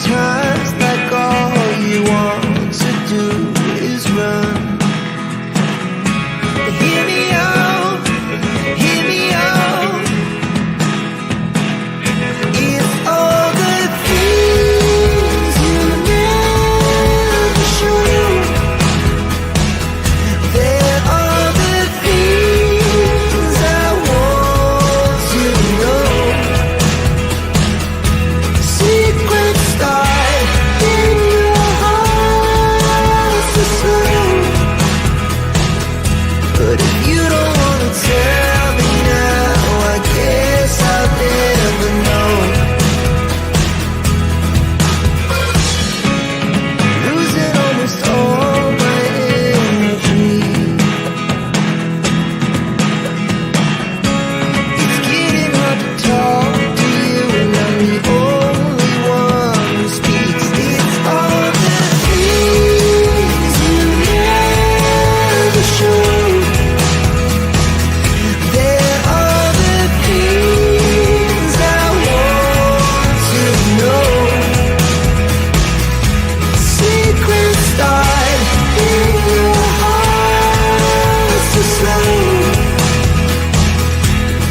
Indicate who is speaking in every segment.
Speaker 1: Sometimes like all you want to do is run. Hear me out, hear me out. It's all the things you never show. There are the things I want to know. Secrets start in your heart to slow. But if you don't wanna tell me now, I guess I'll never know. Losing almost all my energy. It's getting hard to talk to you, and I'm the only one who speaks. It's all the things you never show. There are the things I want to know. Secrets start in your heart to slow.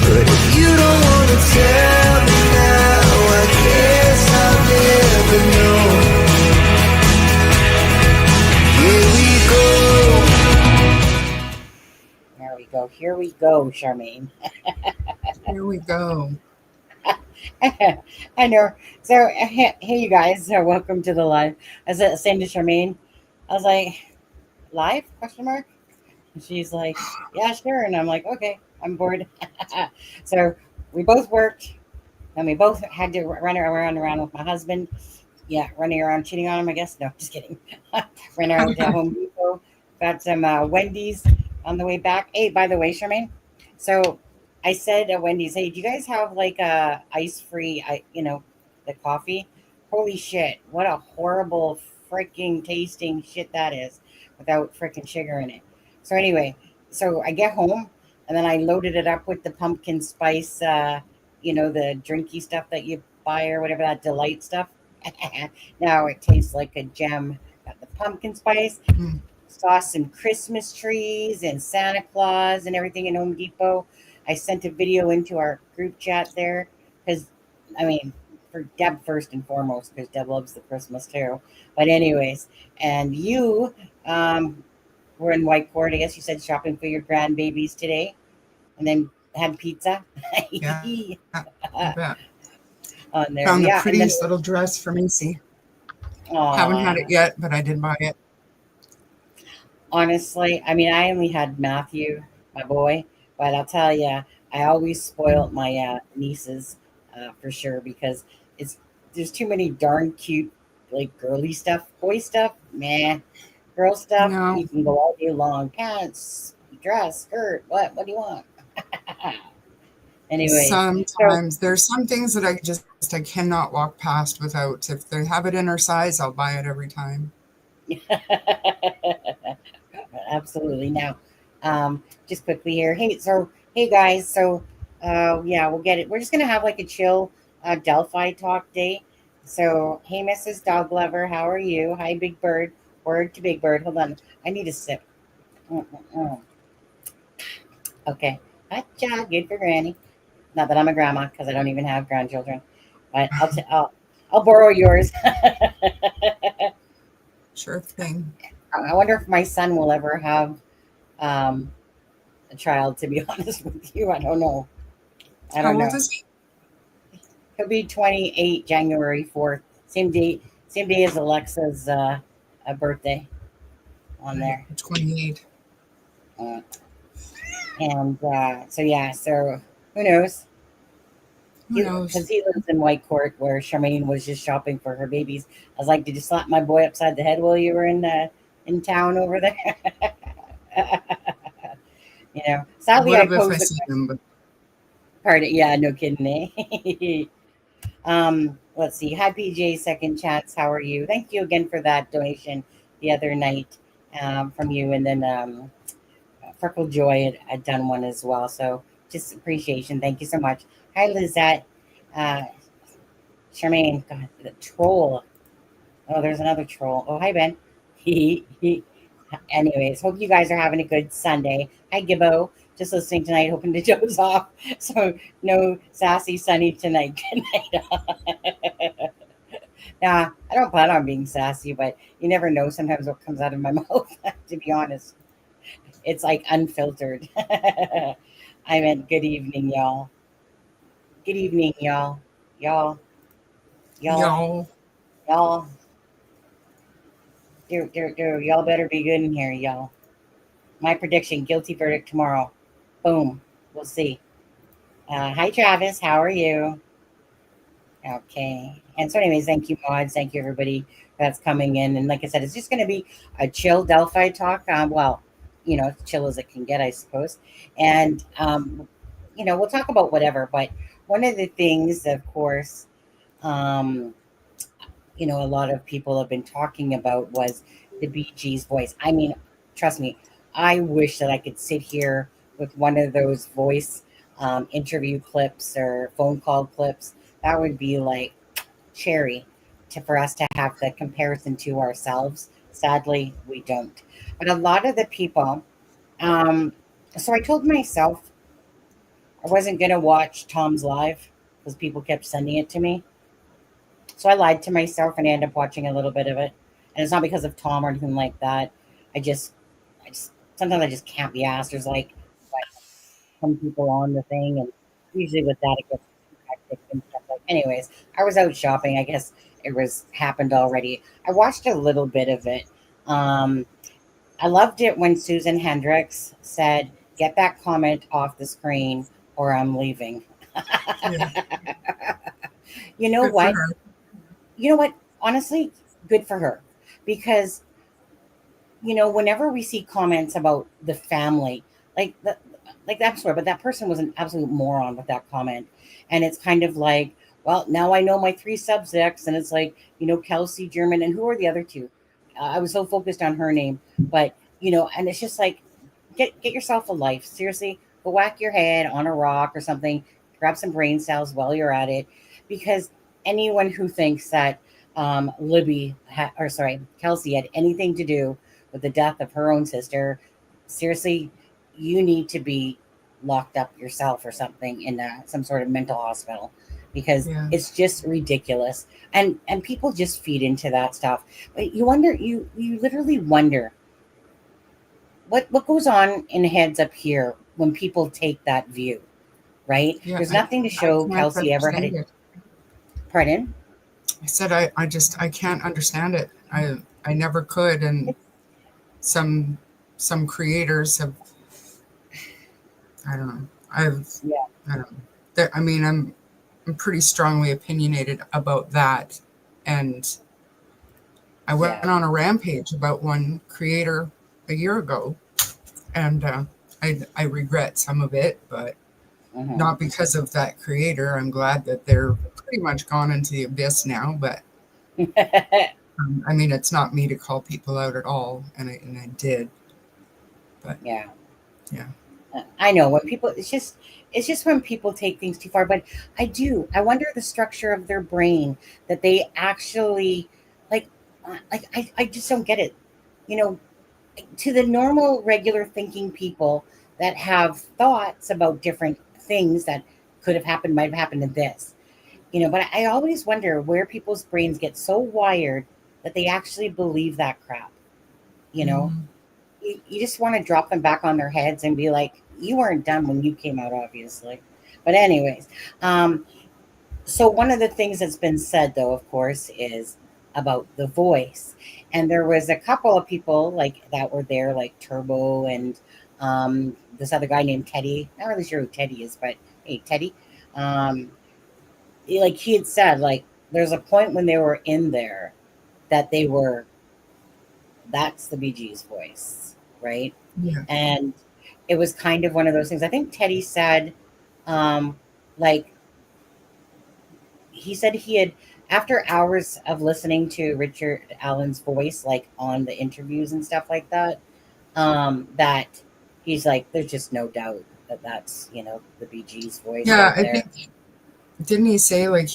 Speaker 1: But if you don't wanna tell me now, I guess I'll never know. Here we go.
Speaker 2: There we go. Here we go, Charmaine.
Speaker 3: Here we go.
Speaker 2: I know. So, hey, you guys, welcome to the live. I was saying to Charmaine, I was like, live? Question mark. And she's like, yeah, sure. And I'm like, okay, I'm bored. So we both worked, and we both had to run around with my husband. Yeah, running around cheating on him, I guess. No, just kidding. Ran around to Home Depot, got some Wendy's on the way back. Hey, by the way, Charmaine, so I said at Wendy's, hey, do you guys have like a ice-free, the coffee? Holy shit, what a horrible freaking tasting shit that is without freaking sugar in it. So anyway, so I get home and then I loaded it up with the pumpkin spice, the drinky stuff that you buy or whatever, that delight stuff. Now it tastes like a gem. Got the pumpkin spice,
Speaker 3: Mm.
Speaker 2: saw some Christmas trees and Santa Claus and everything in Home Depot. I sent a video into our group chat there because, I mean, for Deb first and foremost, because Deb loves the Christmas too. But anyways, and you were in White Court. I guess you said shopping for your grandbabies today, and then had pizza.
Speaker 3: Yeah, you bet.
Speaker 2: On there,
Speaker 3: Found the
Speaker 2: yeah. And then,
Speaker 3: prettiest little dress for Macy. Haven't had it yet, but I did buy it.
Speaker 2: honestly, I mean, I only had Matthew, my boy, but I'll tell you, I always spoiled my nieces for sure because it's there's too many darn cute, like girly stuff, boy stuff, meh. Girl stuff,
Speaker 3: No,
Speaker 2: you can go all day long. Pants, dress, skirt, what do you want? Anyways, so
Speaker 3: sometimes there's some things that I cannot walk past without. If they have it in her size, I'll buy it every time.
Speaker 2: absolutely. Now, just quickly here. Hey guys. So, yeah, we'll get it. We're just gonna have like a chill Delphi talk day. So, hey, Mrs. Dog Lover, how are you? Hi, Big Bird. Word to Big Bird. Hold on. I need a sip. Mm-mm-mm. Okay. Gotcha. Good for Granny. Not that I'm a grandma because I don't even have grandchildren, but I'll borrow yours.
Speaker 3: Sure thing.
Speaker 2: I wonder if my son will ever have um, a child. To be honest with you, I don't know. I
Speaker 3: How
Speaker 2: don't
Speaker 3: old
Speaker 2: know.
Speaker 3: is he?
Speaker 2: He'll be 28 January 4th. Same day as Alexa's birthday on
Speaker 3: Right,
Speaker 2: there.
Speaker 3: 28.
Speaker 2: Uh, and so yeah, so who knows?
Speaker 3: Who knows?
Speaker 2: Because he lives in White Court, where Charmaine was just shopping for her babies. I was like, "Did you slap my boy upside the head while you were in town over there?"
Speaker 3: I
Speaker 2: Sadly,
Speaker 3: would
Speaker 2: I
Speaker 3: have if I
Speaker 2: posed the
Speaker 3: seen him, but
Speaker 2: part. Yeah, no kidding, eh? Let's see. Hi, PJ. Second chance. How are you? Thank you again for that donation the other night from you, and then Freckle Joy had done one as well. So just appreciation. Thank you so much. Hi, Lizette. Uh, Charmaine, God, the troll. Oh, there's another troll. Oh, hi, Ben. Anyways, hope you guys are having a good Sunday. Hi, Gibbo. Just listening tonight, hoping to doze off. So, no sassy Sunny tonight. Good night. Nah, I don't plan on being sassy, but you never know sometimes what comes out of my mouth, to be honest. It's like unfiltered. I meant good evening, y'all. Good evening, y'all. Y'all, y'all,
Speaker 3: Y'all.
Speaker 2: y'all. Y'all better be good in here, y'all. My prediction: guilty verdict tomorrow. Boom. We'll see. Hi, Travis. How are you? Okay. And so, anyways, thank you, mods. Thank you, everybody that's coming in. And like I said, it's just going to be a chill Delphi talk. Well, as chill as it can get, I suppose. And, we'll talk about whatever. But one of the things, of course, um, a lot of people have been talking about was the BG's voice. I mean, trust me, I wish that I could sit here with one of those voice interview clips or phone call clips. That would be like cherry for us to have the comparison to ourselves. Sadly, we don't. But a lot of the people, um, so I told myself I wasn't going to watch Tom's live because people kept sending it to me. So I lied to myself and I ended up watching a little bit of it. And it's not because of Tom or anything like that. I just, sometimes I just can't be asked. There's like some people on the thing, and usually with that it gets too hectic and stuff. Like, anyways, I was out shopping. I guess it was happened already. I watched a little bit of it. Um, I loved it when Susan Hendricks said, "Get that comment off the screen, or I'm leaving."
Speaker 3: Yeah.
Speaker 2: You know
Speaker 3: Good for
Speaker 2: what?
Speaker 3: her.
Speaker 2: You know what? Honestly, good for her, because whenever we see comments about the family, like the, like I'm sorry, but that person was an absolute moron with that comment, and it's kind of like, well, now I know my three subjects, and it's like, Kelsey, German, and who are the other two? I was so focused on her name, but and it's just like, get yourself a life. Seriously, go whack your head on a rock or something. Grab some brain cells while you're at it, because anyone who thinks that Kelsey had anything to do with the death of her own sister, seriously, you need to be locked up yourself or something in some sort of mental hospital, because
Speaker 3: Yeah.
Speaker 2: it's just ridiculous. And people just feed into that stuff. But you literally wonder what goes on in heads up here when people take that view, right?
Speaker 3: Yeah.
Speaker 2: There's nothing to
Speaker 3: I
Speaker 2: show
Speaker 3: can't
Speaker 2: Kelsey ever had
Speaker 3: understand
Speaker 2: it.
Speaker 3: it.
Speaker 2: Pardon?
Speaker 3: I said I can't understand it. I never could. And some some creators have, I don't know.
Speaker 2: Yeah,
Speaker 3: I don't know. I mean, I'm pretty strongly opinionated about that. And I went
Speaker 2: yeah.
Speaker 3: on a rampage about one creator a year ago, and I regret some of it, but
Speaker 2: Hmm.
Speaker 3: not because of that creator. I'm glad that they're pretty much gone into the abyss now. But I mean, it's not me to call people out at all, and I did, but
Speaker 2: Yeah.
Speaker 3: yeah,
Speaker 2: I know when people, it's just when people take things too far. But I wonder the structure of their brain that they actually like. I just don't get it. You know, to the normal, regular thinking people that have thoughts about different things that could have happened, might have happened to this. But I always wonder where people's brains get so wired that they actually believe that crap. You know,
Speaker 3: Mhm.
Speaker 2: you just want to drop them back on their heads and be like, you weren't done when you came out, obviously. But anyways, um, so one of the things that's been said, though, of course, is about the voice. And there was a couple of people like that were there, like Turbo and this other guy named Teddy. Not really sure who Teddy is, but hey, Teddy. Um, like he had said, like there's a point when they were in there that they were, that's the BG's voice, right?
Speaker 3: Yeah,
Speaker 2: And it was kind of one of those things. I think Teddy said, um, like he said he had, after hours of listening to Richard Allen's voice, like on the interviews and stuff like that, that he's like, there's just no doubt that that's the BG's voice
Speaker 3: yeah.
Speaker 2: right
Speaker 3: I
Speaker 2: there.
Speaker 3: think, didn't he say like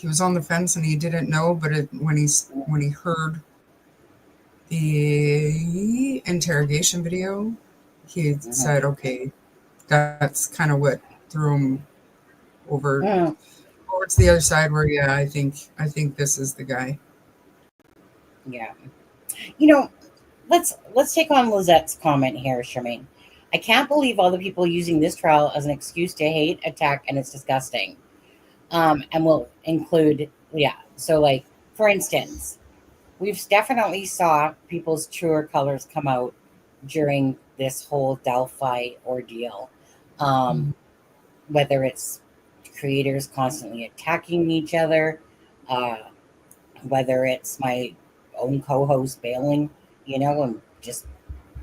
Speaker 3: he was on the fence and he didn't know, but when he heard the interrogation video, he
Speaker 2: Mhm.
Speaker 3: said, "Okay, that's kind of what threw him over
Speaker 2: Mm,
Speaker 3: to the other side." Where, yeah, I think this is the guy.
Speaker 2: yeah. You know, let's take on Lizette's comment here, Charmaine. I can't believe all the people using this trial as an excuse to hate, attack, and it's disgusting. And we'll include, yeah. So, like, for instance, we've definitely saw people's truer colors come out during this whole Delphi ordeal. Um,
Speaker 3: Mhm.
Speaker 2: whether it's creators constantly attacking each other, uh, whether it's my own co-host bailing, and just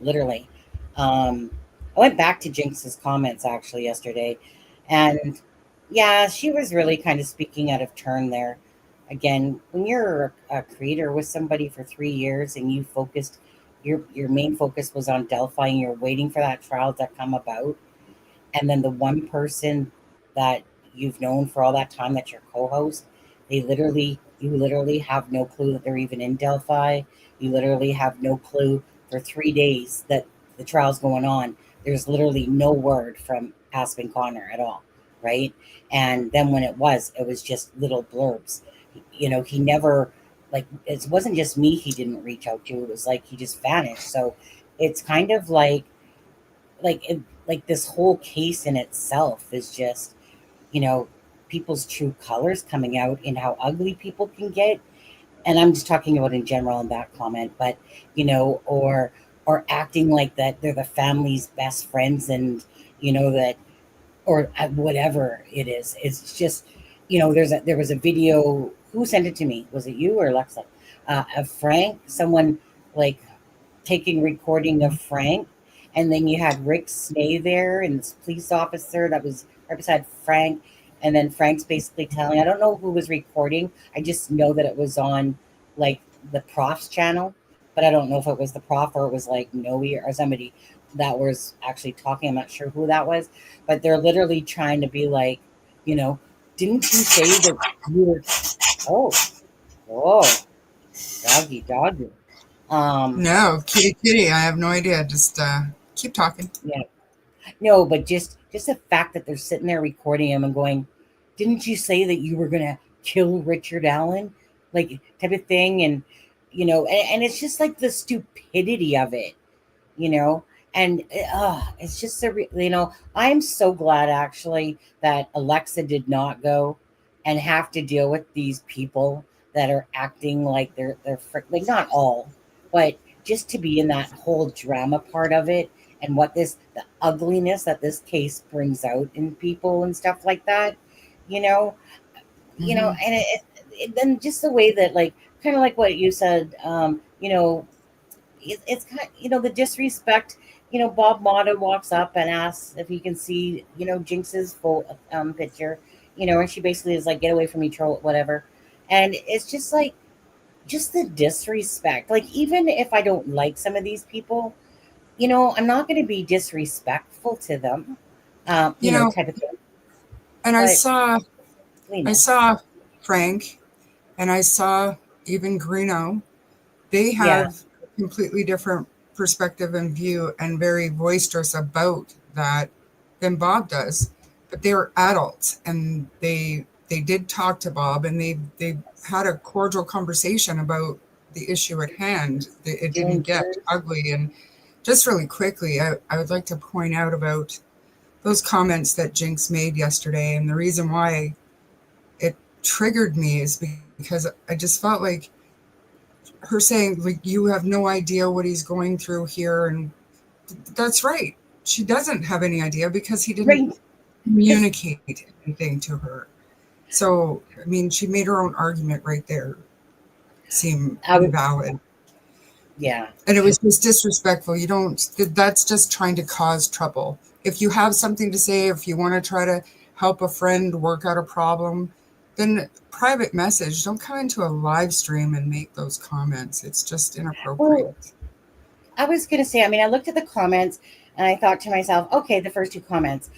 Speaker 2: literally. Um, I went back to Jinx's comments actually yesterday, and yeah, she was really kind of speaking out of turn there. Again, when you're a creator with somebody for 3 years and you focused, your main focus was on Delphi, and you're waiting for that trial to come about, and then the one person that you've known for all that time, that's your co-host, you literally have no clue that they're even in Delphi. You literally have no clue for 3 days that the trial's going on. There's literally no word from Aspen Connor at all, right? And then when it was just little blurbs. He never, like, it wasn't just me he didn't reach out to. It was like he just vanished. So it's kind of like this whole case in itself is just, you know people's true colors coming out in how ugly people can get. And I'm just talking about in general in that comment, but or acting like that they're the family's best friends, and that, or whatever it is. It's just, there was a video. Who sent it to me? Was it you or Alexa? Of Frank, someone, like, taking recording of Frank, and then you had Rick Snay there and this police officer that was right beside Frank, and then Frank's basically telling, I don't know who was recording. I just know that it was on, like, the prof's channel, but I don't know if it was the prof or it was like Noe or somebody that was actually talking. I'm not sure who that was, but they're literally trying to be like, you know, didn't you say that you were? Oh, whoa, doggy, doggy. Um,
Speaker 3: No, kitty, kitty. I have no idea. Just keep talking.
Speaker 2: yeah. No, but just the fact that they're sitting there recording him and going, "Didn't you say that you were gonna kill Richard Allen?" Like, type of thing, and and it's just like the stupidity of it, you know. And it's just I'm so glad actually that Alexa did not go and have to deal with these people that are acting like like, not all, but just to be in that whole drama part of it, and the ugliness that this case brings out in people and stuff like that, you know
Speaker 3: Hmm.
Speaker 2: and then just the way that, like, kind of like what you said, it's kind of, the disrespect. Bob Mata walks up and asks if he can see, Jinx's full picture, and she basically is like, "Get away from me, troll," whatever. And it's just like, just the disrespect. Like, even if I don't like some of these people, I'm not going to be disrespectful to them,
Speaker 3: You know,
Speaker 2: type of thing.
Speaker 3: and
Speaker 2: But
Speaker 3: I
Speaker 2: Lena,
Speaker 3: saw Frank, and I saw even Greeno. They
Speaker 2: yeah,
Speaker 3: have a completely different perspective and view, and very boisterous about that than Bob does. But they were adults, and they did talk to Bob, and they had a cordial conversation about the issue at hand. It didn't
Speaker 2: doing
Speaker 3: get
Speaker 2: yours.
Speaker 3: ugly. And just really quickly, I would like to point out about those comments that Jinx made yesterday, and the reason why it triggered me is because I just felt like her saying, like, you have no idea what he's going through here. And that's right, she doesn't have any idea because he didn't
Speaker 2: Right. Because
Speaker 3: communicate anything to her. So I mean, she made her own argument right there seem
Speaker 2: I would,
Speaker 3: invalid,
Speaker 2: yeah.
Speaker 3: and it was just disrespectful. You don't, that's just trying to cause trouble. If you have something to say, if you want to try to help a friend work out a problem, then private message. Don't come into a live stream and make those comments. It's just
Speaker 2: Well,
Speaker 3: inappropriate.
Speaker 2: I was going to say, I mean, I looked at the comments and I thought to myself, okay, the first two comments.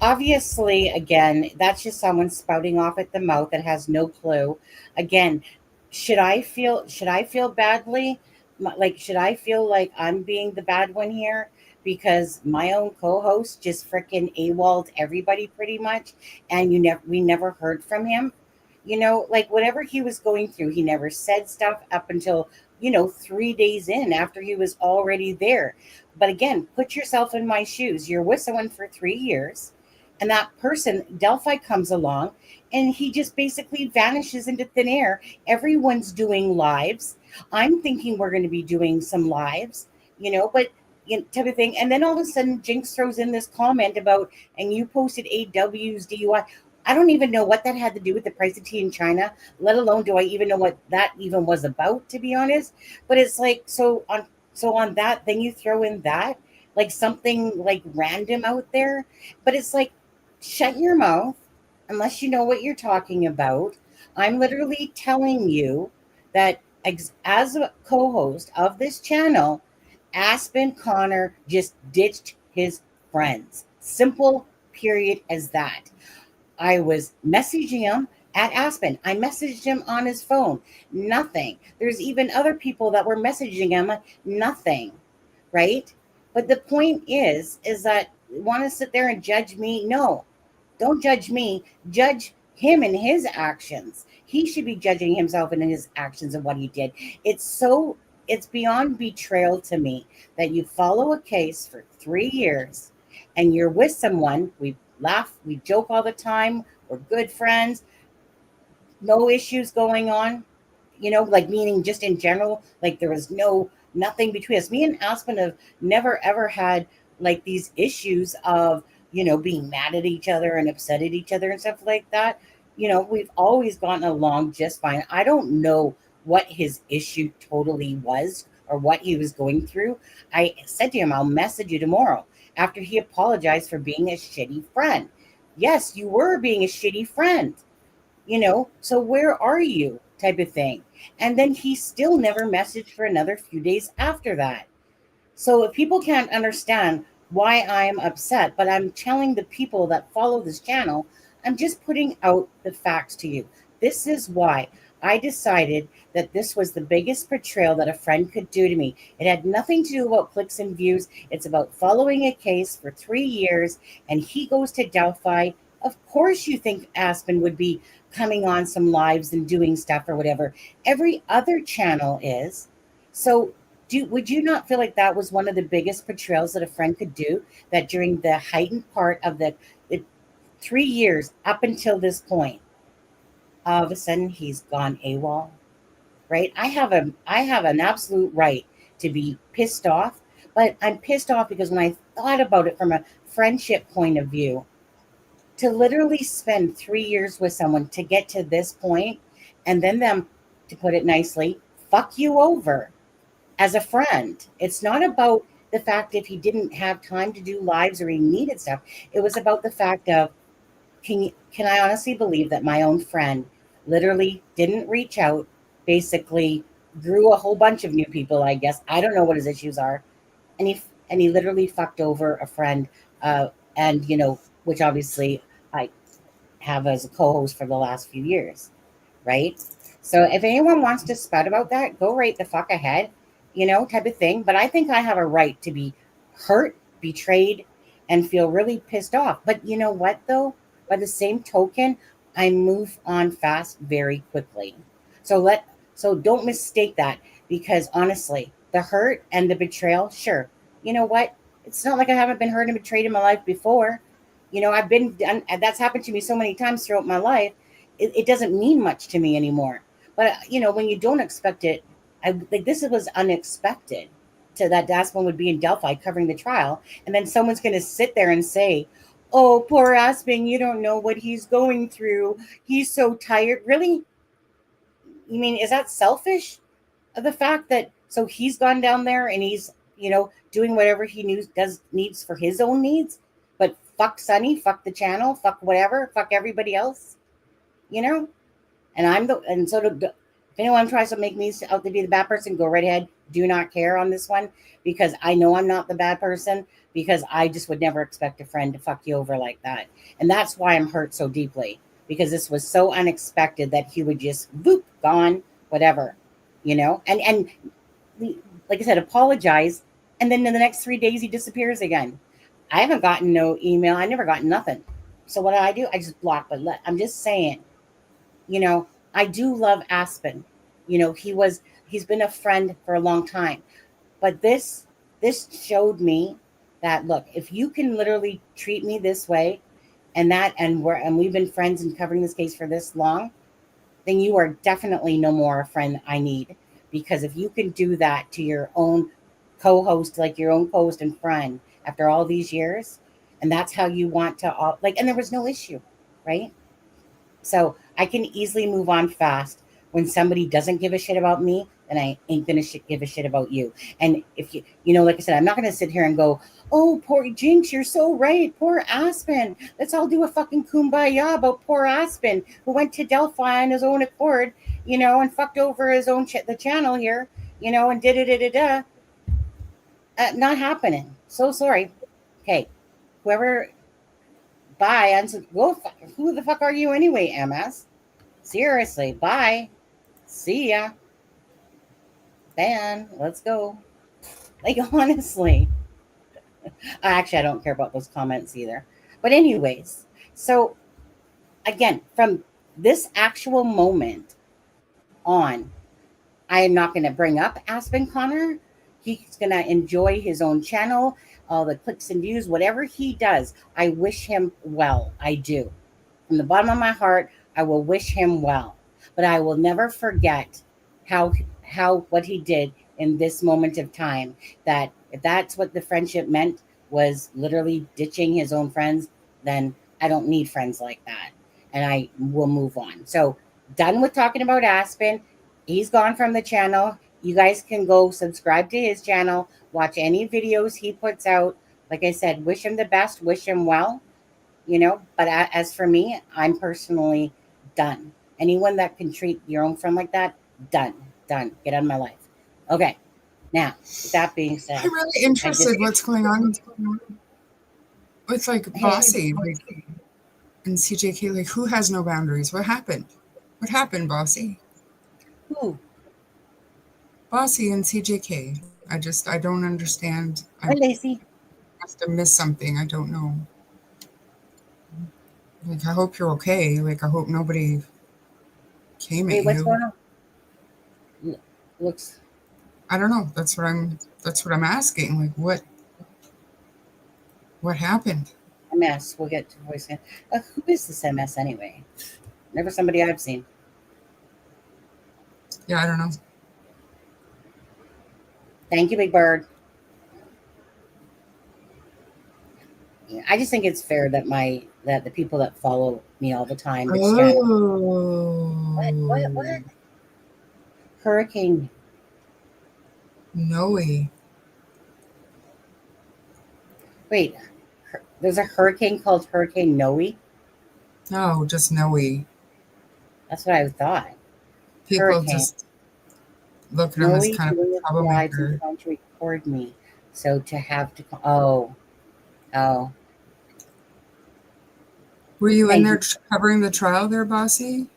Speaker 2: Obviously, again, that's just someone spouting off at the mouth that has no clue. Again, should I feel badly? Like, should I feel like I'm being the bad one here because my own co-host just freaking AWOL'd everybody pretty much, and we never heard from him. Like whatever he was going through, he never said stuff up until 3 days in after he was already there. But again, put yourself in my shoes. You're with someone for 3 years, and that person, Delphi, comes along and he just basically vanishes into thin air. Everyone's doing lives. I'm thinking we're going to be doing some lives, but type of thing. And then all of a sudden, Jinx throws in this comment about, and you posted AW's DUI. I don't even know what that had to do with the price of tea in China, let alone do I even know what that even was about, to be honest. But it's like, so on that, then you throw in that, like something like random out there. But it's like, shut your mouth unless you know what you're talking about. I'm literally telling you that as a co-host of this channel, Aspen Connor just ditched his friends. Simple, period, as that. I was messaging him at Aspen. I messaged him on his phone. Nothing. There's even other people that were messaging him. Nothing. Right? But the point is that want to sit there and judge me? No, don't judge me. Judge him and his actions. He should be judging himself and his actions and what he did. It's beyond betrayal to me that you follow a case for 3 years and you're with someone. We laugh, we joke all the time. We're good friends, no issues going on, like meaning just in general, like there was nothing between us. Me and Aspen have never ever had like these issues of, being mad at each other and upset at each other and stuff like that. We've always gotten along just fine. I don't know what his issue totally was or what he was going through. I said to him, I'll message you tomorrow after he apologized for being a shitty friend. Yes, you were being a shitty friend, so where are you type of thing. And then he still never messaged for another few days after that. So if people can't understand why I'm upset, but I'm telling the people that follow this channel, I'm just putting out the facts to you. This is why I decided that this was the biggest betrayal that a friend could do to me. It had nothing to do about clicks and views. It's about following a case for 3 years, and he goes to Delphi. Of course, you think Aspen would be coming on some lives and doing stuff or whatever. Every other channel is. So would you not feel like that was one of the biggest betrayals that a friend could do? That during the heightened part of the 3 years up until this point, all of a sudden he's gone AWOL, right? I have an absolute right to be pissed off, but I'm pissed off because when I thought about it from a friendship point of view, to literally spend 3 years with someone to get to this point, and then them, to put it nicely, fuck you over as a friend. It's not about the fact if he didn't have time to do lives or he needed stuff. It was about the fact of, can I honestly believe that my own friend literally didn't reach out, basically grew a whole bunch of new people, I guess. I don't know what his issues are. And he literally fucked over a friend, and which obviously I have as a co-host for the last few years, right? So if anyone wants to spout about that, go right the fuck ahead, type of thing. But I think I have a right to be hurt, betrayed, and feel really pissed off. But you know what, though? By the same token, I move on fast very quickly. So don't mistake that, because honestly, the hurt and the betrayal, sure. You know what? It's not like I haven't been hurt and betrayed in my life before. I've been done, and that's happened to me so many times throughout my life. It doesn't mean much to me anymore. But when you don't expect it, I like this was unexpected. To that Aspen would be in Delphi covering the trial, and then someone's going to sit there and say, "Oh, poor Aspen, you don't know what he's going through. He's so tired." Really? You mean, is that selfish? The fact that so he's gone down there and he's doing whatever he needs for his own needs, but fuck Sunny, fuck the channel, fuck whatever, fuck everybody else, you know. And I'm the and so to, if anyone tries to make me out to be the bad person, go right ahead, do not care on this one, because I know I'm not the bad person, because I just would never expect a friend to fuck you over like that. And that's why I'm hurt so deeply, because this was so unexpected that he would just boop, gone, whatever, and like I said, apologize, and then in the next 3 days he disappears again. I haven't gotten no email. I never got nothing. So what do? I just block. But I'm just saying, you know, I do love Aspen. He's been a friend for a long time. But this showed me that, look, if you can literally treat me this way, and we've been friends and covering this case for this long, then you are definitely no more a friend I need. Because if you can do that to your own co-host, like your own co-host and friend, after all these years, and that's how you want to and there was no issue, right? So I can easily move on fast. When somebody doesn't give a shit about me, then I ain't gonna give a shit about you. And if like I said, I'm not gonna sit here and go, "Oh, poor Jinx, you're so right. Poor Aspen. Let's all do a fucking kumbaya about poor Aspen who went to Delphi on his own accord, and fucked over his own the channel here, and did it, da. Not happening. So sorry. Okay, whoever, bye. Who the fuck are you anyway, MS? Seriously, bye. See ya. Dan, let's go. Like, honestly. Actually, I don't care about those comments either. But, anyways, so again, from this actual moment on, I am not going to bring up Aspen Connor. He's going to enjoy his own channel, all the clicks and views, whatever he does. I wish him well. I do. From the bottom of my heart, I will wish him well. But I will never forget how what he did in this moment of time. That if that's what the friendship meant, was literally ditching his own friends, then I don't need friends like that. And I will move on. So, done with talking about Aspen. He's gone from the channel. You guys can go subscribe to his channel, watch any videos he puts out. Like I said, wish him the best, wish him well. But as for me, I'm personally done. Anyone that can treat your own friend like that, done. Get out of my life. Okay. Now, with that being said,
Speaker 3: I'm really interested what's going on with like Bossy, like, and CJK. Like, who has no boundaries? What happened? What happened, Bossy?
Speaker 2: Who?
Speaker 3: Bossy and CJK. I don't understand.
Speaker 2: Hi, Lacey.
Speaker 3: Must have missed something. I don't know. Like, I hope you're okay. Like, I hope nobody came
Speaker 2: Wait,
Speaker 3: at
Speaker 2: what's
Speaker 3: you.
Speaker 2: going on? Looks.
Speaker 3: I don't know. That's what I'm asking. Like, what happened?
Speaker 2: MS. We'll get to voice. Who is this MS anyway? Never somebody I've seen.
Speaker 3: Yeah, I don't know.
Speaker 2: Thank you, Big Bird. Yeah, I just think it's fair that the people that follow me all the time. What? Hurricane.
Speaker 3: No way.
Speaker 2: Wait, there's a hurricane called Hurricane Noe?
Speaker 3: No, just no way.
Speaker 2: That's what I thought.
Speaker 3: People
Speaker 2: Hurricane.
Speaker 3: just look at him
Speaker 2: Noe
Speaker 3: as kind of a troublemaker.
Speaker 2: and trying to record me. So to have to... Oh.
Speaker 3: Were you in there covering the trial there, Bossy?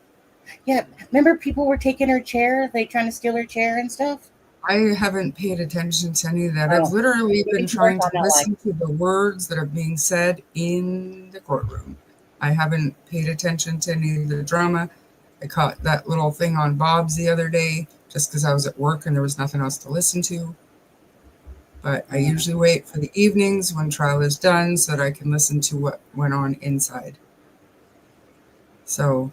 Speaker 2: Yeah. Remember people were taking her chair? They trying to steal her chair and stuff?
Speaker 3: I haven't paid attention to any of that. I've literally been trying to listen to the words that are being said in the courtroom. I haven't paid attention to any of the drama. I caught that little thing on Bob's the other day just because I was at work and there was nothing else to listen to. But I usually wait for the evenings when trial is done so that I can listen to what went on inside. So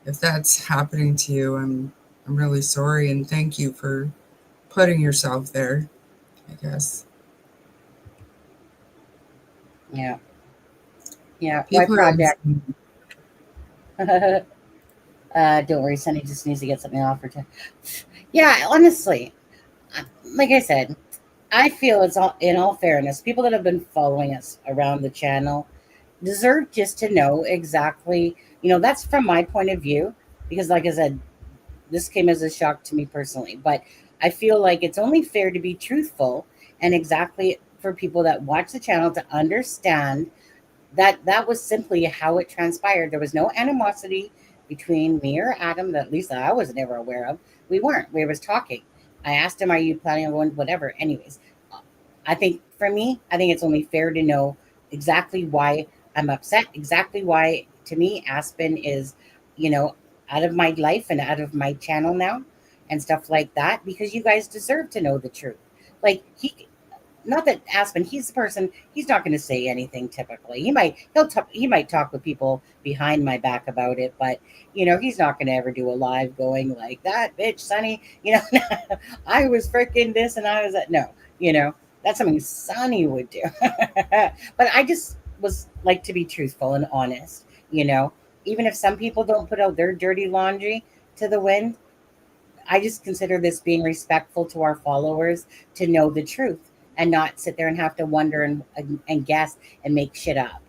Speaker 3: if that's happening to you, I'm really sorry, and thank you for putting yourself there, I guess.
Speaker 2: Yeah. Why
Speaker 3: People are
Speaker 2: project? Don't worry, Sunny just needs to get something off her to. Yeah, honestly, like I said, I feel it's all, in all fairness, people that have been following us around the channel deserve just to know exactly, that's from my point of view, because like I said, this came as a shock to me personally. But I feel like it's only fair to be truthful and exactly for people that watch the channel to understand that that was simply how it transpired. There was no animosity between me or Adam, that at least I was never aware of. We weren't. We was talking. I asked him, "Are you planning on going?" Whatever. Anyways, I think for me, I think it's only fair to know exactly why I'm upset. Exactly why, to me, Aspen is, you know, out of my life and out of my channel now, and stuff like that. Because you guys deserve to know the truth. Like not that Aspen, he's the person. He's not going to say anything. Typically, he might talk with people behind my back about it, but he's not going to ever do a live going like that, bitch, Sonny. I was freaking this and I was that. No, that's something Sonny would do. But I just was like to be truthful and honest. Even if some people don't put out their dirty laundry to the wind, I just consider this being respectful to our followers to know the truth and not sit there and have to wonder and guess and make shit up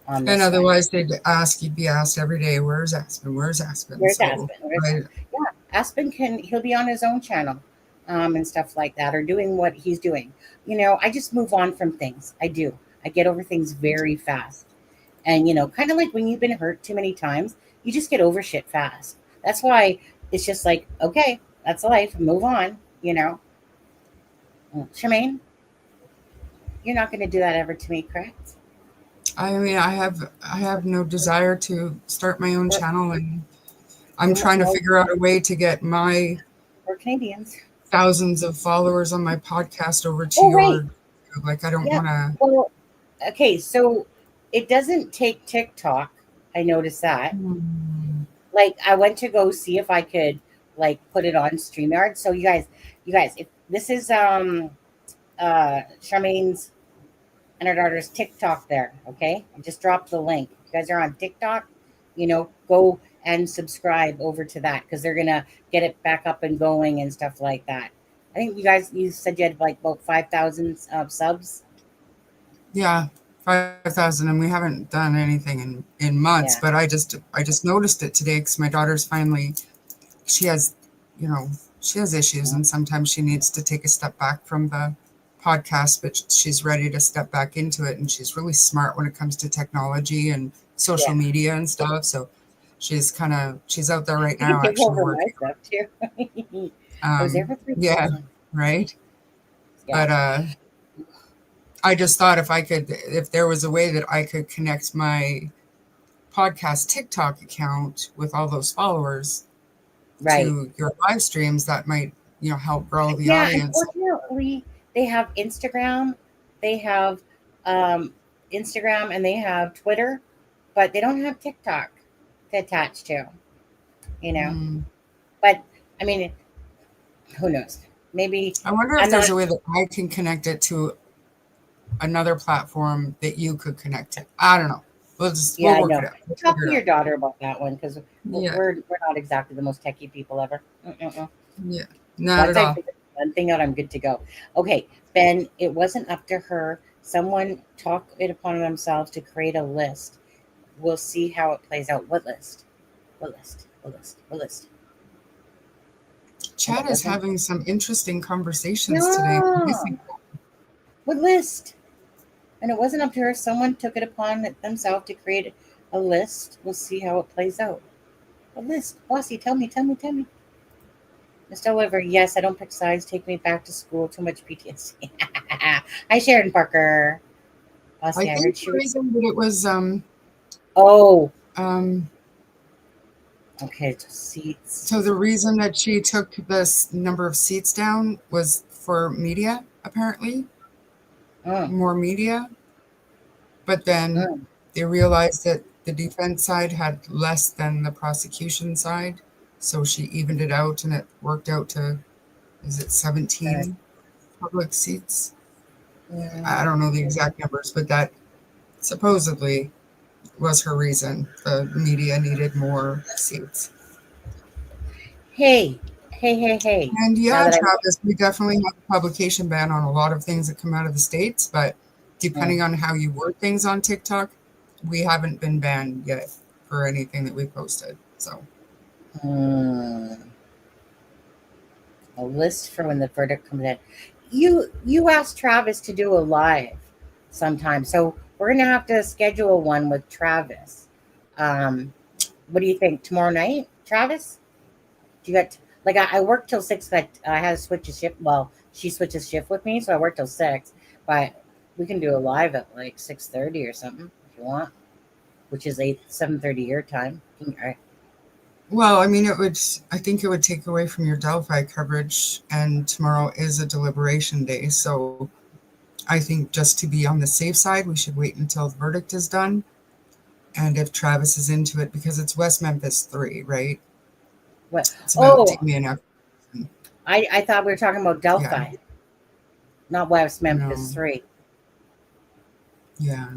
Speaker 2: on
Speaker 3: And
Speaker 2: this one.
Speaker 3: otherwise, you'd be asked every day, "Where's Aspen? Where's Aspen?"
Speaker 2: Where's
Speaker 3: So,
Speaker 2: Aspen? Where's
Speaker 3: right,
Speaker 2: Yeah, Aspen he'll be on his own channel, and stuff like that, or doing what he's doing. I just move on from things. I do. I get over things very fast, and kind of like when you've been hurt too many times, you just get over shit fast. That's why it's just like, okay, that's life. Move on. Charmaine, you're not going to do that ever to me, correct?
Speaker 3: I mean, I have no desire to start my own
Speaker 2: We're,
Speaker 3: channel, and I'm trying to
Speaker 2: no,
Speaker 3: figure out a way to get my
Speaker 2: we're Canadians.
Speaker 3: thousands of followers on my podcast over to
Speaker 2: Oh, right.
Speaker 3: your. Like, I don't
Speaker 2: Yeah.
Speaker 3: want to.
Speaker 2: Well, okay. So it doesn't take TikTok. I noticed that. Like, I went to go see if I could like put it on StreamYard. So you guys, if this is Charmaine's and her daughter's TikTok there, okay? I just dropped the link. If you guys are on TikTok, go and subscribe over to that because they're gonna get it back up and going and stuff like that. I think you said you had like about 5,000 subs.
Speaker 3: Yeah, 5,000, and we haven't done anything in months.
Speaker 2: Yeah,
Speaker 3: But I just noticed it today because my daughter's finally. She has, you know, she has issues, and sometimes she needs to take a step back from the podcast, but she's ready to step back into it, and she's really smart when it comes to technology and social
Speaker 2: yeah.
Speaker 3: media and stuff. So she's out there right
Speaker 2: You can
Speaker 3: now
Speaker 2: take
Speaker 3: actually
Speaker 2: over my
Speaker 3: working.
Speaker 2: stuff too. I was there for
Speaker 3: Yeah,
Speaker 2: 3,000.
Speaker 3: right.
Speaker 2: Yeah.
Speaker 3: But I just thought if there was a way that I could connect my podcast TikTok account with all those followers
Speaker 2: Right.
Speaker 3: to your live streams, that might, help grow the
Speaker 2: Yeah,
Speaker 3: audience.
Speaker 2: unfortunately, they have Instagram, they have um, Instagram, and they have Twitter, but they don't have TikTok to attach to. You know,
Speaker 3: Hmm.
Speaker 2: but I mean, who knows? Maybe
Speaker 3: I wonder if
Speaker 2: I'm
Speaker 3: there's
Speaker 2: not.
Speaker 3: a way that I can connect it to another platform that you could connect to. I don't know. We'll
Speaker 2: Yeah, I
Speaker 3: work it
Speaker 2: know.
Speaker 3: out. We'll
Speaker 2: Talk
Speaker 3: figure
Speaker 2: to
Speaker 3: it
Speaker 2: your
Speaker 3: out.
Speaker 2: daughter about that one because
Speaker 3: Yeah.
Speaker 2: we're not exactly the most techie people ever. Mm-mm-mm.
Speaker 3: Yeah. Not
Speaker 2: Once
Speaker 3: at
Speaker 2: I
Speaker 3: all.
Speaker 2: figure one thing out, I'm good to go. Okay, Ben, it wasn't up to her. Someone took it upon themselves to create a list. We'll see how it plays out. What list? What list? What list? What list? And
Speaker 3: Chad
Speaker 2: it
Speaker 3: is
Speaker 2: wasn't.
Speaker 3: having some interesting conversations today. What do you
Speaker 2: No.
Speaker 3: think?
Speaker 2: What list? And it wasn't up to her. Someone took it upon themselves to create a list. We'll see how it plays out. What list? Bossy, tell me, tell me, tell me. Mr. Oliver, yes, I don't pick sides. Take me back to school. Too much PTSD. Hi, Sharon Parker.
Speaker 3: I
Speaker 2: Bossy, I
Speaker 3: think
Speaker 2: heard
Speaker 3: the
Speaker 2: she was.
Speaker 3: reason that it was
Speaker 2: Oh,
Speaker 3: um
Speaker 2: okay. Seats.
Speaker 3: so the reason that she took this number of seats down was for media, apparently,
Speaker 2: Mm,
Speaker 3: more media. But then
Speaker 2: mm,
Speaker 3: they realized that the defense side had less than the prosecution side. So she evened it out and it worked out to, is it
Speaker 2: uh,
Speaker 3: 17 public seats? I
Speaker 2: mm.
Speaker 3: don't know the exact numbers, but that supposedly was her reason. The media needed more seats.
Speaker 2: Hey, hey, hey, hey.
Speaker 3: And
Speaker 2: Now
Speaker 3: yeah,
Speaker 2: that
Speaker 3: Travis, we definitely have a publication ban on a lot of things that come out of the States, but
Speaker 2: I'm.
Speaker 3: depending on how you word things on TikTok, we haven't been banned yet for anything that we posted. So
Speaker 2: Mm, A list for when the verdict comes in. You asked Travis to do a live sometime, so we're gonna have to schedule one with Travis. Um, what do you think? Tomorrow night, Travis? Do you got like I work till 6, but I had to switch a shift. Well, she switches shift with me, so I work till 6. But we can do a live at like 6:30 or something if you want, which is 7:30 your time. All right.
Speaker 3: Well, I mean, I think it would take away from your Delphi coverage, and tomorrow is a deliberation day. So I think just to be on the safe side, we should wait until the verdict is done. And if Travis is into it, because it's West Memphis 3, right?
Speaker 2: What?
Speaker 3: It's about
Speaker 2: Oh,
Speaker 3: Damien F.
Speaker 2: I thought we were talking about
Speaker 3: Yeah,
Speaker 2: Delphi, not West Memphis
Speaker 3: no,
Speaker 2: 3.
Speaker 3: yeah.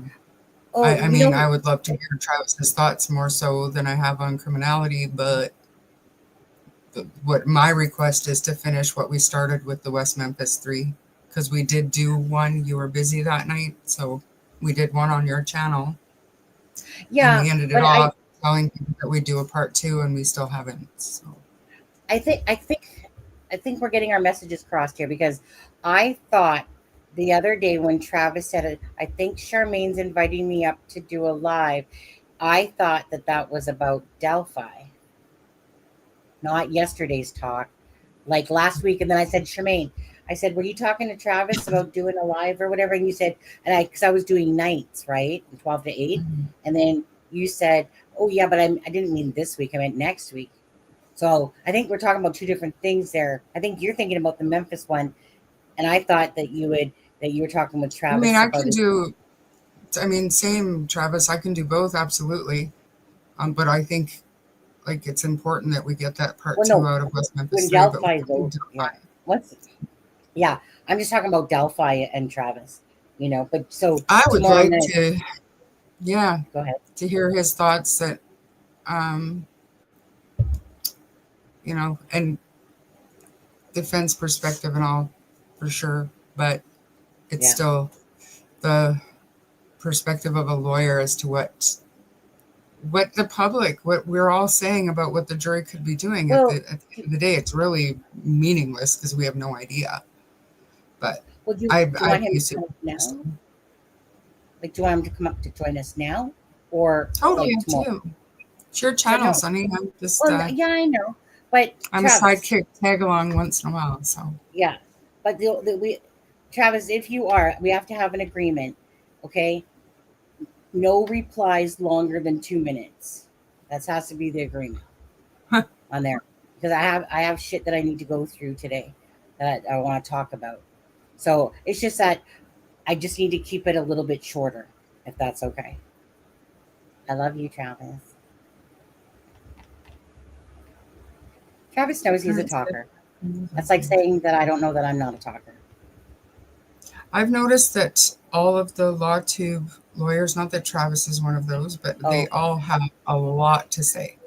Speaker 2: Oh,
Speaker 3: I
Speaker 2: you
Speaker 3: mean,
Speaker 2: know,
Speaker 3: I would love to hear Travis's thoughts more so than I have on criminality, but what my request is to finish what we started with the West Memphis 3, because we did do one. You were busy that night, so we did one on your channel, and
Speaker 2: yeah,
Speaker 3: we ended it
Speaker 2: but
Speaker 3: off telling people that we do a part 2, and we still haven't. So
Speaker 2: I think I think I think we're getting our messages crossed here because I thought the other day when Travis said it, I think Charmaine's inviting me up to do a live. I thought that that was about Delphi, not yesterday's talk, like last week. And then I said, Charmaine, I said, were you talking to Travis about doing a live or whatever? And you said, because I was doing nights, right? 12 to 8. And then you said, oh, yeah, but I didn't mean this week. I meant next week. So I think we're talking about two different things there. I think you're thinking about the Memphis one. And I thought that you were talking with
Speaker 3: I mean,
Speaker 2: Travis
Speaker 3: I
Speaker 2: about
Speaker 3: can
Speaker 2: it.
Speaker 3: do. I mean, same, Travis. I can do both, absolutely. But I think like it's important that we get that part
Speaker 2: Well,
Speaker 3: 2
Speaker 2: no,
Speaker 3: out of West Memphis
Speaker 2: when
Speaker 3: 3. But
Speaker 2: Delphi is over. Yeah. What's, yeah. I'm just talking about Delphi and Travis, but so
Speaker 3: I would
Speaker 2: tomorrow
Speaker 3: like
Speaker 2: night,
Speaker 3: to, yeah,
Speaker 2: go ahead.
Speaker 3: to hear his thoughts that, um, and defense perspective and all, for sure. But it's
Speaker 2: Yeah.
Speaker 3: still the perspective of a lawyer as to what the public, what we're all saying about what the jury could be doing
Speaker 2: Well,
Speaker 3: at the end of the day. It's really meaningless because we have no idea. But
Speaker 2: would you
Speaker 3: I
Speaker 2: do you
Speaker 3: I
Speaker 2: want him to come
Speaker 3: basically
Speaker 2: up now? Like, do you want him to come up to join us now, or
Speaker 3: totally
Speaker 2: like
Speaker 3: up to
Speaker 2: tomorrow?
Speaker 3: you. It's your
Speaker 2: So
Speaker 3: channel,
Speaker 2: no.
Speaker 3: Sonny. I'm just
Speaker 2: Well, yeah, I know, but
Speaker 3: I'm a
Speaker 2: Travis,
Speaker 3: sidekick tag along once in a while. So
Speaker 2: yeah, but Travis, if you are, we have to have an agreement, okay? No replies longer than 2 minutes. That has to be the agreement on there because I have shit that I need to go through today that I want to talk about. So it's just that I just need to keep it a little bit shorter, if that's okay. I love you, Travis. Travis knows he's a
Speaker 3: that's good.
Speaker 2: talker. That's like saying that I don't know that I'm not a talker.
Speaker 3: I've noticed that all of the LawTube lawyers, not that Travis is one of those, but
Speaker 2: Oh,
Speaker 3: they all have a lot to say.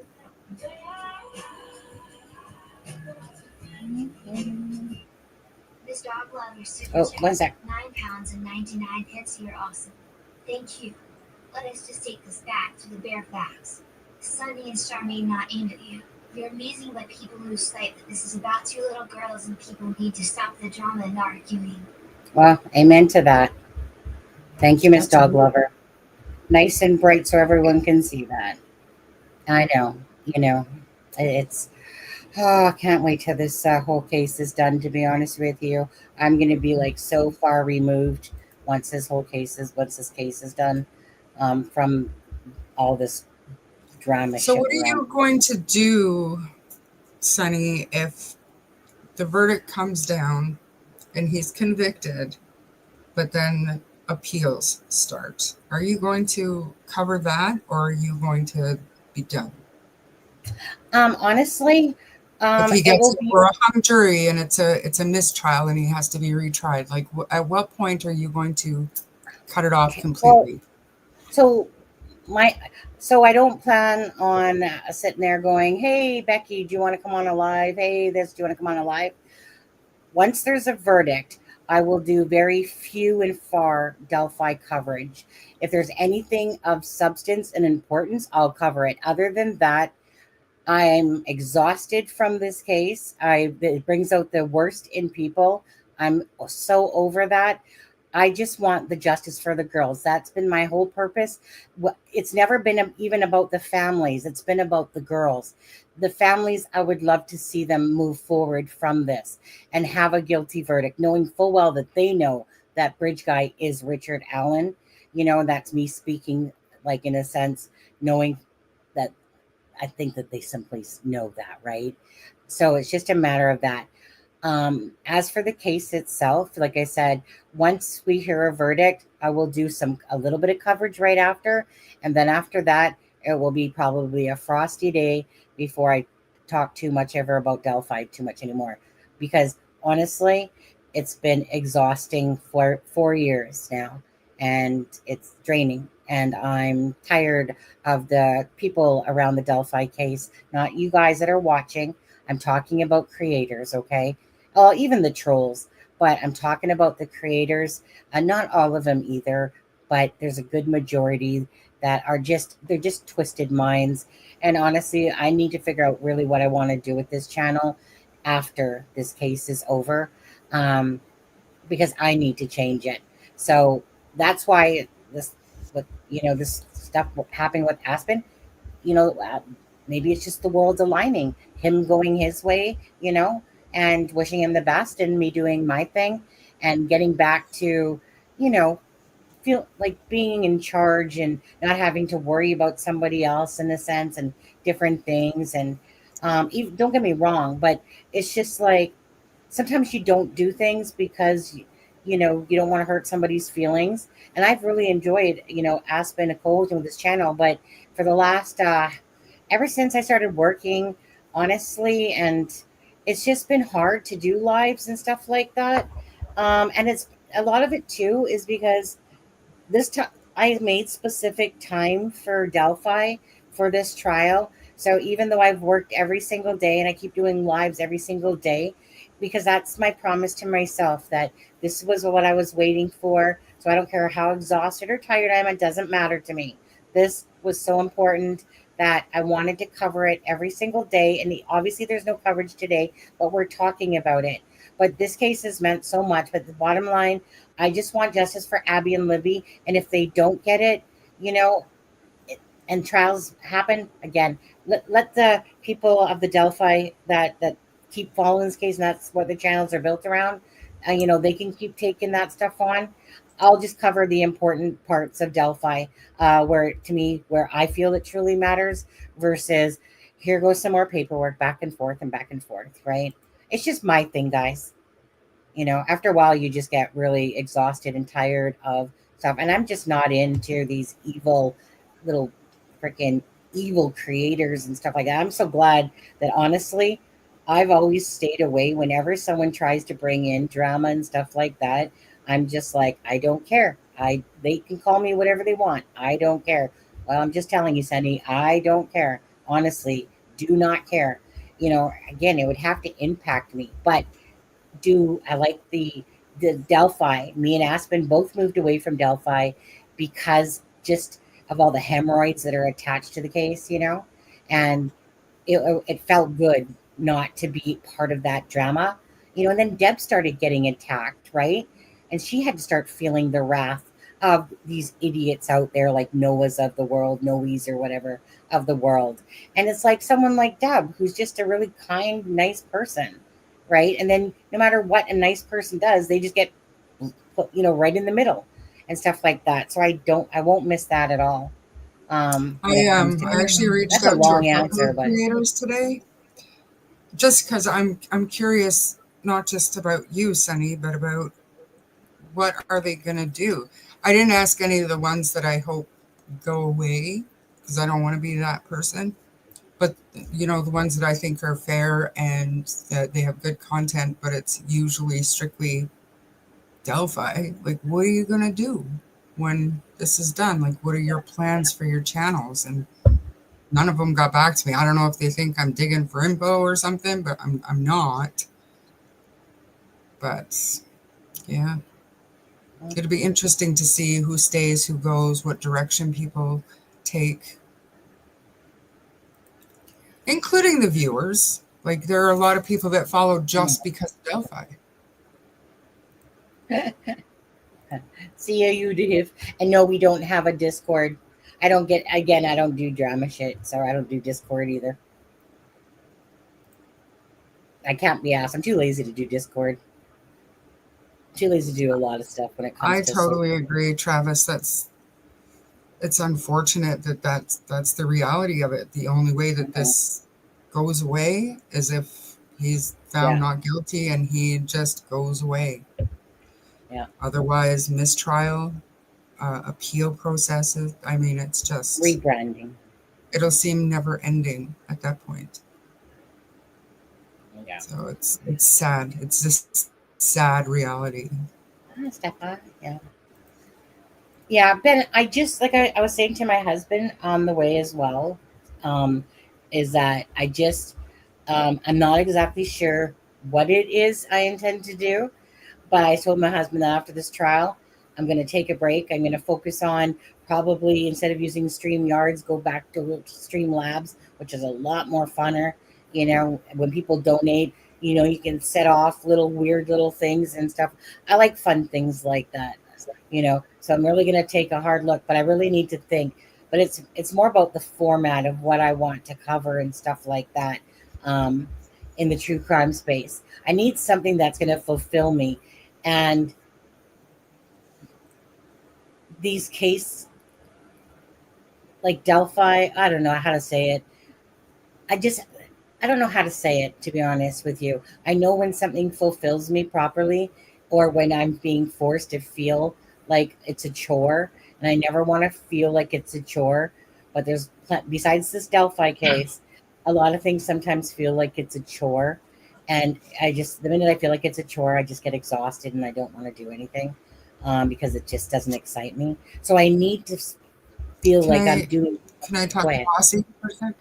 Speaker 4: This dog lover super
Speaker 2: oh, one
Speaker 4: chat.
Speaker 2: sec.
Speaker 4: 9 pounds and 99 hits. You're awesome. Thank you. Let us just take this back to the bare facts. Sunny and Charmaine not aimed at you. You're amazing, but people lose sight that this is about two little girls and people need to stop the drama and arguing.
Speaker 2: Well, amen to that. Thank you, Miss Dog
Speaker 3: Absolutely.
Speaker 2: Lover. Nice and bright so everyone can see that. I know, it's. Oh, I can't wait till this whole case is done. To be honest with you, I'm going to be like so far removed once this case is done, from all this drama
Speaker 3: So,
Speaker 2: shit
Speaker 3: what are
Speaker 2: around.
Speaker 3: you going to do, Sonny, if the verdict comes down and he's convicted, but then appeals start? Are you going to cover that, or are you going to be done?
Speaker 2: Honestly,
Speaker 3: If he
Speaker 2: it
Speaker 3: gets
Speaker 2: will
Speaker 3: it
Speaker 2: be
Speaker 3: for a hung jury and it's a mistrial and he has to be retried, like at what point are you going to cut it off
Speaker 2: well.
Speaker 3: completely?
Speaker 2: So my so I don't plan on sitting there going, "Hey Becky, do you want to come on a live? Hey, this, do you want to come on a live?" Once there's a verdict, I will do very few and far Delphi coverage. If there's anything of substance and importance, I'll cover it. Other than that, I'm exhausted from this case. It brings out the worst in people. I'm so over that. I just want the justice for the girls. That's been my whole purpose. It's never been even about the families. It's been about the girls. The families, I would love to see them move forward from this and have a guilty verdict, knowing full well that they know that bridge guy is Richard Allen. That's me speaking, like, in a sense, knowing that I think that they simply know that, right? So it's just a matter of that. As for the case itself, like I said, once we hear a verdict, I will do a little bit of coverage right after, and then after that, it will be probably a frosty day before I talk too much ever about Delphi too much anymore, because honestly, it's been exhausting for 4 years now, and it's draining, and I'm tired of the people around the Delphi case. Not you guys that are watching. I'm talking about creators, okay? Even the trolls, but I'm talking about the creators, and not all of them either, but there's a good majority that they're just twisted minds. And honestly, I need to figure out really what I want to do with this channel after this case is over, um, because I need to change it. So that's why this stuff happening with Aspen, you know, uh, maybe it's just the world's aligning, him going his way, and wishing him the best, and me doing my thing and getting back to, you know, feel like being in charge and not having to worry about somebody else in a sense and different things. And even, don't get me wrong, but it's just like sometimes you don't do things because you don't want to hurt somebody's feelings. And I've really enjoyed Aspen and Cold with this channel, but for the last ever since I started working, honestly, and it's just been hard to do lives and stuff like that. And it's a lot of it too is because this time I made specific time for Delphi for this trial. So even though I've worked every single day and I keep doing lives every single day, because that's my promise to myself that this was what I was waiting for. So I don't care how exhausted or tired I am, it doesn't matter to me. This was so important that I wanted to cover it every single day. And obviously, there's no coverage today, but we're talking about it. But this case has meant so much. But the bottom line, I just want justice for Abby and Libby. And if they don't get it, you know, and trials happen again, let the people of the Delphi that keep following this case, and that's what the channels are built around, they can keep taking that stuff on. I'll just cover the important parts of Delphi, where to me, where I feel it truly matters, versus here goes some more paperwork back and forth and back and forth, right? It's just my thing, guys. After a while, you just get really exhausted and tired of stuff. And I'm just not into these evil little freaking evil creators and stuff like that. I'm so glad that honestly, I've always stayed away whenever someone tries to bring in drama and stuff like that. I'm just like, I don't care. They can call me whatever they want. I don't care. Well, I'm just telling you, Sunny, I don't care. Honestly, do not care. Again, it would have to impact me, but do I like the Delphi. Me and Aspen both moved away from Delphi because just of all the hemorrhoids that are attached to the case, and it felt good not to be part of that drama, and then Deb started getting attacked, right? And she had to start feeling the wrath of these idiots out there like Noah's of the world, Noe's or whatever of the world. And it's like someone like Deb, who's just a really kind, nice person, right? And then no matter what a nice person does, they just get put, right in the middle and stuff like that. So I won't miss that at all. When it comes to
Speaker 3: I actually reached
Speaker 2: that's a
Speaker 3: out to a
Speaker 2: long
Speaker 3: couple
Speaker 2: answer,
Speaker 3: of
Speaker 2: but
Speaker 3: creators today, just because I'm curious, not just about you, Sunny, but about what are they going to do. I didn't ask any of the ones that I hope go away because I don't want to be that person. But the ones that I think are fair and that they have good content, but it's usually strictly Delphi. Like, what are you going to do when this is done? Like, what are your plans for your channels? And none of them got back to me. I don't know if they think I'm digging for info or something, but I'm not. But yeah, it'll be interesting to see who stays, who goes, what direction people take. including the viewers. Like there are a lot of people that follow just because of Delphi.
Speaker 2: See you, Dave. And no, we don't have a Discord. I don't get, again, I don't do drama shit, so I don't do Discord either. I can't be asked. I'm too lazy to do Discord. Too lazy to do a lot of stuff when it comes
Speaker 3: I
Speaker 2: to
Speaker 3: totally agree, Travis. It's unfortunate that that's the reality of it. The only way that this goes away is if he's found
Speaker 2: Yeah.
Speaker 3: not guilty and he just goes away.
Speaker 2: Yeah.
Speaker 3: Otherwise, mistrial, appeal processes. I mean, it's just
Speaker 2: Rebranding.
Speaker 3: it'll seem never ending at that point.
Speaker 2: Yeah.
Speaker 3: So it's sad. It's just sad reality.
Speaker 2: Stefan. Yeah. Yeah, Ben, I just like I was saying to my husband on the way as well, is that I just I'm not exactly sure what it is I intend to do, but I told my husband that after this trial, I'm going to take a break. I'm going to focus on probably instead of using StreamYards, go back to Streamlabs, which is a lot more funner. You know, when people donate, you know, you can set off little weird little things and stuff. I like fun things like that. You know, so I'm really going to take a hard look, but I really need to think. But it's more about the format of what I want to cover and stuff like that um, in the true crime space. I need something that's going to fulfill me, and these case like Delphi, I don't know how to say it. I just I don't know how to say it, to be honest with you. I know when something fulfills me properly or when I'm being forced to feel like it's a chore, and I never want to feel like it's a chore. But besides this Delphi case, a lot of things sometimes feel like it's a chore. And the minute I feel like it's a chore, I just get exhausted and I don't want to do anything because it just doesn't excite me. So I need to feel
Speaker 3: Can
Speaker 2: like I'm
Speaker 3: I
Speaker 2: doing.
Speaker 3: can I talk
Speaker 2: Go
Speaker 3: to
Speaker 2: ahead.
Speaker 3: Bossy for a sec?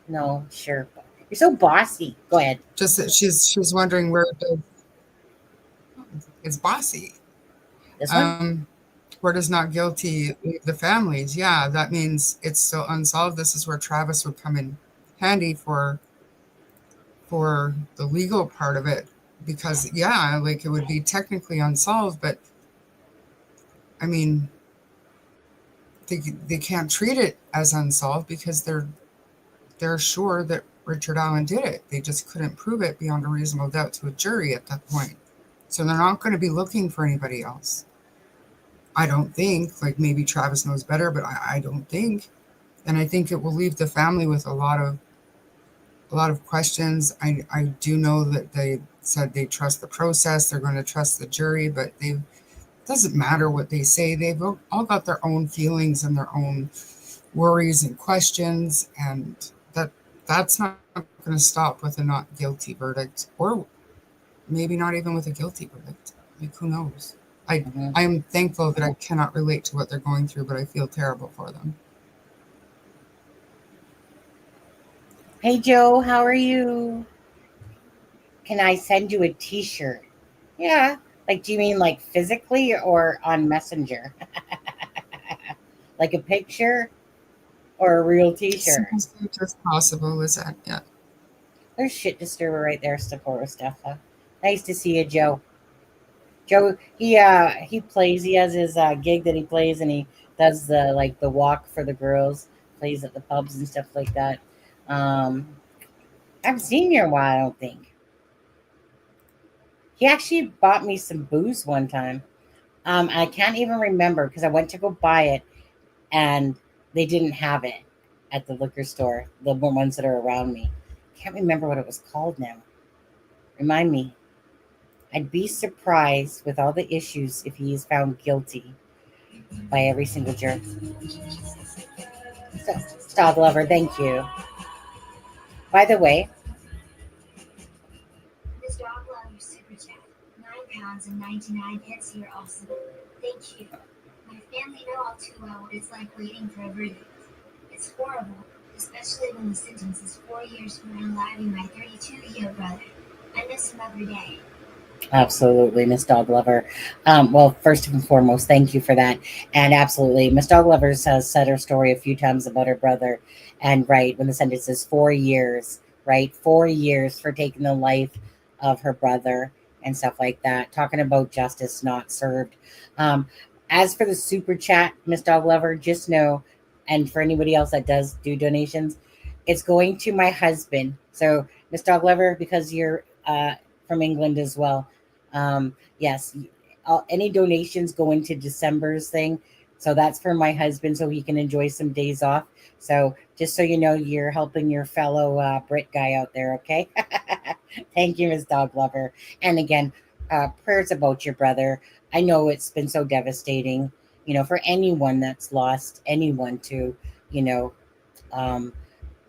Speaker 2: No, sure. You're so bossy. Go ahead.
Speaker 3: Just that she's wondering it's Bossy.
Speaker 2: This one?
Speaker 3: Um, where does not guilty leave the families? Yeah, that means it's still unsolved. This is where Travis would come in handy for the legal part of it, because yeah, like it would be technically unsolved, but I mean they can't treat it as unsolved because they're sure that Richard Allen did it. They just couldn't prove it beyond a reasonable doubt to a jury at that point. So they're not going to be looking for anybody else. I don't think. Like maybe Travis knows better, but I don't think. And I think it will leave the family with a lot of questions. I do know that they said they trust the process. They're going to trust the jury, but it doesn't matter what they say. They've all got their own feelings and their own worries and questions, and that's not going to stop with a not guilty verdict, or maybe not even with a guilty verdict. Like who knows? I
Speaker 2: Mhm.
Speaker 3: I am thankful that I cannot relate to what they're going through, but I feel terrible for them.
Speaker 2: Hey, Joe, how are you? Can I send you a T-shirt? Yeah. Like, do you mean like physically or on Messenger? Like a picture or a real T-shirt?
Speaker 3: Sounds just possible is that, yeah.
Speaker 2: There's shit disturber right there, Socorro stuff. Huh? Nice to see you, Joe. Joe, he plays. He has his gig that he plays, and he does the walk for the girls. Plays at the pubs and stuff like that. Um, I haven't seen you in a while. I don't think. He actually bought me some booze one time. I can't even remember because I went to go buy it and they didn't have it at the liquor store. The ones that are around me. Can't remember what it was called now. Remind me. I'd be surprised with all the issues if he is found guilty by every single juror. So, dog lover, thank you. By the way,
Speaker 4: This dog loves your super chat. £9 and 99 pence. You're awesome. Thank you. My family know all too well what it's like waiting for a verdict. It's horrible, especially when the sentence is 4 years for unaliving my 32-year brother. I miss him every day.
Speaker 2: Absolutely, Miss Dog Lover. Well, first and foremost, thank you for that. And absolutely, Miss Dog Lovers has said her story a few times about her brother. And right, when the sentence is 4 years, right? 4 years for taking the life of her brother and stuff like that. Talking about justice not served. Um, as for the super chat, Miss Dog Lover, just know, and for anybody else that does do donations, it's going to my husband. So, Miss Dog Lover, because you're from England as well, yes, any donations go into December's thing. So that's for my husband so he can enjoy some days off. So just so you know, you're helping your fellow Brit guy out there, okay? Thank you, Miss Dog Lover. And again, prayers about your brother. I know it's been so devastating, for anyone that's lost anyone to, you know, um,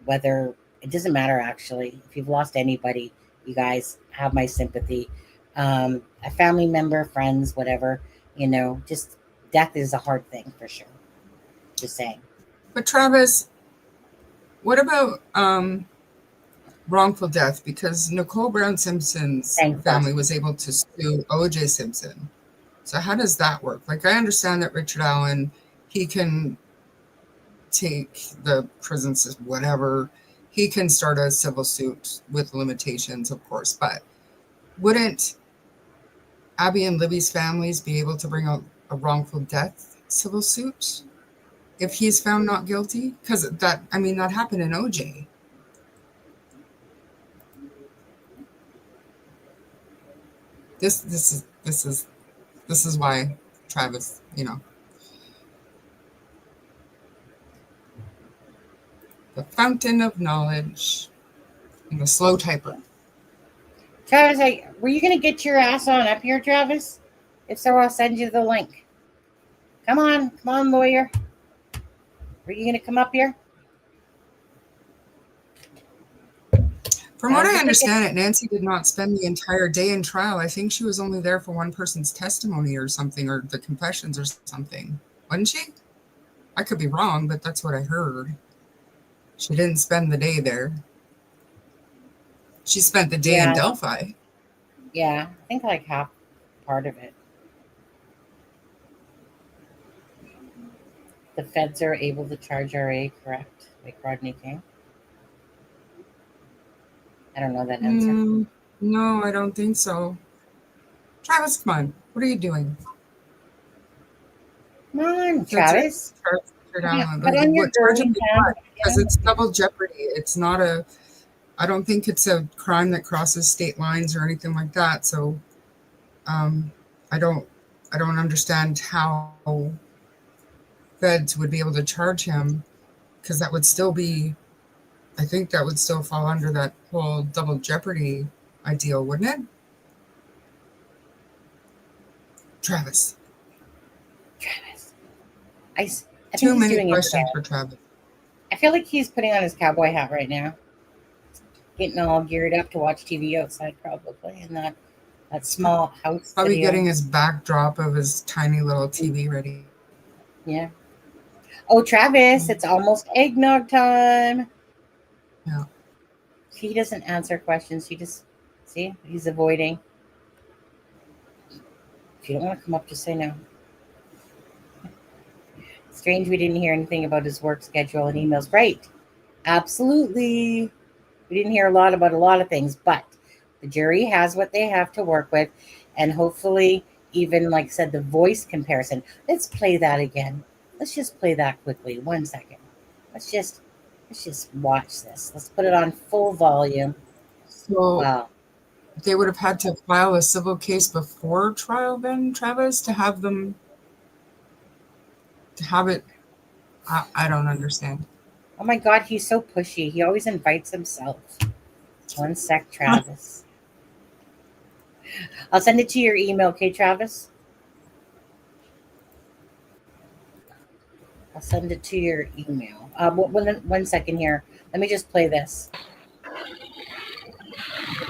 Speaker 2: whether it doesn't matter actually. If you've lost anybody, you guys have my sympathy. A family member, friends, whatever, just death is a hard thing for sure. Just saying.
Speaker 3: But Travis, what about wrongful death? Because Nicole Brown Simpson's
Speaker 2: Thanks,
Speaker 3: family
Speaker 2: Dustin.
Speaker 3: was able to sue O.J. Simpson. So how does that work? Like, I understand that Richard Allen, he can take the prison system, whatever. He can start a civil suit with limitations, of course. But wouldn't Abby and Libby's families be able to bring a wrongful death civil suit if he's found not guilty? Because that happened in OJ. This is why Travis, the fountain of knowledge and the slow typer.
Speaker 2: Travis, were you going to get your ass on up here, Travis? If so, I'll send you the link. Come on, lawyer. Were you going to come up here?
Speaker 3: From what I understand it, Nancy did not spend the entire day in trial. I think she was only there for one person's testimony or something, or the confessions or something. Wasn't she? I could be wrong, but that's what I heard. She didn't spend the day there. She spent the day in
Speaker 2: Yeah,
Speaker 3: Delphi.
Speaker 2: yeah. I think like half part of it. The feds are able to charge RA, correct? Like Rodney King. I don't know that answer.
Speaker 3: No, I don't think so. Travis, come on. What are you doing?
Speaker 2: Come on,
Speaker 3: That's it.
Speaker 2: Travis.
Speaker 3: Put
Speaker 2: Put on your
Speaker 3: charge him
Speaker 2: girly
Speaker 3: with
Speaker 2: pants.
Speaker 3: what? Because it's double jeopardy. It's not I don't think it's a crime that crosses state lines or anything like that. So I don't understand how feds would be able to charge him, because that would still be, I think that would still fall under that whole double jeopardy ideal, wouldn't it? Travis.
Speaker 2: Travis. I think
Speaker 3: Too
Speaker 2: he's
Speaker 3: many
Speaker 2: doing it
Speaker 3: questions
Speaker 2: again.
Speaker 3: for Travis.
Speaker 2: I feel like he's putting on his cowboy hat right now, getting all geared up to watch TV outside, probably in that small house that
Speaker 3: Probably
Speaker 2: he
Speaker 3: getting
Speaker 2: owns.
Speaker 3: his backdrop of his tiny little TV ready.
Speaker 2: Yeah. Oh, Travis, it's almost eggnog time.
Speaker 3: Yeah.
Speaker 2: He doesn't answer questions. He's avoiding. If you don't want to come up, just say no. Strange we didn't hear anything about his work schedule and emails. Right. Absolutely. We didn't hear a lot about a lot of things, but the jury has what they have to work with. And hopefully, even like I said, the voice comparison. Let's play that again. Let's just play that quickly. 1 second. Let's just watch this. Let's put it on full volume.
Speaker 3: So
Speaker 2: Wow.
Speaker 3: they would have had to file a civil case before trial then, Travis, to have it. I don't understand.
Speaker 2: Oh my God, he's so pushy. He always invites himself. 1 sec, Travis. I'll send it to your email, okay, Travis? I'll send it to your email. 1 second here. Let me just play this.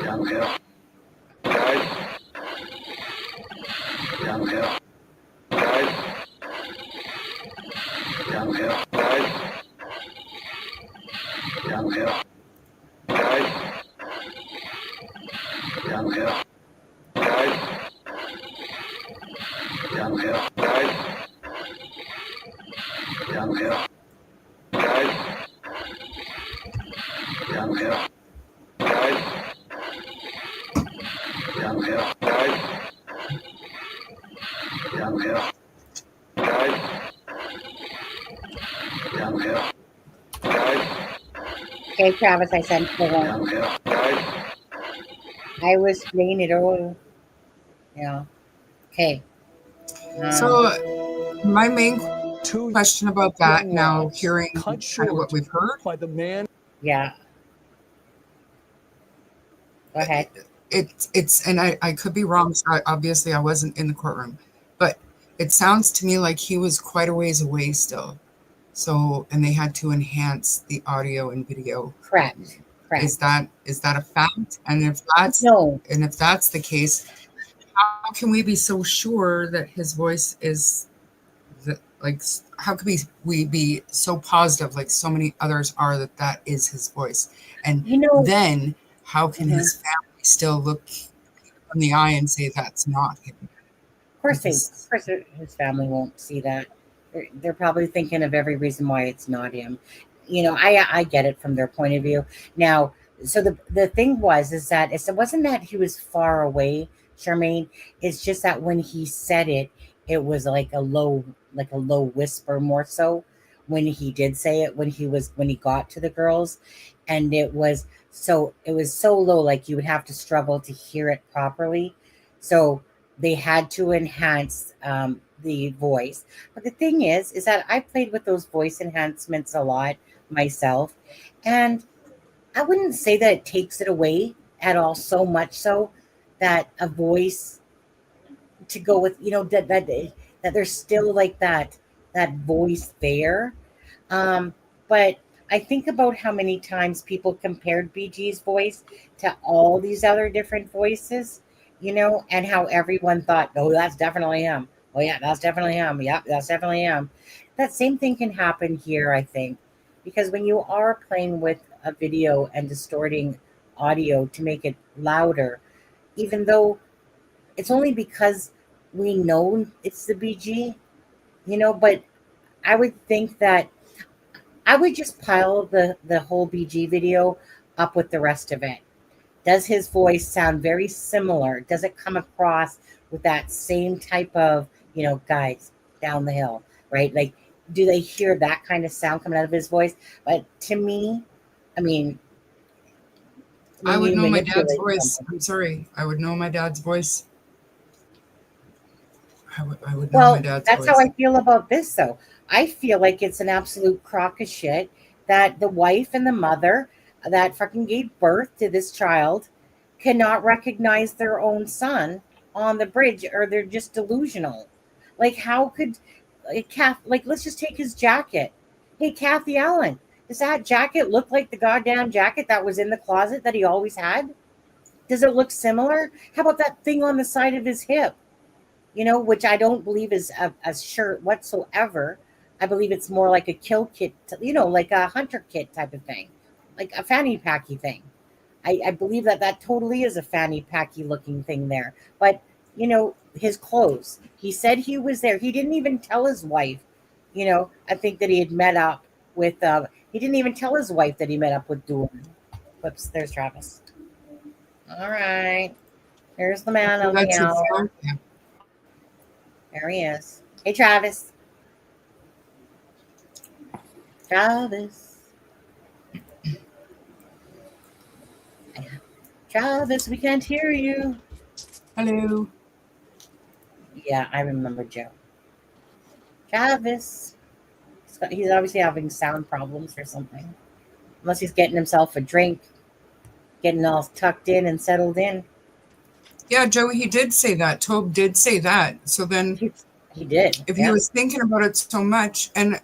Speaker 5: Downhill. Guys. Downhill. Guys. Downhill. Guys. Downhill. Guys. Downhill. Guys. Guys. Downhill. Guys. Downhill. Guys.
Speaker 2: Okay, Travis, I sent the one.
Speaker 5: Downhill. Guys.
Speaker 2: I was playing it all. Yeah. Okay.
Speaker 3: So my main
Speaker 6: Two
Speaker 3: question about that
Speaker 6: young
Speaker 3: now,
Speaker 6: lives
Speaker 3: hearing
Speaker 6: cut
Speaker 3: kind of
Speaker 6: short
Speaker 3: what we've heard,
Speaker 6: by the man.
Speaker 2: yeah. Go ahead.
Speaker 3: it's and I could be wrong. So obviously, I wasn't in the courtroom, but it sounds to me like he was quite a ways away still. So, and they had to enhance the audio and video.
Speaker 2: Correct. Correct.
Speaker 3: Is that a fact? And
Speaker 2: No.
Speaker 3: if that's the case, how can we be so sure that his voice is the like? How could we be so positive, like so many others are, that that is his voice? And
Speaker 2: You know,
Speaker 3: then how can
Speaker 2: Mhm.
Speaker 3: his family still look in the eye and say that's not him?
Speaker 2: Of course,
Speaker 3: Because
Speaker 2: his family won't see that. They're probably thinking of every reason why it's not him. You know, I get it from their point of view. Now, so the thing is that it wasn't that he was far away, Charmaine. It's just that when he said it, it was like a low whisper more so when he did say it when he got to the girls, and it was so low, like you would have to struggle to hear it properly. So they had to enhance the voice. But the thing is that I played with those voice enhancements a lot myself, and I wouldn't say that it takes it away at all. So much so that a voice to go with, that there's still like that voice there. Um, but I think about how many times people compared BG's voice to all these other different voices, and how everyone thought, oh, that's definitely him. Oh, yeah, that's definitely him. Yep, that's definitely him. That same thing can happen here, I think, because when you are playing with a video and distorting audio to make it louder, even though it's only because we know it's the BG, but I would think that I would just pile the whole BG video up with the rest of it. Does his voice sound very similar? Does it come across with that same type of, guys down the hill, right? Like, do they hear that kind of sound coming out of his voice? But to me, I mean,
Speaker 3: I
Speaker 2: when
Speaker 3: would
Speaker 2: you
Speaker 3: know my dad's
Speaker 2: manipulate
Speaker 3: voice.
Speaker 2: something,
Speaker 3: I'm sorry, I would know my dad's voice. I would know my
Speaker 2: well,
Speaker 3: dad's
Speaker 2: that's how
Speaker 3: voice.
Speaker 2: I feel about this, though. I feel like it's an absolute crock of shit that the wife and the mother that fucking gave birth to this child cannot recognize their own son on the bridge, or they're just delusional. Like, how could, like, let's just take his jacket. Hey, Kathy Allen, does that jacket look like the goddamn jacket that was in the closet that he always had? Does it look similar? How about that thing on the side of his hip? Which I don't believe is a shirt whatsoever. I believe it's more like a kill kit, like a hunter kit type of thing, like a fanny packy thing. I believe that totally is a fanny packy looking thing there. But, his clothes, he said he was there. He didn't even tell his wife, I think that he had met up with, he didn't even tell his wife that he met up with Doolin. Whoops, there's Travis. All right. Here's the man
Speaker 3: So
Speaker 2: of the
Speaker 3: that's his
Speaker 2: hour.
Speaker 3: phone. Yeah.
Speaker 2: There he is. Hey, Travis. Travis. Travis, we can't hear you.
Speaker 3: Hello.
Speaker 2: Yeah, I remember Joe. Travis. He's obviously having sound problems or something. Unless he's getting himself a drink, getting all tucked in and settled in.
Speaker 3: Yeah, Joey, he did say that. Tobe did say that. So then,
Speaker 2: He did.
Speaker 3: if he
Speaker 2: Yeah.
Speaker 3: was thinking about it so much, and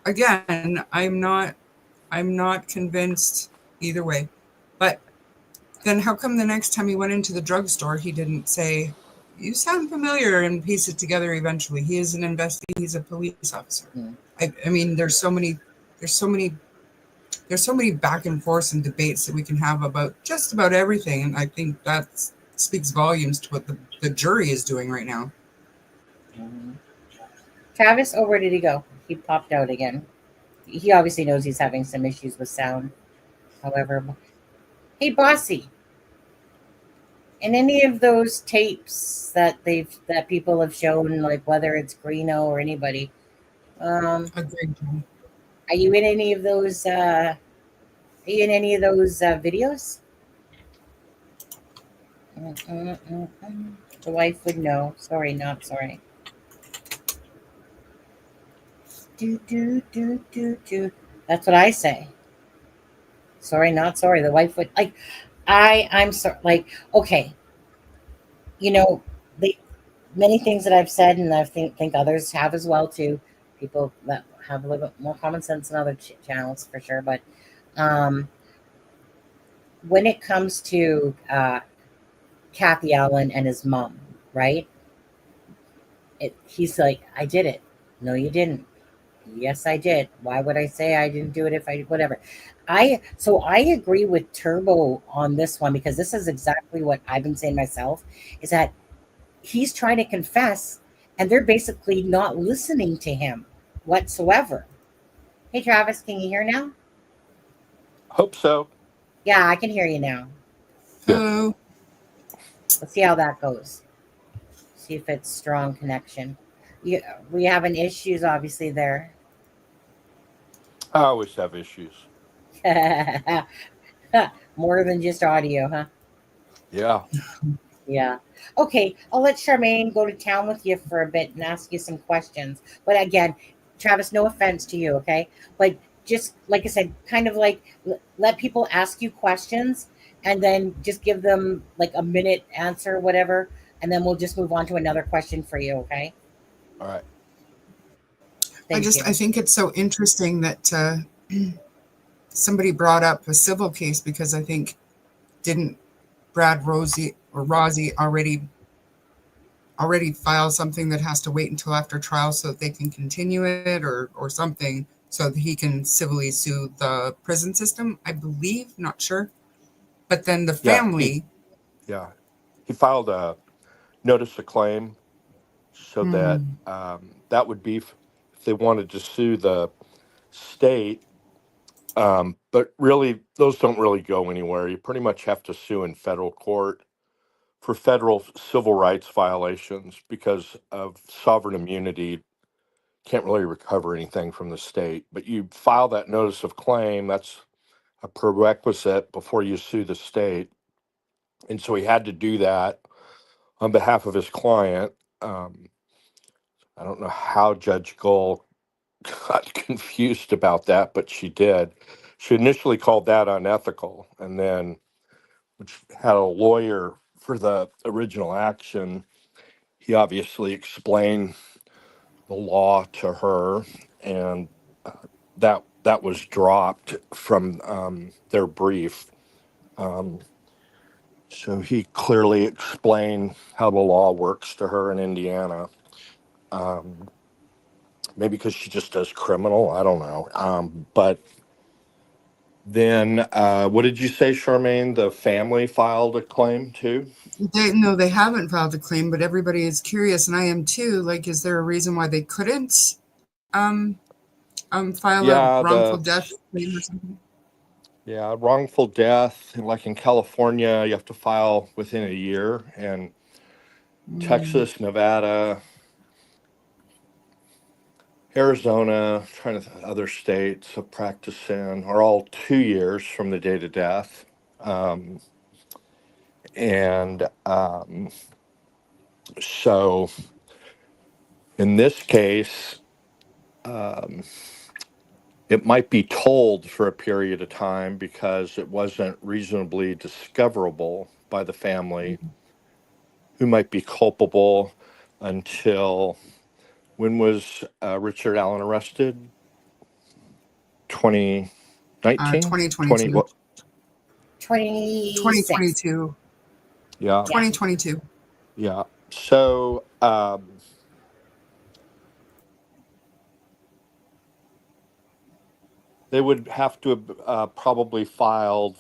Speaker 3: again, I'm not convinced either way. But then how come the next time he went into the drugstore, he didn't say, "You sound familiar," and piece it together eventually? He is an investigator. He's a police officer.
Speaker 2: Mm.
Speaker 3: I mean, there's so many, there's so many back and forths and debates that we can have about just about everything, and I think that speaks volumes to what the jury is doing right now.
Speaker 2: Mhm. Travis, oh, where did he go? He popped out again. He obviously knows he's having some issues with sound. However, hey, Bossy. in any of those tapes that people have shown, like whether it's Greeno or anybody,
Speaker 3: Agreed.
Speaker 2: are you in any of those? Are you in any of those videos? The wife would know. Sorry, not sorry. Do. That's what I say. Sorry, not sorry. The wife would like. I'm sorry. Like, okay, you know, the many things that I've said, and I think others have as well too. People that have a little bit more common sense than other channels for sure. But um, when it comes to Kathy Allen and his mom, right? He's like, I did it. No, you didn't. Yes, I did. Why would I say I didn't do it if I whatever? I agree with Turbo on this one because this is exactly what I've been saying myself is that he's trying to confess and they're basically not listening to him whatsoever. Hey Travis, can you hear now?
Speaker 6: Hope so.
Speaker 2: Yeah, I can hear you now.
Speaker 6: Good.
Speaker 3: Hello.
Speaker 2: Let's see how that goes. See if it's strong connection. You, we having issues obviously there.
Speaker 6: I always have issues.
Speaker 2: More than just audio, huh?
Speaker 6: Yeah.
Speaker 2: Yeah. Okay. I'll let Charmaine go to town with you for a bit and ask you some questions. But again, Travis, no offense to you, okay? But just like I said, kind of like let people ask you questions and then just give them like a minute answer, whatever. And then we'll just move on to another question for you, okay?
Speaker 6: All right.
Speaker 2: Thank
Speaker 3: I
Speaker 2: you.
Speaker 3: think it's so interesting that somebody brought up a civil case because I think didn't Brad Rosie or Rosie already file something that has to wait until after trial so that they can continue it or something so that he can civilly sue the prison system, I believe, not sure. But then the
Speaker 6: Yeah. He
Speaker 3: family,
Speaker 6: yeah. He filed a notice of claim so that
Speaker 3: mm,
Speaker 6: that would be if they wanted to sue the state. But really, those don't really go anywhere. You pretty much have to sue in federal court for federal civil rights violations because of sovereign immunity. Can't really recover anything from the state. But you file that notice of claim. That's a prerequisite before you sue the state. And so he had to do that on behalf of his client. Um, I don't know how Judge Gull got confused about that, but she did. She initially called that unethical, and then, which had a lawyer for the original action, he obviously explained the law to her, and uh, that was dropped from their brief. Um, So he clearly explained how the law works to her in Indiana. Um, Maybe because she just does criminal. I don't know. But then, what did you say, Charmaine? The family filed a claim too?
Speaker 3: they haven't filed a claim, but everybody is curious, and I am too. Like, is there a reason why they couldn't um, file a
Speaker 6: Yeah,
Speaker 3: wrongful death claim or something?
Speaker 6: wrongful death. Like in California, you have to file within a year, and
Speaker 3: Mm,
Speaker 6: Texas, Nevada, Arizona, trying to other states of practice in are all 2 years from the date of death. Um, and so in this case, um, it might be told for a period of time because it wasn't reasonably discoverable by the family who might be culpable until when was Richard Allen arrested? 2019? 20
Speaker 3: 2022.
Speaker 6: what?
Speaker 2: 26.
Speaker 3: 2022.
Speaker 6: Yeah,
Speaker 2: Yeah.
Speaker 3: 2022.
Speaker 6: yeah. So they would have to have probably filed.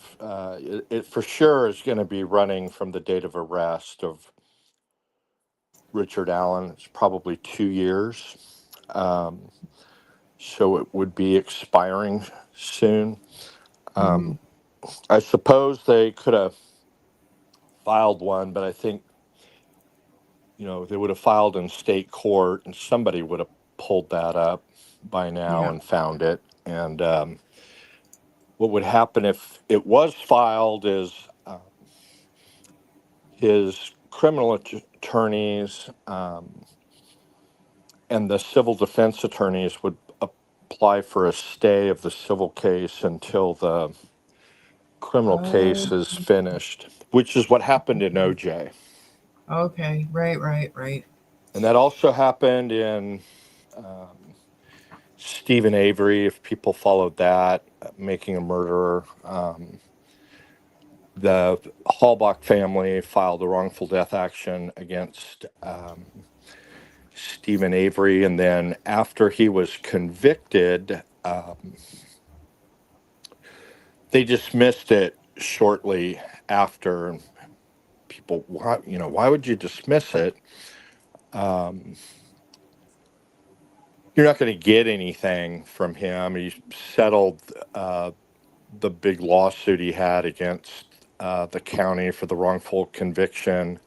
Speaker 6: It for sure is going to be running from the date of arrest of Richard Allen. It's probably 2 years. Um, so it would be expiring soon.
Speaker 3: Mm,
Speaker 6: I suppose they could have filed one, but I think, you know, they would have filed in state court and somebody would have pulled that up by now
Speaker 3: Yeah.
Speaker 6: and found it. And what would happen if it was filed is his criminal attorneys and the civil defense attorneys would apply for a stay of the civil case until the criminal case
Speaker 3: Oh,
Speaker 6: is finished, which is what happened in OJ.
Speaker 3: okay. Right.
Speaker 6: And that also happened in Stephen Avery, if people followed that, Making a Murderer. The Halbach family filed a wrongful death action against Stephen Avery. And then after he was convicted, they dismissed it shortly after. And people, why would you dismiss it? You're not going to get anything from him. He settled the big lawsuit he had against the county for the wrongful conviction.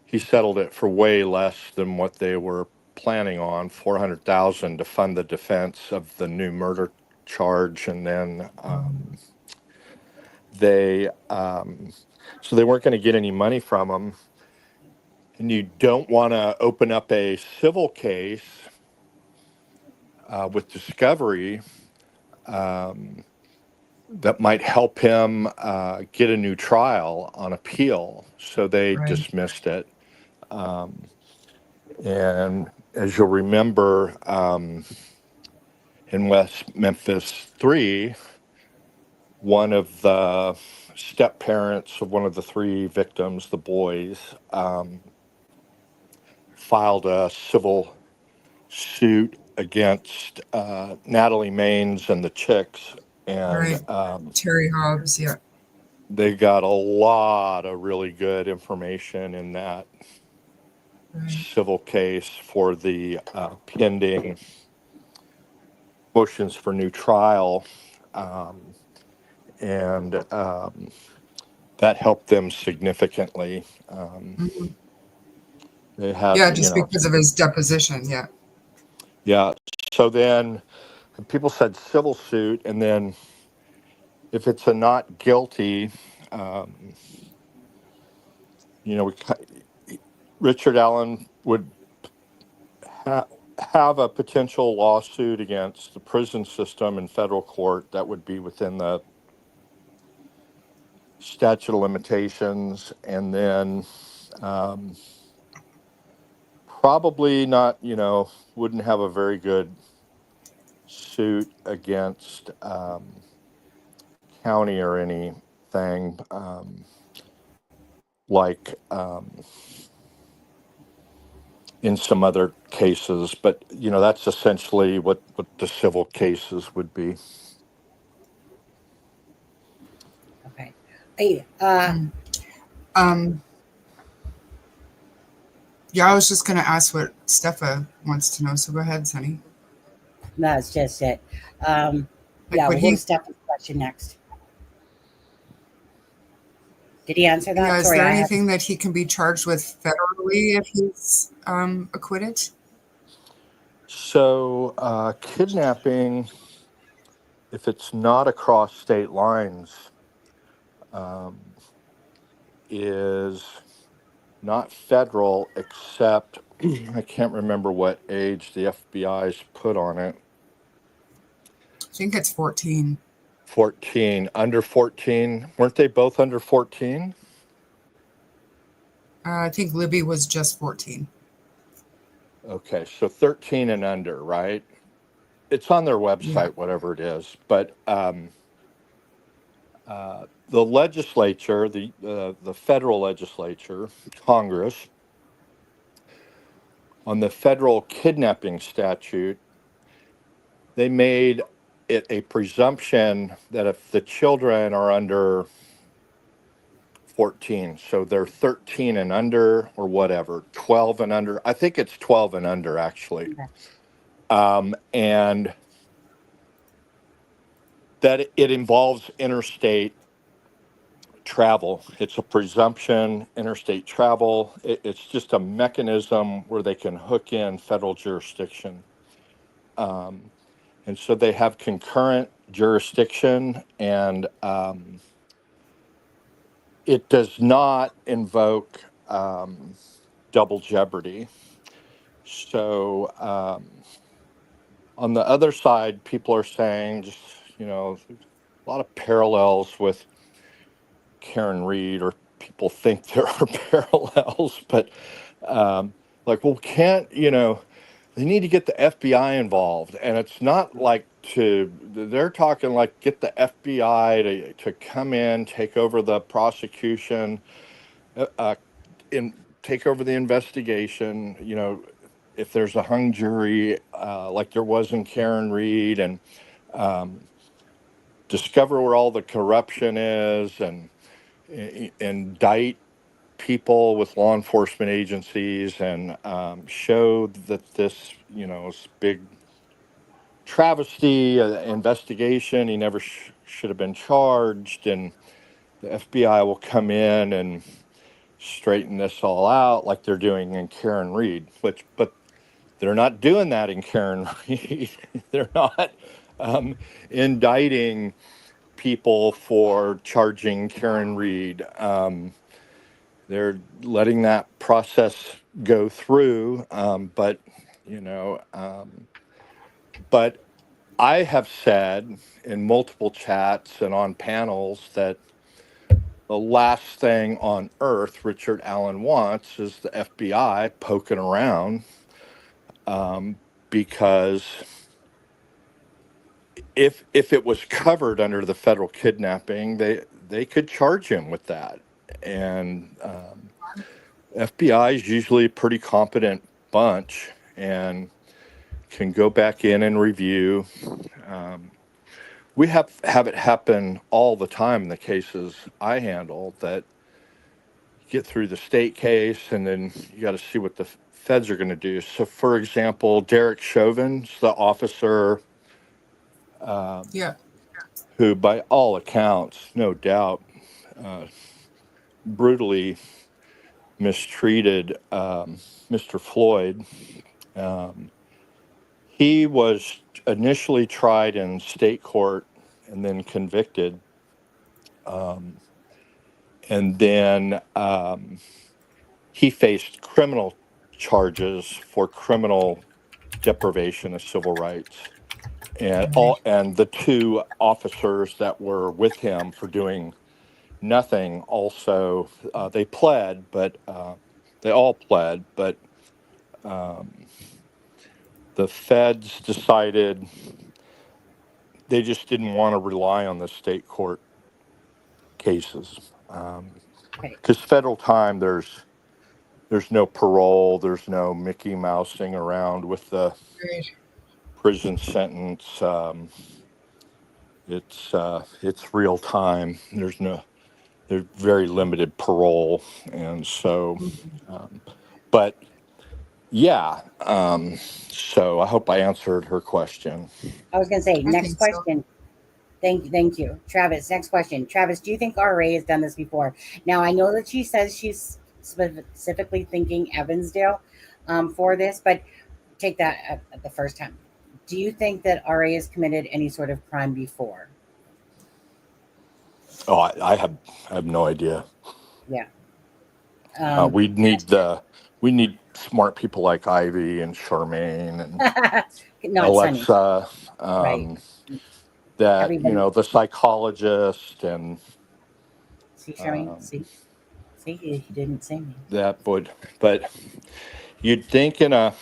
Speaker 6: He settled it for way less than what they were planning on, $400,000 to fund the defense of the new murder charge, and then so they weren't going to get any money from him. And you don't want to open up a civil case with discovery that might help him get a new trial on appeal. So they
Speaker 3: Right.
Speaker 6: dismissed it. And as you'll remember, in West Memphis 3, one of the step parents of one of the three victims, the boys, filed a civil suit against Natalie Maines and the Chicks. And
Speaker 3: Right. Terry Hobbs. Yeah.
Speaker 6: they got a lot of really good information in that
Speaker 3: Right.
Speaker 6: civil case for the pending motions for new trial. And that helped them significantly.
Speaker 3: Mhm.
Speaker 6: They had,
Speaker 3: Yeah, just because of his deposition. Yeah.
Speaker 6: yeah. So then people said civil suit, and then if it's a not guilty, Richard Allen would have a potential lawsuit against the prison system in federal court that would be within the statute of limitations, and then probably not, wouldn't have a very good suit against county or anything like in some other cases. But, that's essentially what the civil cases would be.
Speaker 2: Okay. Hey,
Speaker 3: Yeah, I was just going to ask what Steffa wants to know. So go ahead, Sonny.
Speaker 2: that's just it.
Speaker 3: Like
Speaker 2: Yeah,
Speaker 3: what
Speaker 2: we'll go to Stephen's question next. Did he answer that?
Speaker 3: Yeah, is
Speaker 2: Sorry,
Speaker 3: there
Speaker 2: I had
Speaker 3: anything that he can be charged with federally if he's acquitted?
Speaker 6: So kidnapping, if it's not across state lines, is not federal, except I can't remember what age the FBI's put on it.
Speaker 3: I think it's 14.
Speaker 6: 14, under 14. Weren't they both under 14?
Speaker 3: I think Libby was just 14.
Speaker 6: Okay, so 13 and under, right? It's on their
Speaker 3: Yeah.
Speaker 6: website, whatever it is. But the legislature, the federal legislature, Congress, on the federal kidnapping statute, they made it a presumption that if the children are under 14, so they're 13 and under or whatever, 12 and under. I think it's 12 and under, actually. And that it involves interstate travel. It's a presumption, interstate travel. It's just a mechanism where they can hook in federal jurisdiction. And so they have concurrent jurisdiction, and it does not invoke double jeopardy. So on the other side, people are saying just, a lot of parallels with Karen Reed, or people think there are parallels, but like, well, they need to get the FBI involved. And it's not like they're talking like get the FBI to come in, take over the prosecution, in take over the investigation, if there's a hung jury, like there was in Karen Reed, and discover where all the corruption is, and indict people with law enforcement agencies, and show that this, is big travesty investigation. He never should have been charged, and the FBI will come in and straighten this all out like they're doing in Karen Reed, but they're not doing that in Karen Reed. They're not indicting people for charging Karen Reed. They're letting that process go through, but but I have said in multiple chats and on panels that the last thing on earth Richard Allen wants is the FBI poking around, because if it was covered under the federal kidnapping, they could charge him with that. And FBI is usually a pretty competent bunch and can go back in and review. We have it happen all the time in the cases I handle, that get through the state case and then you got to see what the feds are going to do. So, for example, Derek Chauvin's the officer
Speaker 3: Yeah.
Speaker 6: who, by all accounts, no doubt, brutally mistreated Mr. Floyd. He was initially tried in state court and then convicted. And then he faced criminal charges for criminal deprivation of civil rights. And the two officers that were with him for doing nothing also, they pled, but they all pled, but the feds decided they just didn't want to rely on the state court cases.
Speaker 2: Okay.
Speaker 6: Because federal time, there's no parole, there's no Mickey Mousing around with the
Speaker 3: Right.
Speaker 6: prison sentence. It's real time. There's very limited parole, and so, but yeah. So I hope I answered her question.
Speaker 2: I was going to say,
Speaker 3: I
Speaker 2: next
Speaker 3: think so.
Speaker 2: question. Thank you. Travis, next question. Travis, do you think RA has done this before? Now, I know that she says she's specifically thinking Evansdale for this, but take that at the first time. Do you think that RA has committed any sort of crime before?
Speaker 6: Oh, I have no idea.
Speaker 2: Yeah.
Speaker 6: We need smart people like Ivy and Charmaine and
Speaker 2: Not Sunny.
Speaker 6: Alexa,
Speaker 2: Right.
Speaker 6: that
Speaker 2: Everybody.
Speaker 6: the psychologist, and
Speaker 2: See, Charmaine? See, he didn't say me.
Speaker 6: that would. But you'd think in a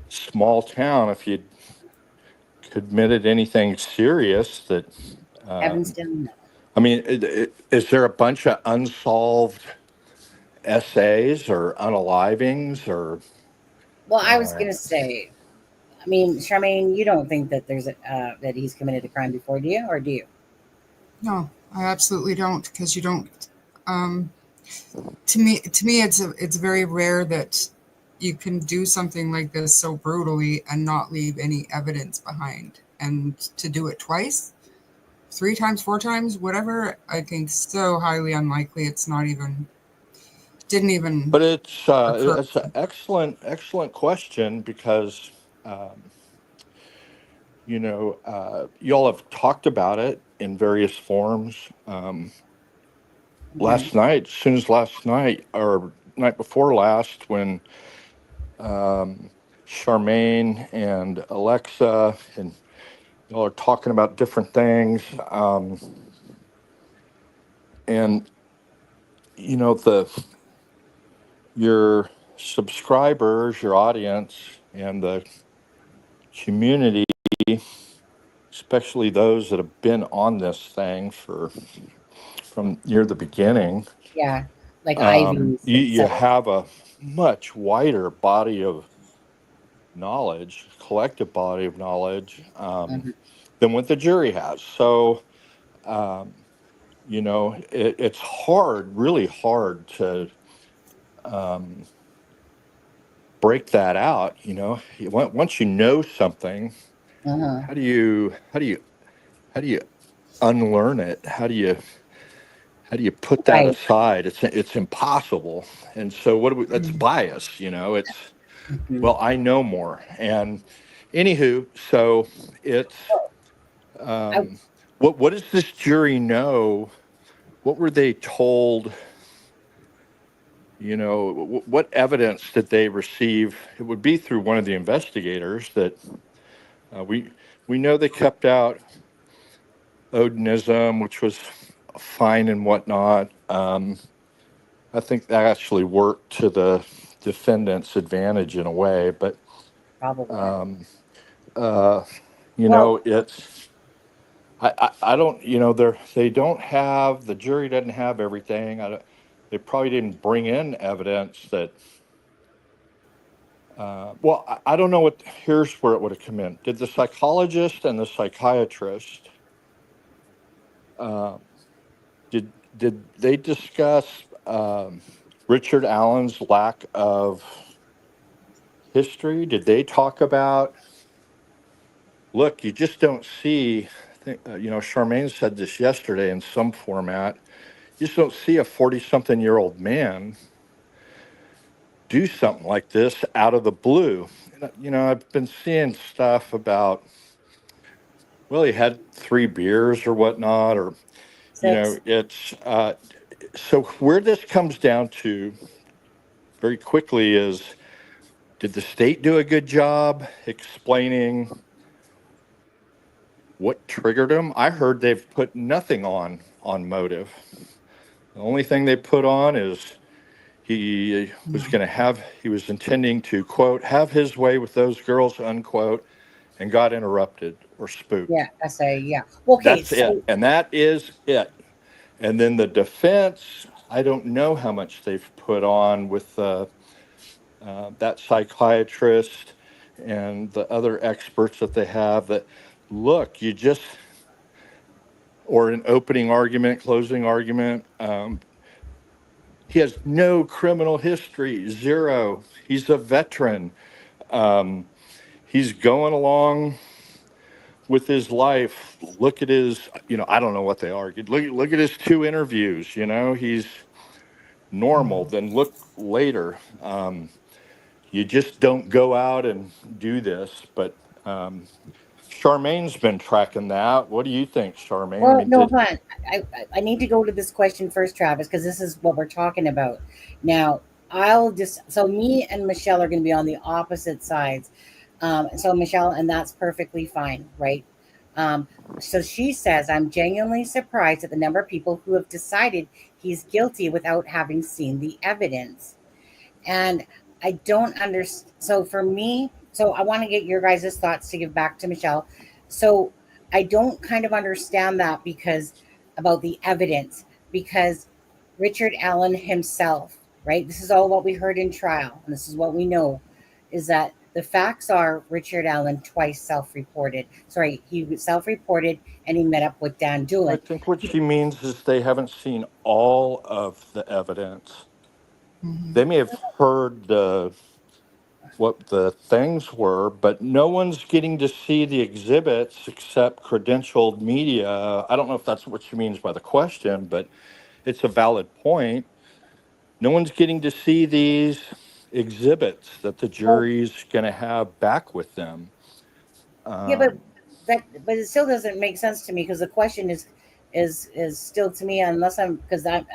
Speaker 6: small town, if you committed anything serious, that
Speaker 2: Evansdale, no.
Speaker 6: I mean, is there a bunch of unsolved essays or unalivings or?
Speaker 2: Well, I was gonna say, I mean, Charmaine, you don't think that there's that he's committed a crime before, do you, or do you?
Speaker 3: No, I absolutely don't, because you don't. To me, it's very rare that you can do something like this so brutally and not leave any evidence behind, and to do it twice, 3 times, 4 times, whatever, I think so highly unlikely. It's not even, didn't even
Speaker 6: But
Speaker 3: occur.
Speaker 6: it's an excellent question because you know, y'all have talked about it in various forms.
Speaker 2: Hmm.
Speaker 6: Last night, as soon as last night or night before last, when Charmaine and Alexa and y'all are talking about different things, and you know, the your subscribers, your audience, and the community, especially those that have been on this thing for from near the beginning,
Speaker 2: Yeah, like Ivy's,
Speaker 6: you
Speaker 2: etc.
Speaker 6: have a much wider body of knowledge, collective body of knowledge,
Speaker 2: Hmm.
Speaker 6: than what the jury has. So, um, you know, it's hard, really hard to um, break that out. You know, once you know something,
Speaker 2: Hmm.
Speaker 6: how do you unlearn it? How do you put that
Speaker 2: Right.
Speaker 6: aside? It's impossible. And so what do we? That's bias. You know, it's
Speaker 2: Hmm.
Speaker 6: well, I know more. And anywho, so it's
Speaker 2: I,
Speaker 6: um, what does this jury know? What were they told? You know, what evidence did they receive? It would be through one of the investigators that we know they kept out Odinism, which was fine and whatnot. I think that actually worked to the defendant's advantage in a way, but
Speaker 2: probably.
Speaker 6: um, uh, you
Speaker 2: Well,
Speaker 6: know, I don't, you know, they don't have, the jury doesn't have everything. They probably didn't bring in evidence that, well, I don't know what, here's where it would have come in. Did the psychologist and the psychiatrist, um, did they discuss Richard Allen's lack of history? Did they talk about, look, you just don't see, you know, Charmaine said this yesterday in some format. You just don't see a 40-something-year-old man do something like this out of the blue. And, you know, I've been seeing stuff about, well, he had 3 beers or whatnot, or, you know,
Speaker 2: 6.
Speaker 6: it's, so where this comes down to very quickly is, did the state do a good job explaining what triggered him? I heard they've put nothing on motive. The only thing they put on is he was intending to, quote, have his way with those girls, unquote, and got interrupted or
Speaker 2: Yeah,
Speaker 6: spooked.
Speaker 2: I say, yeah. Okay,
Speaker 6: That's it.
Speaker 2: so
Speaker 6: And that is it. And then the defense, I don't know how much they've put on with that psychiatrist and the other experts that they have that, look, you just, or an opening argument, closing argument. He has no criminal history, zero. He's a veteran. Um, he's going along with his life. Look at his, you know, I don't know what they argued. Look at his 2 interviews. You know, he's normal. Then look later. You just don't go out and do this. But Charmaine's been tracking that. What do you think, Charmaine? I
Speaker 2: well,
Speaker 6: mean,
Speaker 2: no,
Speaker 6: did
Speaker 2: hold on. I need to go to this question first, Travis, because this is what we're talking about. Now, I'll just, so me and Michelle are going to be on the opposite sides. So, Michelle, and that's perfectly fine, right? Um, so she says, I'm genuinely surprised at the number of people who have decided he's guilty without having seen the evidence. And I don't understand. So for me, so I want to get your guys' thoughts to give back to Michelle. So I don't kind of understand that because about the evidence, because Richard Allen himself, right? This is all what we heard in trial, and this is what we know is that the facts are Richard Allen twice self-reported. Sorry, he self-reported and he met up with Dan
Speaker 6: I
Speaker 2: Doolin.
Speaker 6: think what she means is they haven't seen all of the evidence.
Speaker 3: Mhm.
Speaker 6: They may have heard the what the things were, but no one's getting to see the exhibits except credentialed media. I don't know if that's what she means by the question, but it's a valid point. No one's getting to see these exhibits that the
Speaker 2: Well,
Speaker 6: jury's going to have back with them.
Speaker 2: yeah, but
Speaker 6: Um,
Speaker 2: but it still doesn't make sense to me because the question is still to me, unless I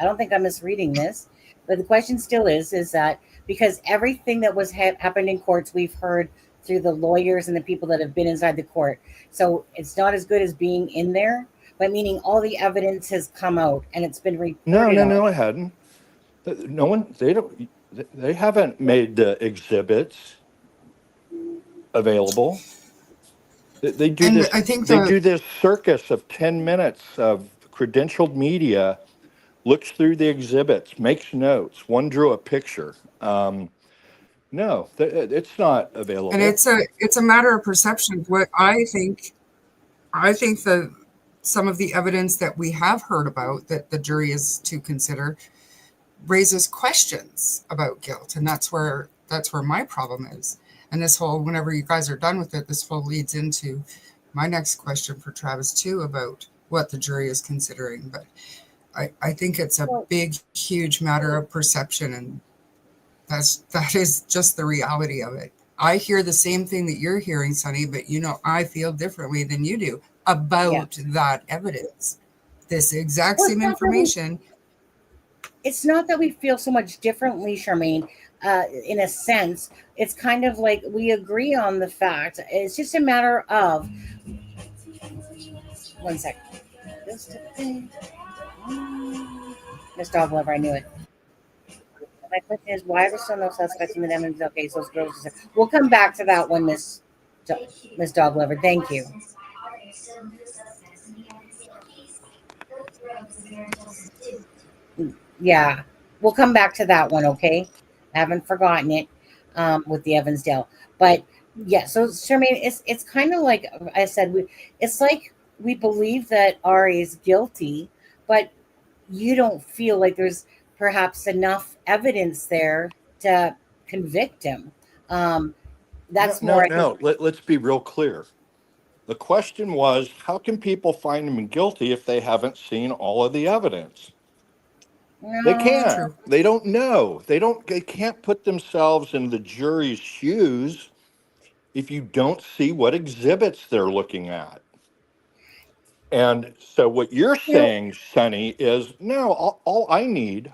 Speaker 2: don't think I'm misreading this, but the question still is that because everything that was happened in courts we've heard through the lawyers and the people that have been inside the court, so it's not as good as being in there, but meaning all the evidence has come out and it's been
Speaker 6: no,
Speaker 2: reported
Speaker 6: no,
Speaker 2: on.
Speaker 6: no, I hadn't. No one, they don't, they haven't made the exhibits available. They do
Speaker 3: And
Speaker 6: this.
Speaker 3: I think
Speaker 6: They
Speaker 3: the
Speaker 6: do this circus of 10 minutes of credentialed media. Looks through the exhibits, makes notes. One drew a picture. No, it's not
Speaker 3: and
Speaker 6: available.
Speaker 3: it's a matter of perception. What I think that some of the evidence that we have heard about that the jury is to consider raises questions about guilt, and that's where my problem is. And this whole, whenever you guys are done with it, this whole leads into my next question for Travis too about what the jury is considering. But I think it's a
Speaker 2: Well,
Speaker 3: big, huge matter of perception, and that is just the reality of it. I hear the same thing that you're hearing, Sonny, but I feel differently than you do
Speaker 2: yeah.
Speaker 3: about that evidence. This exact
Speaker 2: Well,
Speaker 3: same information.
Speaker 2: it's not that we feel so much differently, Charmaine. In a sense, it's kind of like we agree on the fact. It's just a matter of one second. Just a thing. Miss Dog Lover, I knew it. My question is, why are there still no suspects in the Devon's case? Those girls. We'll come back to that one, Miss Dog Lover. Thank you. Yeah, we'll come back to that one. Okay, I haven't forgotten it with the Evansdale, but yeah. So Charmaine, it's kind of like I said. It's like we believe that Ari is guilty, but you don't feel like there's perhaps enough evidence there to convict him. Um,
Speaker 6: No,
Speaker 2: that's
Speaker 6: no,
Speaker 2: more, I think.
Speaker 6: no. Let's be real clear. The question was, how can people find him guilty if they haven't seen all of the evidence? They
Speaker 2: No,
Speaker 6: can't.
Speaker 3: True.
Speaker 6: They don't know. They don't. They can't put themselves in the jury's shoes if you don't see what exhibits they're looking at. And so what you're
Speaker 2: you know
Speaker 6: saying, Sonny, is no, all I need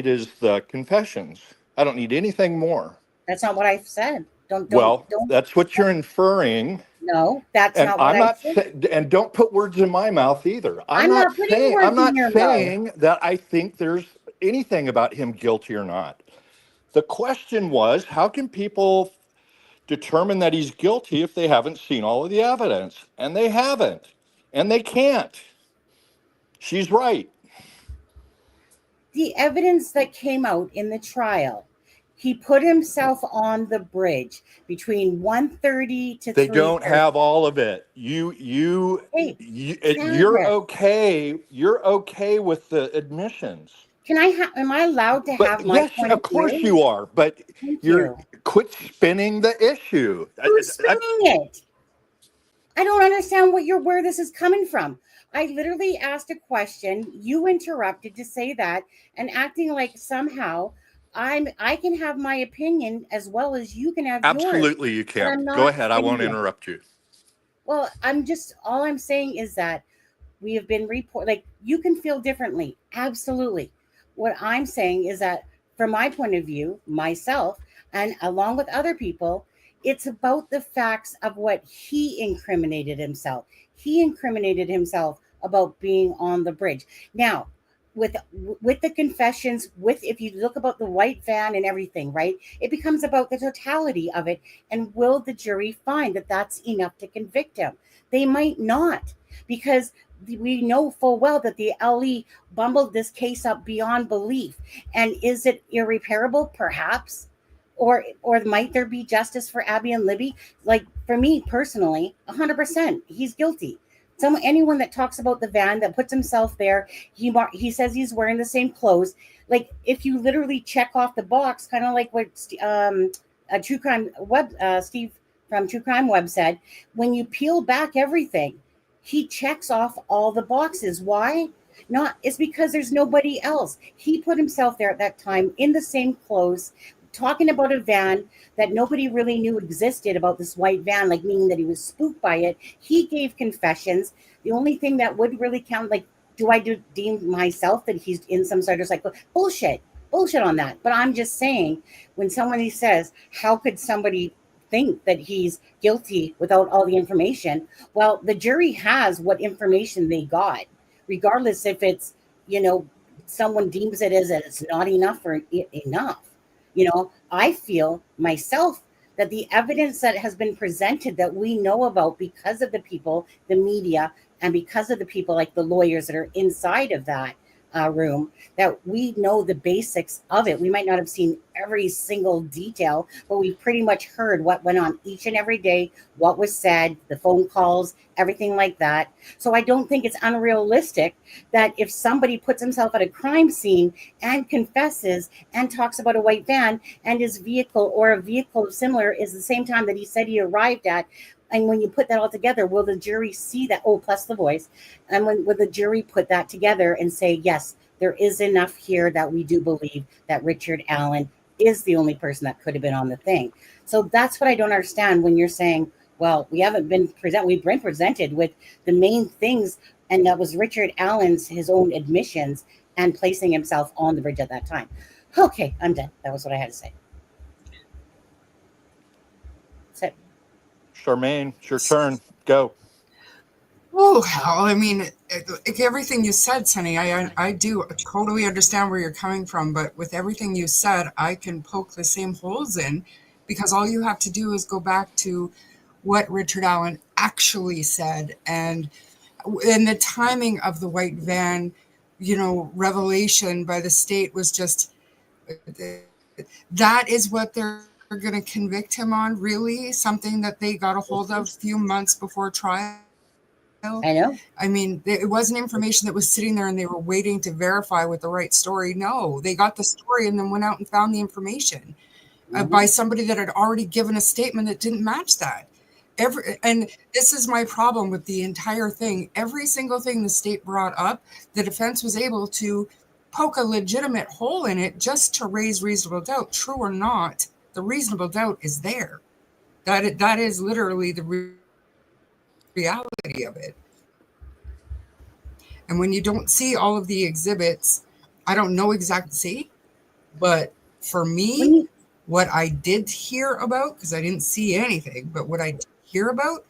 Speaker 6: is the confessions. I don't need anything more.
Speaker 2: that's not what I said.
Speaker 6: Well,
Speaker 2: Don't.
Speaker 6: that's what you're inferring.
Speaker 2: No, that's
Speaker 6: And
Speaker 2: not what
Speaker 6: I'm
Speaker 2: I
Speaker 6: not
Speaker 2: said.
Speaker 6: and don't put words in my mouth either.
Speaker 2: I'm not putting
Speaker 6: I'm
Speaker 2: words in
Speaker 6: not
Speaker 2: your mouth.
Speaker 6: saying that I think there's anything about him guilty or not. The question was, how can people determine that he's guilty if they haven't seen all of the evidence? And they haven't. And they can't. She's right.
Speaker 2: The evidence that came out in the trial, he put himself on the bridge between 1:30 to
Speaker 6: They don't
Speaker 2: 3:30.
Speaker 6: have all of it.
Speaker 2: Hey,
Speaker 6: You're
Speaker 2: Travis,
Speaker 6: okay. You're okay with the admissions.
Speaker 2: am I allowed to
Speaker 6: But
Speaker 2: have my
Speaker 6: yes,
Speaker 2: point
Speaker 6: of
Speaker 2: of
Speaker 6: course
Speaker 2: view?
Speaker 6: you are. But
Speaker 2: Thank
Speaker 6: you're
Speaker 2: you.
Speaker 6: quit spinning the issue.
Speaker 2: Who's spinning it? I don't understand where this is coming from. I literally asked a question. You interrupted to say that and acting like somehow I can have my opinion as well as you can have yours,
Speaker 6: Absolutely, you
Speaker 2: but
Speaker 6: can.
Speaker 2: I'm
Speaker 6: Go
Speaker 2: not
Speaker 6: ahead. I won't
Speaker 2: saying it.
Speaker 6: interrupt you.
Speaker 2: Well, all I'm saying is that we have been like you can feel differently. Absolutely. What I'm saying is that from my point of view, myself, and along with other people, it's about the facts of what he incriminated himself. He incriminated himself about being on the bridge. Now, with the confessions, with if you look about the white van and everything, right? It becomes about the totality of it, and will the jury find that that's enough to convict him? They might not, because we know full well that the LE bumbled this case up beyond belief. And is it irreparable? Perhaps. Or might there be justice for Abby and Libby? Like for me personally, 100%, he's guilty. Anyone that talks about the van that puts himself there, he says he's wearing the same clothes. Like if you literally check off the box, kind of like what a true crime web, Steve from True Crime Web said, when you peel back everything, he checks off all the boxes. Why? Not it's because there's nobody else. He put himself there at that time in the same clothes, talking about a van that nobody really knew existed, about this white van, like meaning that he was spooked by it. He gave confessions. The only thing that would really count, like, do I deem myself that he's in some sort of cycle? Bullshit on that. But I'm just saying, when somebody says, how could somebody think that he's guilty without all the information? Well, the jury has what information they got, regardless if it's, you know, someone deems it as it's not enough or enough. I feel myself that the evidence that has been presented that we know about, because of the people, the media, and because of the people like the lawyers that are inside of that room, that we know the basics of it. We might not have seen every single detail, but we've pretty much heard what went on each and every day, what was said, the phone calls, everything like that. So I don't think it's unrealistic that if somebody puts himself at a crime scene and confesses and talks about a white van, and his vehicle or a vehicle similar is the same time that he said he arrived at, and when you put that all together, will the jury see that? Oh, plus the voice. And will the jury put that together and say, yes, there is enough here that we do believe that Richard Allen is the only person that could have been on the thing. So that's what I don't understand when you're saying, well, we've been presented with the main things, and that was Richard Allen's his own admissions and placing himself on the bridge at that time. Okay, I'm done. That was what I had to say. So,
Speaker 6: Charmaine, it's your turn. Go.
Speaker 3: Oh, hell. I mean, like everything you said, Sonny, I do totally understand where you're coming from, but with everything you said, I can poke the same holes in, because all you have to do is go back to what Richard Allen actually said, and the timing of the white van, revelation by the state was just, that is what they're going to convict him on, really? Something that they got a hold of a few months before trial?
Speaker 2: I know.
Speaker 3: I mean, it wasn't information that was sitting there and they were waiting to verify with the right story. No, they got the story and then went out and found the information by somebody that had already given a statement that didn't match that. And this is my problem with the entire thing. Every single thing the state brought up, the defense was able to poke a legitimate hole in it just to raise reasonable doubt. True or not, the reasonable doubt is there. That is literally the reality of it. And when you don't see all of the exhibits, I don't know exactly see, but for me, what I did hear about, because I didn't see anything, but what I did hear about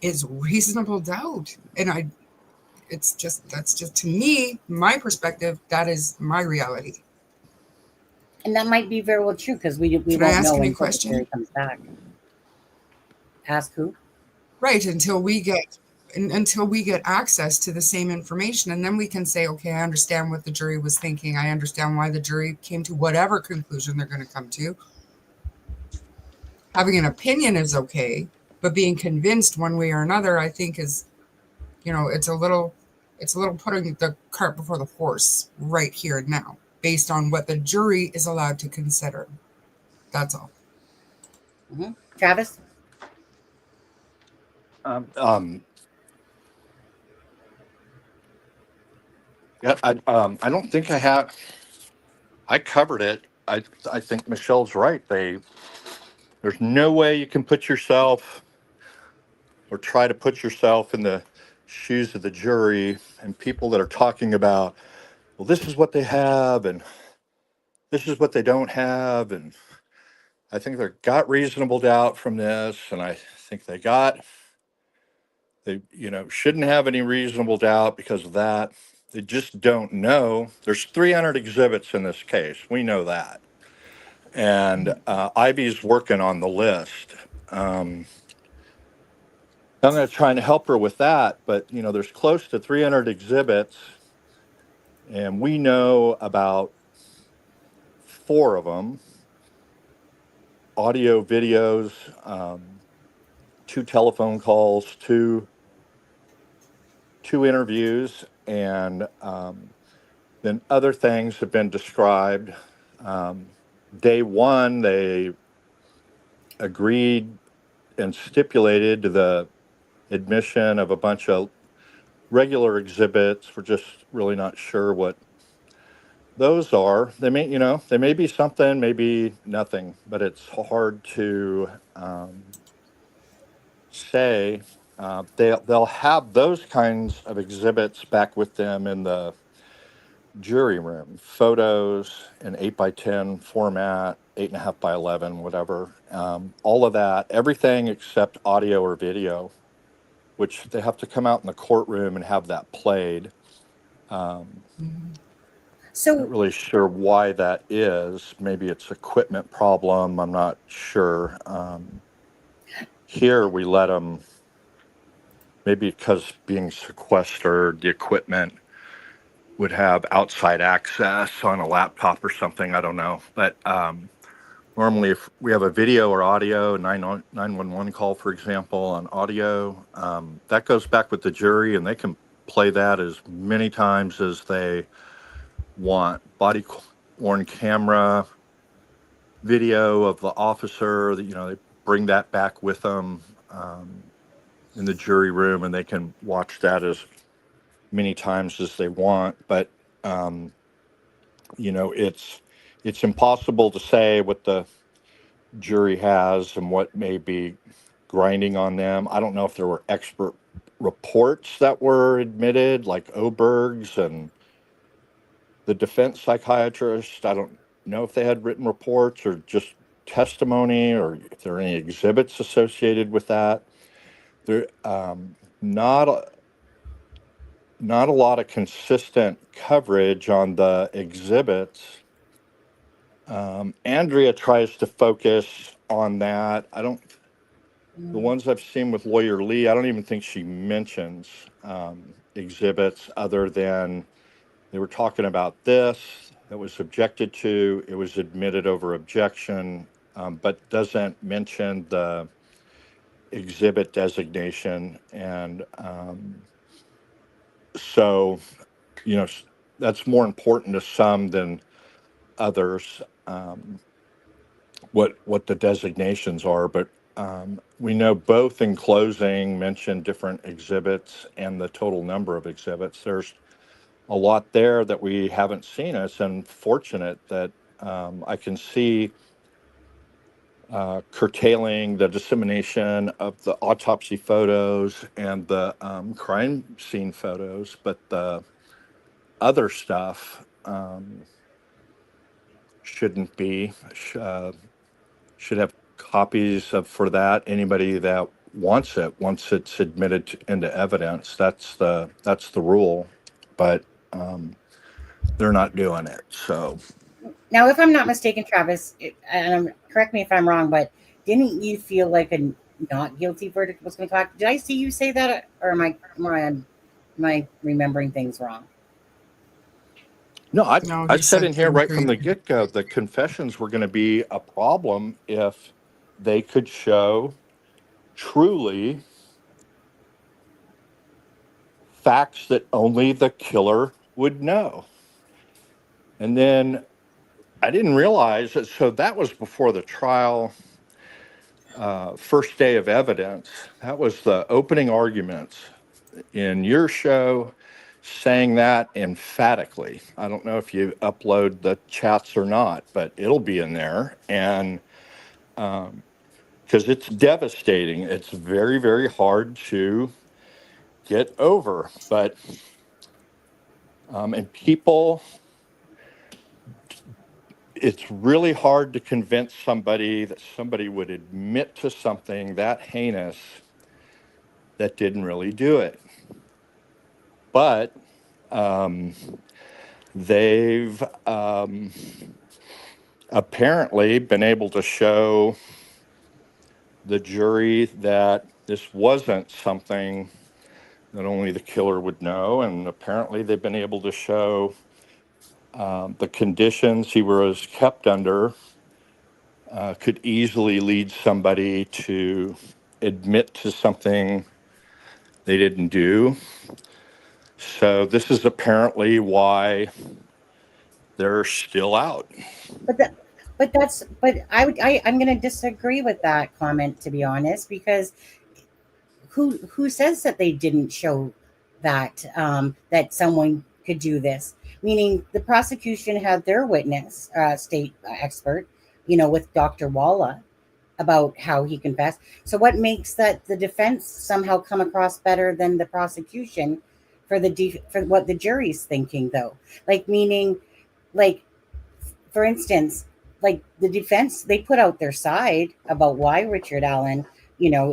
Speaker 3: is reasonable doubt. And that's just to me, my perspective, that is my reality.
Speaker 2: And that might be very well true, because we
Speaker 3: Can I
Speaker 2: won't
Speaker 3: ask
Speaker 2: know
Speaker 3: any
Speaker 2: until the
Speaker 3: question?
Speaker 2: jury comes back. Ask who?
Speaker 3: Right, until we get access to the same information, and then we can say, okay, I understand what the jury was thinking. I understand why the jury came to whatever conclusion they're going to come to. Having an opinion is okay, but being convinced one way or another, I think is, it's a little putting the cart before the horse right here and now, based on what the jury is allowed to consider. That's all.
Speaker 2: Travis?
Speaker 6: Yeah, I don't think I have. I covered it. I think Michelle's right. There's no way you can put yourself or try to put yourself in the shoes of the jury and people that are talking about, well, this is what they have and this is what they don't have. And I think they got reasonable doubt from this. And I think they shouldn't have any reasonable doubt because of that. They just don't know. There's 300 exhibits in this case. We know that. And Ivy's working on the list. I'm going to try and help her with that, but there's close to 300 exhibits, and we know about 4 of them: audio, videos, 2 telephone calls, two interviews, and then other things have been described. Day one, they agreed and stipulated to the admission of a bunch of regular exhibits. We're just really not sure what those are. They may be something, maybe nothing, but it's hard to say. They'll have those kinds of exhibits back with them in the jury room, photos in 8 by 10 format, 8.5 by 11, whatever. All of that, everything except audio or video, which they have to come out in the courtroom and have that played. Um,
Speaker 3: Mhm.
Speaker 2: So
Speaker 6: Not really sure why that is. Maybe it's equipment problem. I'm not sure. Here we let them, maybe because being sequestered, the equipment would have outside access on a laptop or something. I don't know. But normally, if we have a video or audio, 911 call, for example, on audio, that goes back with the jury and they can play that as many times as they want. Body worn camera, video of the officer, they bring that back with them in the jury room and they can watch that as many times as they want. But, um, it's impossible to say what the jury has and what may be grinding on them. I don't know if there were expert reports that were admitted, like Oberg's and the defense psychiatrist. I don't know if they had written reports or just testimony, or if there are any exhibits associated with that. There, not a, not a lot of consistent coverage on the exhibits. Andrea tries to focus on that. The ones I've seen with lawyer Lee, I don't even think she mentions exhibits other than they were talking about this, that was objected to, it was admitted over objection, but doesn't mention the exhibit designation. And so, that's more important to some than others, what the designations are. But we know both in closing mentioned different exhibits and the total number of exhibits. There's a lot there that we haven't seen. It's unfortunate that I can see curtailing the dissemination of the autopsy photos and the crime scene photos, but the other stuff shouldn't be. Should have copies of for that. Anybody that wants it, once it's admitted into evidence, that's the rule. But they're not doing it. So
Speaker 2: now, if I'm not mistaken, Travis, correct me if I'm wrong, but didn't you feel like a not guilty verdict was going to come out? Did I see you say that, or am I remembering things wrong?
Speaker 6: no, I
Speaker 3: No,
Speaker 6: I
Speaker 3: he
Speaker 6: said
Speaker 3: said
Speaker 6: in here right from the
Speaker 3: concrete.
Speaker 6: get go, the confessions were going to be a problem if they could show truly facts that only the killer would know. And then I didn't realize that. So that was before the trial, first day of evidence. That was the opening arguments in your show, saying that emphatically. I don't know if you upload the chats or not, but it'll be in there. And because it's devastating, it's very, very hard to get over. But, and people, it's really hard to convince somebody that somebody would admit to something that heinous that didn't really do it. But they've apparently been able to show the jury that this wasn't something that only the killer would know. And apparently they've been able to show the conditions he was kept under could easily lead somebody to admit to something they didn't do. So this is apparently why they're still out.
Speaker 2: But I'm going to disagree with that comment, to be honest, because who says that they didn't show that that someone could do this? Meaning, the prosecution had their witness, state expert, with Dr. Walla about how he confessed. So, what makes that the defense somehow come across better than the prosecution for what the jury's thinking, though? Like, meaning, like, for instance, like the defense, they put out their side about why Richard Allen,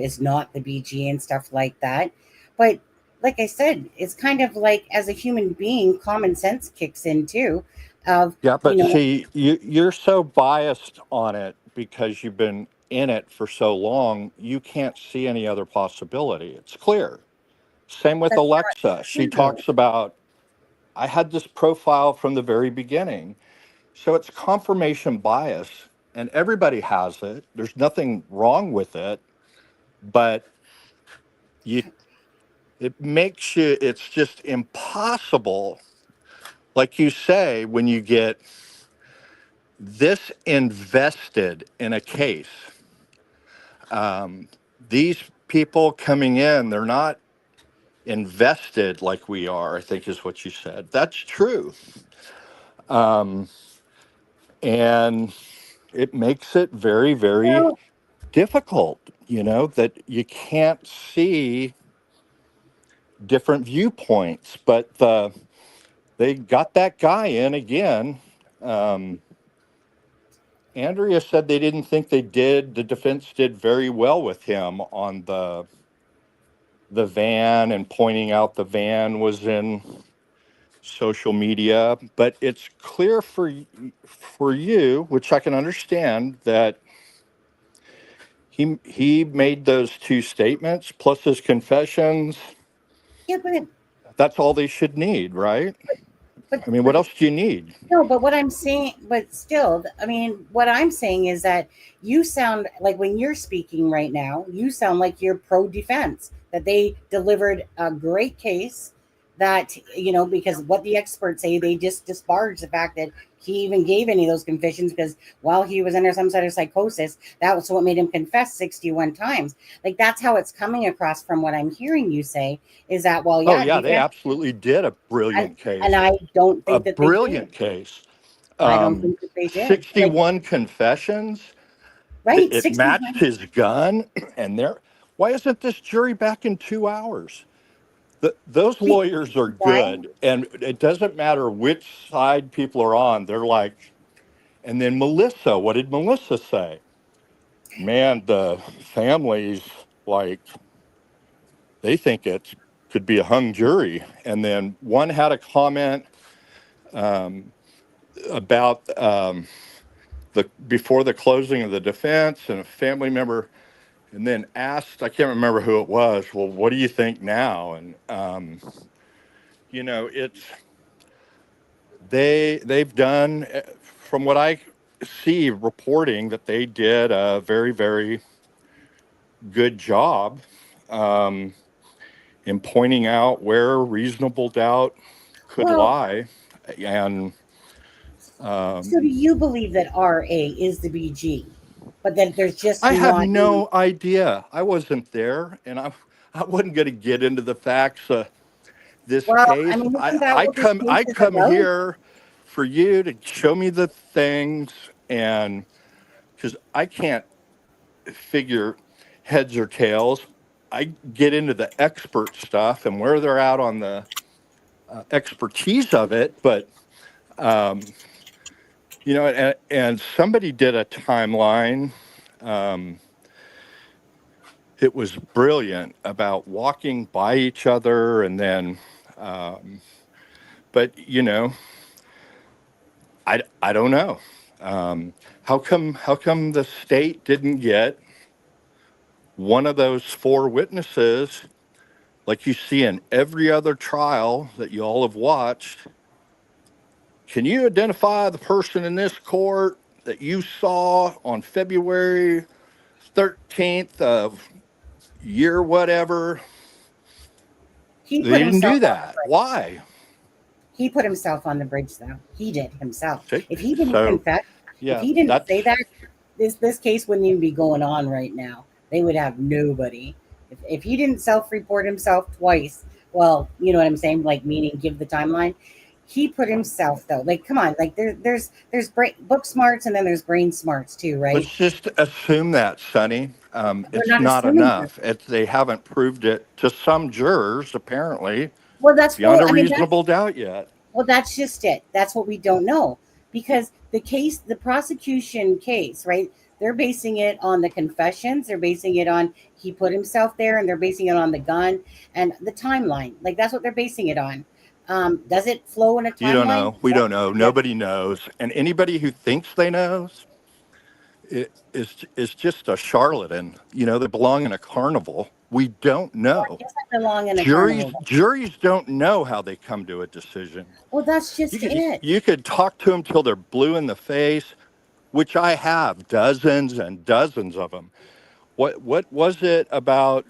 Speaker 2: is not the BG and stuff like that. But like I said, it's kind of like, as a human being, common sense kicks in too. Of
Speaker 6: Yeah,
Speaker 2: you
Speaker 6: but
Speaker 2: know,
Speaker 6: see, you're so biased on it because you've been in it for so long, you can't see any other possibility. It's clear. Same with
Speaker 2: that's
Speaker 6: Alexa.
Speaker 2: not
Speaker 6: She
Speaker 2: true, though.
Speaker 6: talks about, I had this profile from the very beginning. So it's confirmation bias, and everybody has it. There's nothing wrong with it, but you it makes you, it's just impossible, like you say, when you get this invested in a case. These people coming in, they're not invested like we are, I think is what you said. That's true. Um, and it makes it very, very
Speaker 2: Well,
Speaker 6: difficult, that you can't see different viewpoints. But they got that guy in again. Um, Andrea said they didn't think the defense did very well with him on the van and pointing out the van was in social media. But it's clear for you, which I can understand, that he made those two statements plus his confessions.
Speaker 2: yeah,
Speaker 6: That's all they should need, right?
Speaker 2: but
Speaker 6: I mean,
Speaker 2: but
Speaker 6: what else do you need?
Speaker 2: no, but what I'm saying, but still, I mean, what I'm saying is that you sound like, when you're speaking right now, you sound like you're pro defense, that they delivered a great case, that, because what the experts say, they just disparage the fact that he even gave any of those confessions, because while he was under some sort of psychosis, that was what made him confess 61 times. Like, that's how it's coming across from what I'm hearing you say, is that, well,
Speaker 6: Oh
Speaker 2: yeah,
Speaker 6: yeah, they
Speaker 2: defense,
Speaker 6: absolutely did a
Speaker 2: and,
Speaker 6: brilliant case.
Speaker 2: and I don't
Speaker 6: A
Speaker 2: think that they did.
Speaker 6: brilliant case.
Speaker 2: I don't think that they did. Like,
Speaker 6: 61 confessions.
Speaker 2: right,
Speaker 6: It matched
Speaker 2: 61.
Speaker 6: his gun, and there. Why isn't this jury back in 2 hours? Those
Speaker 2: Be-
Speaker 6: lawyers are
Speaker 2: Why?
Speaker 6: good, and it doesn't matter which side people are on. They're like, and then Melissa. What did Melissa say? Man, the families, like, they think it could be a hung jury. And then one had a comment um, about the before the closing of the defense, and a family member, and then asked, I can't remember who it was, well, what do you think now? And it's they've done, from what I see reporting, that they did a very, very good job um, in pointing out where reasonable doubt could
Speaker 2: Well,
Speaker 6: lie. And
Speaker 2: so do
Speaker 6: um,
Speaker 2: you believe that RA is the BG, but that there's just
Speaker 6: I have
Speaker 2: not any?
Speaker 6: no idea. I wasn't there, and I wasn't going to get into the facts of this
Speaker 2: Well, I
Speaker 6: case.
Speaker 2: mean,
Speaker 6: I,
Speaker 2: isn't that
Speaker 6: I
Speaker 2: what this
Speaker 6: come
Speaker 2: case
Speaker 6: I
Speaker 2: is
Speaker 6: come
Speaker 2: about?
Speaker 6: here for you to show me the things, and because I can't figure heads or tails. I get into the expert stuff and where they're at on the expertise of it. But um, and somebody did a timeline. Um, it was brilliant about walking by each other, and then, but I don't know. How come the state didn't get one of those four witnesses, like you see in every other trial that you all have watched? Can you identify the person in this court that you saw on February 13th of year whatever?
Speaker 2: He
Speaker 6: They
Speaker 2: put
Speaker 6: didn't
Speaker 2: himself
Speaker 6: do
Speaker 2: on the
Speaker 6: that.
Speaker 2: bridge.
Speaker 6: Why?
Speaker 2: He put himself on the bridge, though. He did himself.
Speaker 6: See?
Speaker 2: If he didn't
Speaker 6: So
Speaker 2: confess, If
Speaker 6: Yeah,
Speaker 2: he didn't
Speaker 6: that's
Speaker 2: say that, this case wouldn't even be going on right now. They would have nobody. If he didn't self-report himself twice, well, you know what I'm saying, like meaning give the timeline. He put himself though. Like, come on, like there's book smarts and then there's brain smarts too, right?
Speaker 6: let's just assume that, Sonny.
Speaker 2: We're
Speaker 6: It's
Speaker 2: not
Speaker 6: not
Speaker 2: assuming that.
Speaker 6: enough. They haven't proved it to some jurors, apparently,
Speaker 2: Well, that's
Speaker 6: beyond
Speaker 2: well,
Speaker 6: a
Speaker 2: I mean that's
Speaker 6: reasonable doubt yet.
Speaker 2: well, that's just it. That's what we don't know because the prosecution case, right? They're basing it on the confessions. They're basing it on he put himself there, and they're basing it on the gun and the timeline. Like that's what they're basing it on. Does it flow in a
Speaker 6: You don't
Speaker 2: timeline?
Speaker 6: know. We
Speaker 2: Yes.
Speaker 6: don't know.
Speaker 2: Yes.
Speaker 6: Nobody knows. And anybody who thinks they knows is just a charlatan. They belong in a carnival. We don't know.
Speaker 2: Yes, I belong in a
Speaker 6: Juries
Speaker 2: carnival.
Speaker 6: juries don't know how they come to a decision.
Speaker 2: Well, that's
Speaker 6: You
Speaker 2: just
Speaker 6: could
Speaker 2: it.
Speaker 6: you could talk to them till they're blue in the face, which I have dozens and dozens of them. What was it about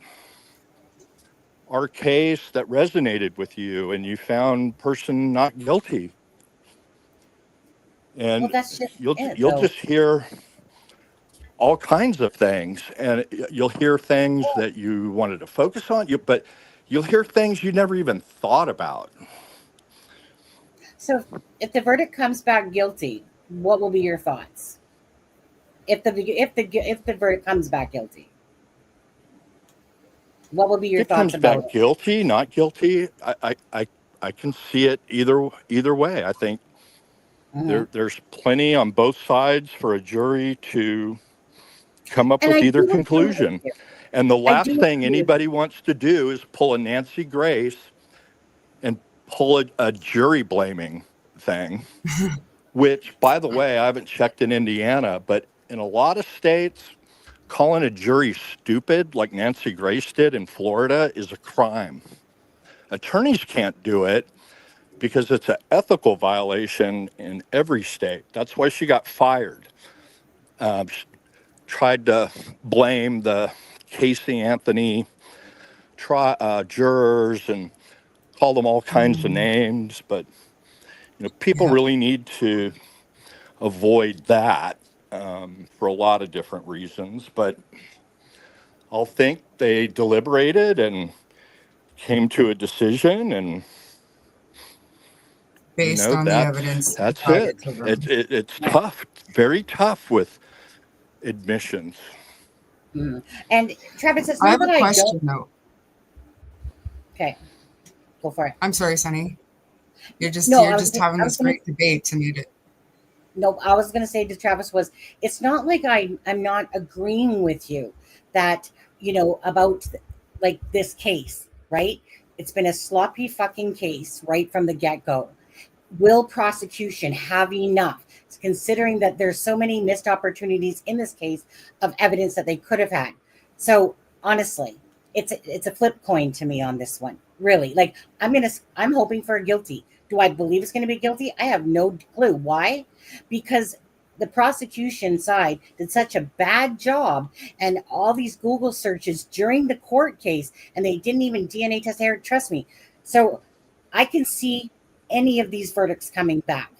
Speaker 6: our case that resonated with you and you found person not guilty?
Speaker 2: Well,
Speaker 6: And
Speaker 2: that's just it,
Speaker 6: you'll
Speaker 2: though.
Speaker 6: just hear all kinds of things, and you'll hear things that you wanted to focus on, but you'll hear things you never even thought about.
Speaker 2: So, if the verdict comes back guilty, what will be your thoughts? If the verdict comes back guilty, what will be your
Speaker 6: It
Speaker 2: thoughts
Speaker 6: comes
Speaker 2: about
Speaker 6: back
Speaker 2: it?
Speaker 6: guilty, not guilty. I can see it either way. I think
Speaker 2: Mhm.
Speaker 6: there's plenty on both sides for a jury to come up
Speaker 2: And
Speaker 6: with
Speaker 2: I
Speaker 6: either
Speaker 2: do agree with
Speaker 6: conclusion.
Speaker 2: you.
Speaker 6: And the
Speaker 2: I
Speaker 6: last
Speaker 2: do
Speaker 6: thing
Speaker 2: agree with you.
Speaker 6: anybody wants to do is pull a Nancy Grace and pull a jury blaming thing, which, by the way, I haven't checked in Indiana, but in a lot of states, calling a jury stupid, like Nancy Grace did in Florida, is a crime. Attorneys can't do it because it's an ethical violation in every state. That's why she got fired. She tried to blame the Casey Anthony jurors and call them all kinds of
Speaker 3: Mm,
Speaker 6: names, but people
Speaker 3: yeah,
Speaker 6: really need to avoid that for a lot of different reasons. But I'll think they deliberated and came to a decision, and
Speaker 3: based on the
Speaker 6: that's
Speaker 3: evidence
Speaker 6: that's it.
Speaker 3: provided to
Speaker 6: It,
Speaker 3: them.
Speaker 6: it it's
Speaker 2: Right.
Speaker 6: tough, very tough with admissions.
Speaker 2: Mhm. And Travis, it's
Speaker 3: I
Speaker 2: not
Speaker 3: have
Speaker 2: that
Speaker 3: a
Speaker 2: I don't.
Speaker 3: question though.
Speaker 2: Okay, go for it.
Speaker 3: I'm sorry, Sonny.
Speaker 2: No,
Speaker 3: You're just having
Speaker 2: I was
Speaker 3: this
Speaker 2: gonna.
Speaker 3: great debate to need it.
Speaker 2: No, I was gonna say to Travis was it's not like I'm not agreeing with you that about like this case, right? It's been a sloppy fucking case right from the get go. Will prosecution have enough, considering that there's so many missed opportunities in this case of evidence that they could have had? So honestly, it's a flip coin to me on this one. Really, like I'm hoping for a guilty. Do I believe it's going to be guilty? I have no clue. Why? Because the prosecution side did such a bad job, and all these Google searches during the court case, and they didn't even DNA test Eric. Trust me. So I can see any of these verdicts coming back,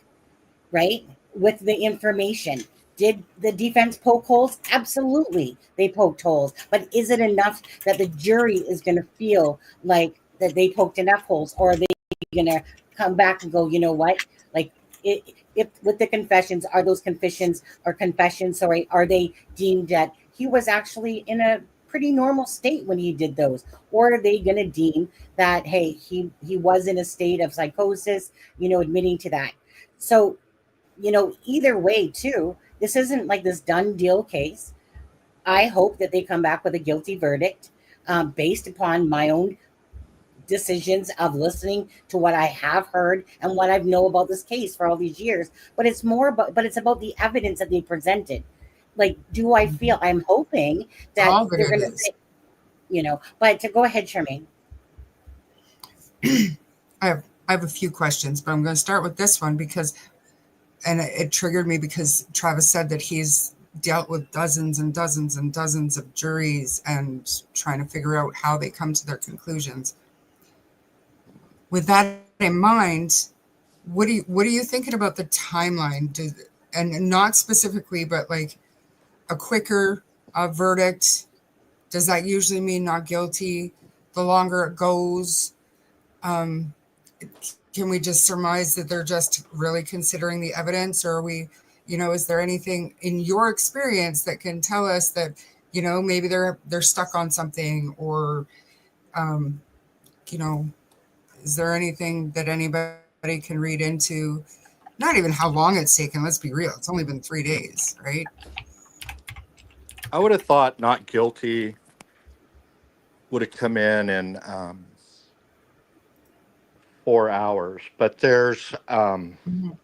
Speaker 2: right? With the information. Did the defense poke holes? Absolutely, they poked holes. But is it enough that the jury is going to feel like that they poked enough holes, or are they going to come back and go, you know what? Like, if with the confessions, are those confessions? Sorry, are they deemed that he was actually in a pretty normal state when he did those, or are they going to deem that hey, he was in a state of psychosis, admitting to that? So either way, too, this isn't like this done deal case. I hope that they come back with a guilty verdict based upon my own decisions of listening to what I have heard and what I know about this case for all these years. But it's about the evidence that they presented. Like, do I
Speaker 3: Mhm.
Speaker 2: feel? I'm hoping that
Speaker 3: All that
Speaker 2: they're
Speaker 3: it
Speaker 2: going to
Speaker 3: is.
Speaker 2: say, But to go ahead, Charmaine.
Speaker 3: I have a few questions, but I'm going to start with this one because, and it triggered me because Travis said that he's dealt with dozens and dozens and dozens of juries and trying to figure out how they come to their conclusions. With that in mind, what are you thinking about the timeline? and not specifically, but like a quicker verdict? Does that usually mean not guilty? The longer it goes, um, can we just surmise that they're just really considering the evidence, or are we, is there anything in your experience that can tell us that, maybe they're stuck on something, or, um, you know, is there anything that anybody can read into? Not even how long it's taken. Let's be real. It's only been 3 days, right?
Speaker 6: I would have thought not guilty would have come in 4 hours, but there's
Speaker 3: Mhm.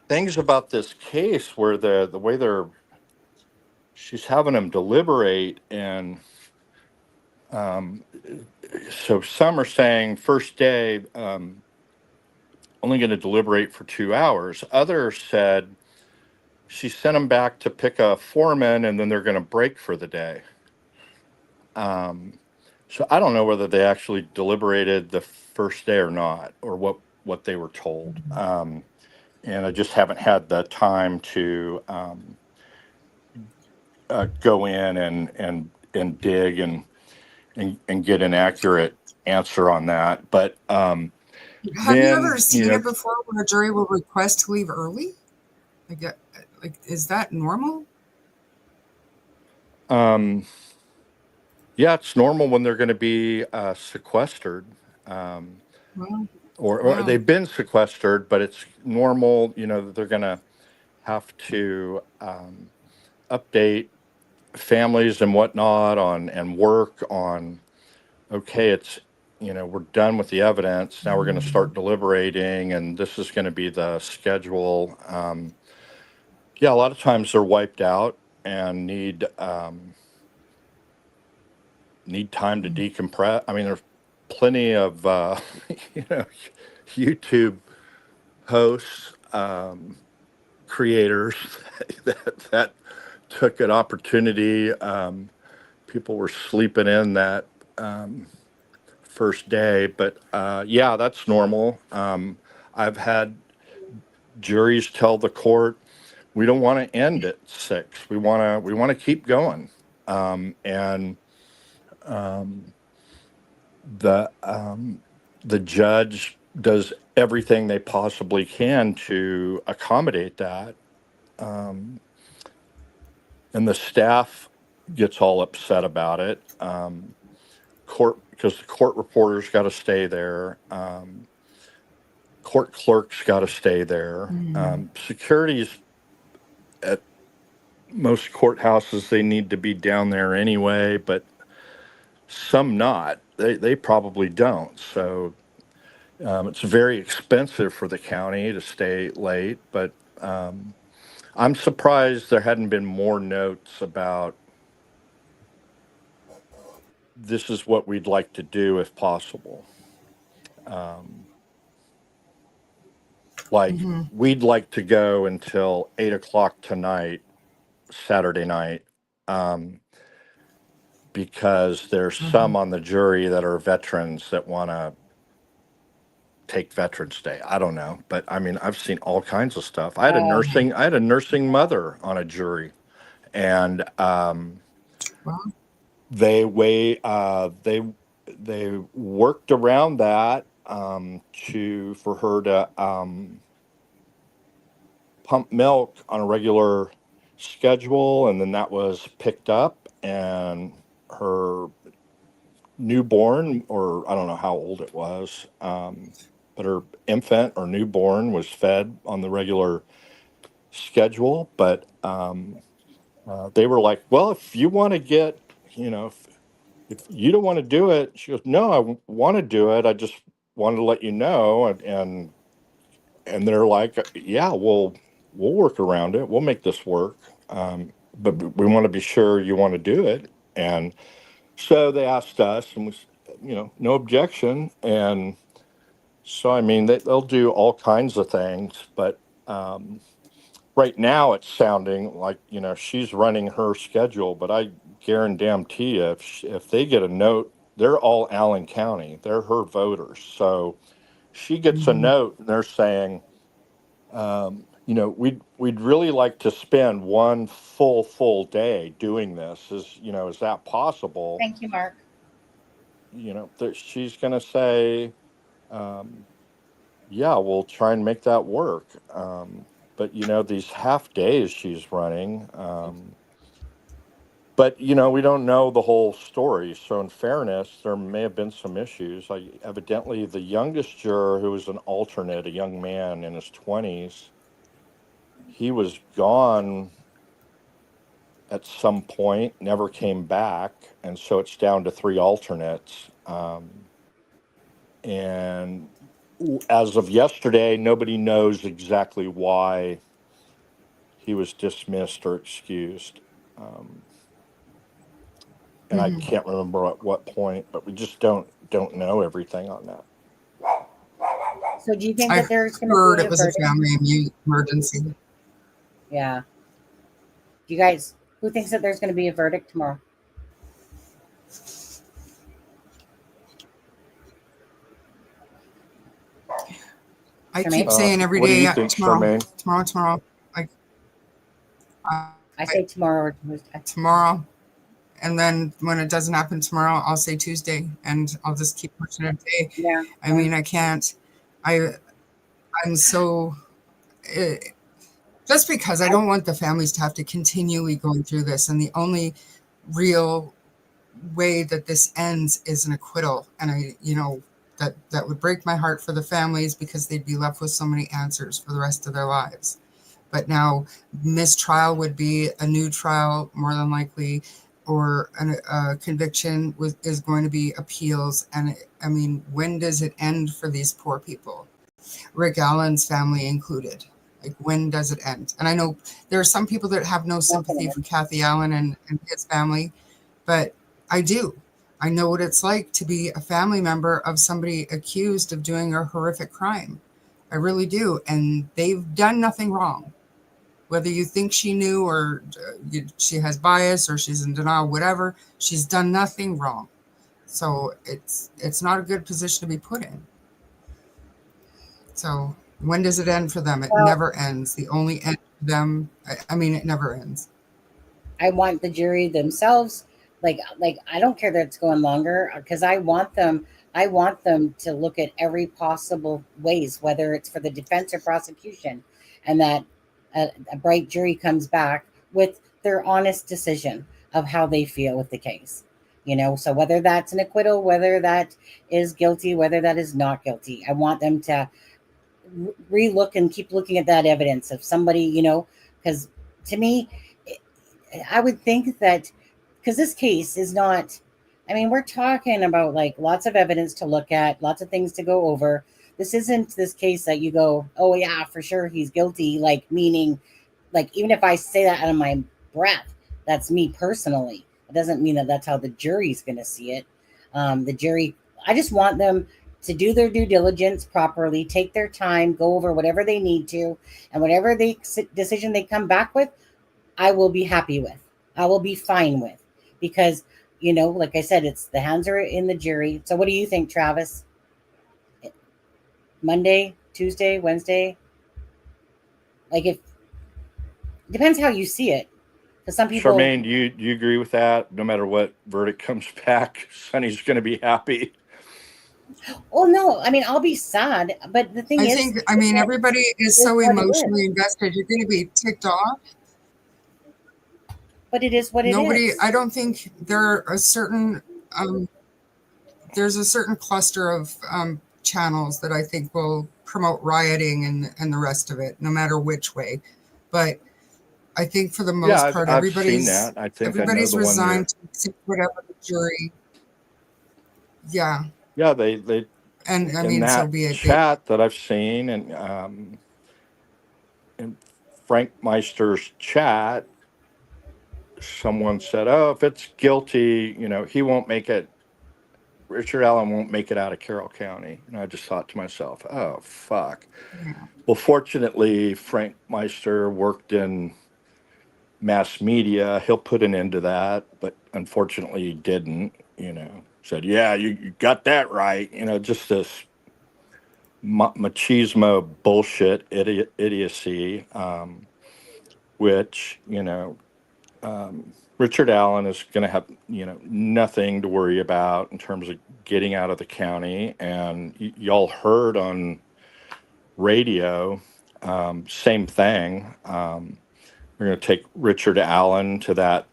Speaker 6: things about this case where the way she's having them deliberate, and um, so some are saying first day only going to deliberate for 2 hours. Others said she sent them back to pick a foreman and then they're going to break for the day. So I don't know whether they actually deliberated the first day or not, or what they were told. And I just haven't had the time to go in and dig and get an accurate answer on that. But
Speaker 3: Have you
Speaker 6: then
Speaker 3: ever seen it before when a jury will request to leave early? Like, is that normal?
Speaker 6: Yeah, it's normal when they're going to be sequestered, um,
Speaker 3: Well,
Speaker 6: or
Speaker 3: wow.
Speaker 6: they've been sequestered, but it's normal, that they're going to have to update families and whatnot on and work on. Okay, it's we're done with the evidence. Now we're going to start deliberating, and this is going to be the schedule. Yeah, a lot of times they're wiped out and need time to decompress. I mean, there's plenty of you know YouTube hosts, creators that took an opportunity. People were sleeping in that first day, but yeah, that's normal. I've had juries tell the court, we don't want to end at 6. We want to keep going, and the the judge does everything they possibly can to accommodate that, and the staff gets all upset about it. Court, because the court reporters got to stay there. Court clerks got to stay there. Security's at most courthouses, they need to be down there anyway, but some not. They probably don't. So it's very expensive for the county to stay late, but I'm surprised there hadn't been more notes about this is what we'd like to do if possible. Um, like, we'd like to go until 8 o'clock tonight, Saturday night, because there's some on the jury that are veterans that want to take Veterans Day. I don't know, but I mean, I've seen all kinds of stuff. I had a nursing mother on a jury, and
Speaker 3: Well,
Speaker 6: they worked around that to for her to pump milk on a regular schedule, and then that was picked up, and her newborn, or I don't know how old it was, but her infant or newborn was fed on the regular schedule. But they were like, well, if you want to get, if you don't want to do it, she goes, no, I want to do it. I just wanted to let you know. And they're like, yeah, we'll work around it. We'll make this work. But we want to be sure you want to do it. And so they asked us, and was, no objection. And so, I mean, they'll do all kinds of things, but right now it's sounding like, she's running her schedule, but I guarantee you, if they get a note, they're all Allen County, they're her voters. So she gets a note and they're saying, we'd really like to spend one full day doing this. Is that possible?
Speaker 2: Thank you, Mark.
Speaker 6: That she's going to say, um, yeah, we'll try and make that work. But these half days she's running. But we don't know the whole story. So in fairness, there may have been some issues. Evidently, the youngest juror, who was an alternate, a young man in his 20s, he was gone at some point, never came back, and so it's down to three alternates. And as of yesterday, nobody knows exactly why he was dismissed or excused. Um, and I
Speaker 3: Mhm.
Speaker 6: can't remember at what point, but we just don't know everything on that.
Speaker 2: So do you think
Speaker 3: I
Speaker 2: that there's going to
Speaker 3: heard
Speaker 2: be
Speaker 3: it
Speaker 2: a
Speaker 3: was a
Speaker 2: verdict?
Speaker 3: family emergency.
Speaker 2: Yeah. You guys, who thinks that there's going to be a verdict tomorrow?
Speaker 3: I keep
Speaker 2: Charmaine?
Speaker 3: saying every
Speaker 6: What do
Speaker 3: day,
Speaker 6: you think,
Speaker 3: tomorrow,
Speaker 6: Charmaine?
Speaker 3: tomorrow, tomorrow. Like
Speaker 2: I
Speaker 3: I,
Speaker 2: say tomorrow or Tuesday.
Speaker 3: tomorrow, and then when it doesn't happen tomorrow, I'll say Tuesday, and I'll just keep pushing it a day.
Speaker 2: Yeah.
Speaker 3: I mean, I can't. I I'm so. eh, just because I don't want the families to have to continually going through this, and the only real way that this ends is an acquittal, and that would break my heart for the families because they'd be left with so many answers for the rest of their lives. But now mistrial would be a new trial more than likely, or a conviction is going to be appeals. And I mean, when does it end for these poor people, Rick Allen's family included? Like, when does it end? And I know there are some people that have no sympathy for Kathy Allen and his family, but I do. I know what it's like to be a family member of somebody accused of doing a horrific crime. I really do. And they've done nothing wrong. Whether you think she knew, or she has bias, or she's in denial, whatever, she's done nothing wrong. So it's not a good position to be put in. So when does it end for them? It
Speaker 2: Well,
Speaker 3: never ends. The only end for them, I mean, it never ends.
Speaker 2: I want the jury themselves. Like I don't care that it's going longer because I want them to look at every possible ways, whether it's for the defense or prosecution, and that a bright jury comes back with their honest decision of how they feel with the case. So whether that's an acquittal, whether that is guilty, whether that is not guilty, I want them to relook and keep looking at that evidence of somebody, because to me, I would think that because this case is not, I mean, we're talking about like lots of evidence to look at, lots of things to go over. This isn't this case that you go, oh, yeah, for sure he's guilty, like meaning, like, even if I say that out of my breath, that's me personally. It doesn't mean that that's how the jury's going to see it. The jury, I just want them to do their due diligence properly, take their time, go over whatever they need to, and whatever decision they come back with, I will be happy with. I will be fine with, because like I said, it's the hands are in the jury. So what do you think, Travis? Monday, Tuesday, Wednesday? Like, if depends how you see it, because some people.
Speaker 6: Charmaine, do you agree with that? No matter what verdict comes back, Sonny's going to be happy.
Speaker 2: Oh no, I mean, I'll be sad, but the thing
Speaker 3: I
Speaker 2: is,
Speaker 3: think, I mean, everybody is
Speaker 2: is
Speaker 3: so
Speaker 2: what it is.
Speaker 3: emotionally invested. You're going to be ticked off.
Speaker 2: But it is what it
Speaker 3: Nobody,
Speaker 2: is.
Speaker 3: I don't think um, there's a certain cluster of channels that I think will promote rioting and the rest of it, no matter which way. But I think for the
Speaker 6: Yeah,
Speaker 3: most
Speaker 6: I've
Speaker 3: part,
Speaker 6: I've seen that. I think I know
Speaker 3: everybody's
Speaker 6: the one
Speaker 3: resigned
Speaker 6: you're.
Speaker 3: to accept whatever the jury. Yeah,
Speaker 6: Yeah, they
Speaker 3: and I
Speaker 6: in
Speaker 3: mean, so
Speaker 6: that
Speaker 3: be it.
Speaker 6: chat that I've seen, and in Frank Meister's chat, someone said, "Oh, if it's guilty, he won't make it. Richard Allen won't make it out of Carroll County." And I just thought to myself, "Oh, fuck."
Speaker 3: Yeah.
Speaker 6: Well, fortunately, Frank Meister worked in mass media. He'll put an end to that, but unfortunately, he didn't. Said, "Yeah, you got that right." Just this machismo bullshit, idiocy, which, Richard Allen is going to have, nothing to worry about in terms of getting out of the county. And y'all heard on radio, same thing. We're going to take Richard Allen to that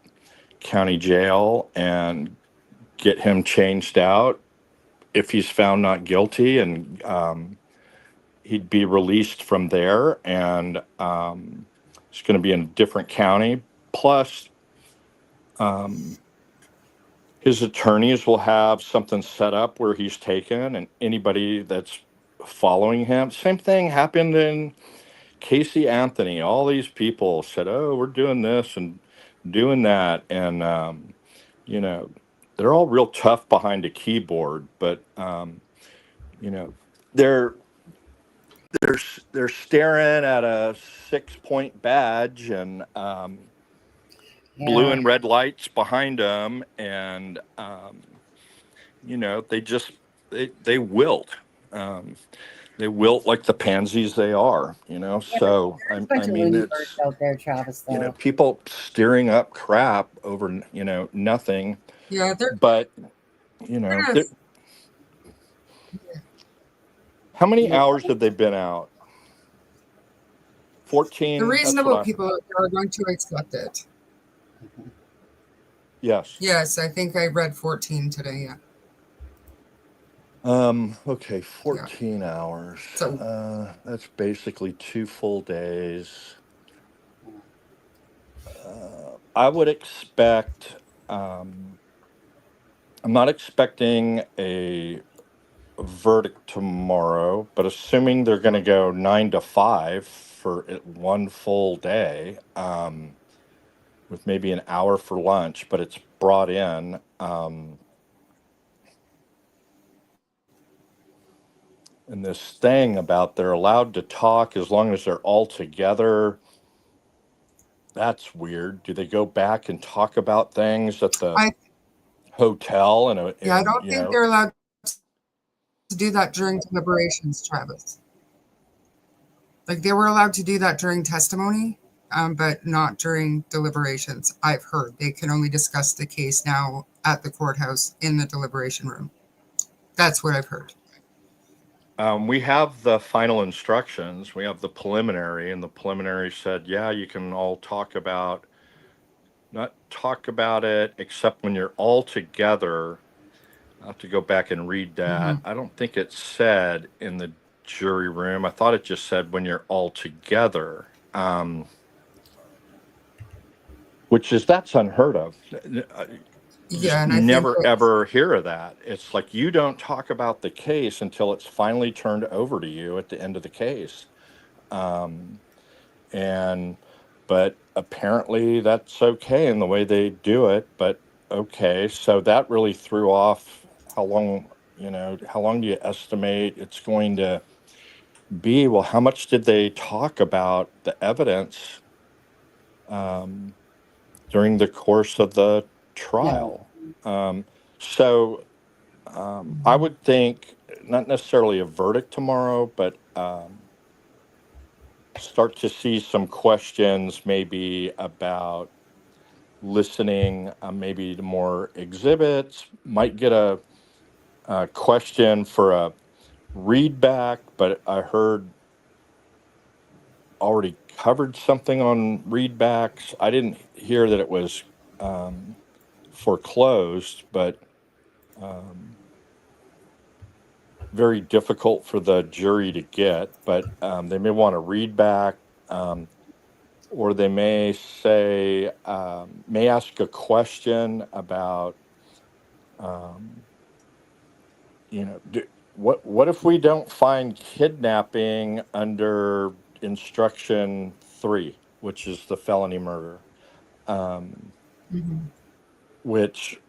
Speaker 6: county jail and get him changed out if he's found not guilty, and he'd be released from there, and it's going to be in a different county. Plus, his attorneys will have something set up where he's taken, and anybody that's following him. Same thing happened in Casey Anthony. All these people said, "Oh, we're doing this and doing that," and you know, they're all real tough behind a keyboard, but they're they're staring at a 6-point badge and blue
Speaker 2: Yeah.
Speaker 6: and red lights behind them, and they just they wilt. Um, they wilt like the pansies they are.
Speaker 2: Yeah,
Speaker 6: So
Speaker 2: there's a
Speaker 6: I
Speaker 2: bunch of
Speaker 6: mean,
Speaker 2: loony birds
Speaker 6: it's
Speaker 2: out there, Travis, though.
Speaker 6: people stirring up crap over nothing.
Speaker 3: Yeah, they're
Speaker 6: But
Speaker 3: kind of
Speaker 6: how many
Speaker 2: Yeah.
Speaker 6: hours have they been out?
Speaker 3: the
Speaker 6: 14. That's what
Speaker 3: reasonable
Speaker 6: I heard.
Speaker 3: people out there are going to accept it.
Speaker 6: Yes.
Speaker 3: Yes, I think I read 14 today. Yeah.
Speaker 6: Okay,
Speaker 3: Yeah.
Speaker 6: 14 hours.
Speaker 3: So
Speaker 6: That's basically 2 full days. I would expect, I'm not expecting a verdict tomorrow, but assuming they're going to go 9 to 5 for one full day, with maybe an hour for lunch, but it's brought in. And this thing about they're allowed to talk as long as they're all together, that's weird. Do they go back and talk about things at the
Speaker 3: I
Speaker 6: hotel and
Speaker 3: yeah, I don't think they're allowed to do that during deliberations, Travis. Like they were allowed to do that during testimony, but not during deliberations. I've heard they can only discuss the case now at the courthouse in the deliberation room. That's what I've heard.
Speaker 6: we have the final instructions. We have the preliminary, and the preliminary said, yeah, you can all not talk about it, except when you're all together. I'll have to go back and read that.
Speaker 3: Mhm.
Speaker 6: I don't think it said in the jury room. I thought it just said when you're all together, that's unheard of. You just
Speaker 3: Yeah, and I think
Speaker 6: never
Speaker 3: that
Speaker 6: ever hear of that. It's like you don't talk about the case until it's finally turned over to you at the end of the case. Um, and but apparently that's okay in the way they do it. But okay, so that really threw off how long do you estimate it's going to be? Well, how much did they talk about the evidence um, during the course of the
Speaker 2: Yeah.
Speaker 6: trial? So I would think not necessarily a verdict tomorrow, but start to see some questions maybe about listening, maybe to more exhibits. Might get a question for a read back, but I heard already covered something on readbacks. I didn't hear that it was foreclosed, but very difficult for the jury to get. But they may want to read back, or they may say, may ask a question about, um, what if we don't find kidnapping under instruction 3, which is the felony murder? Um,
Speaker 3: Mhm.
Speaker 6: which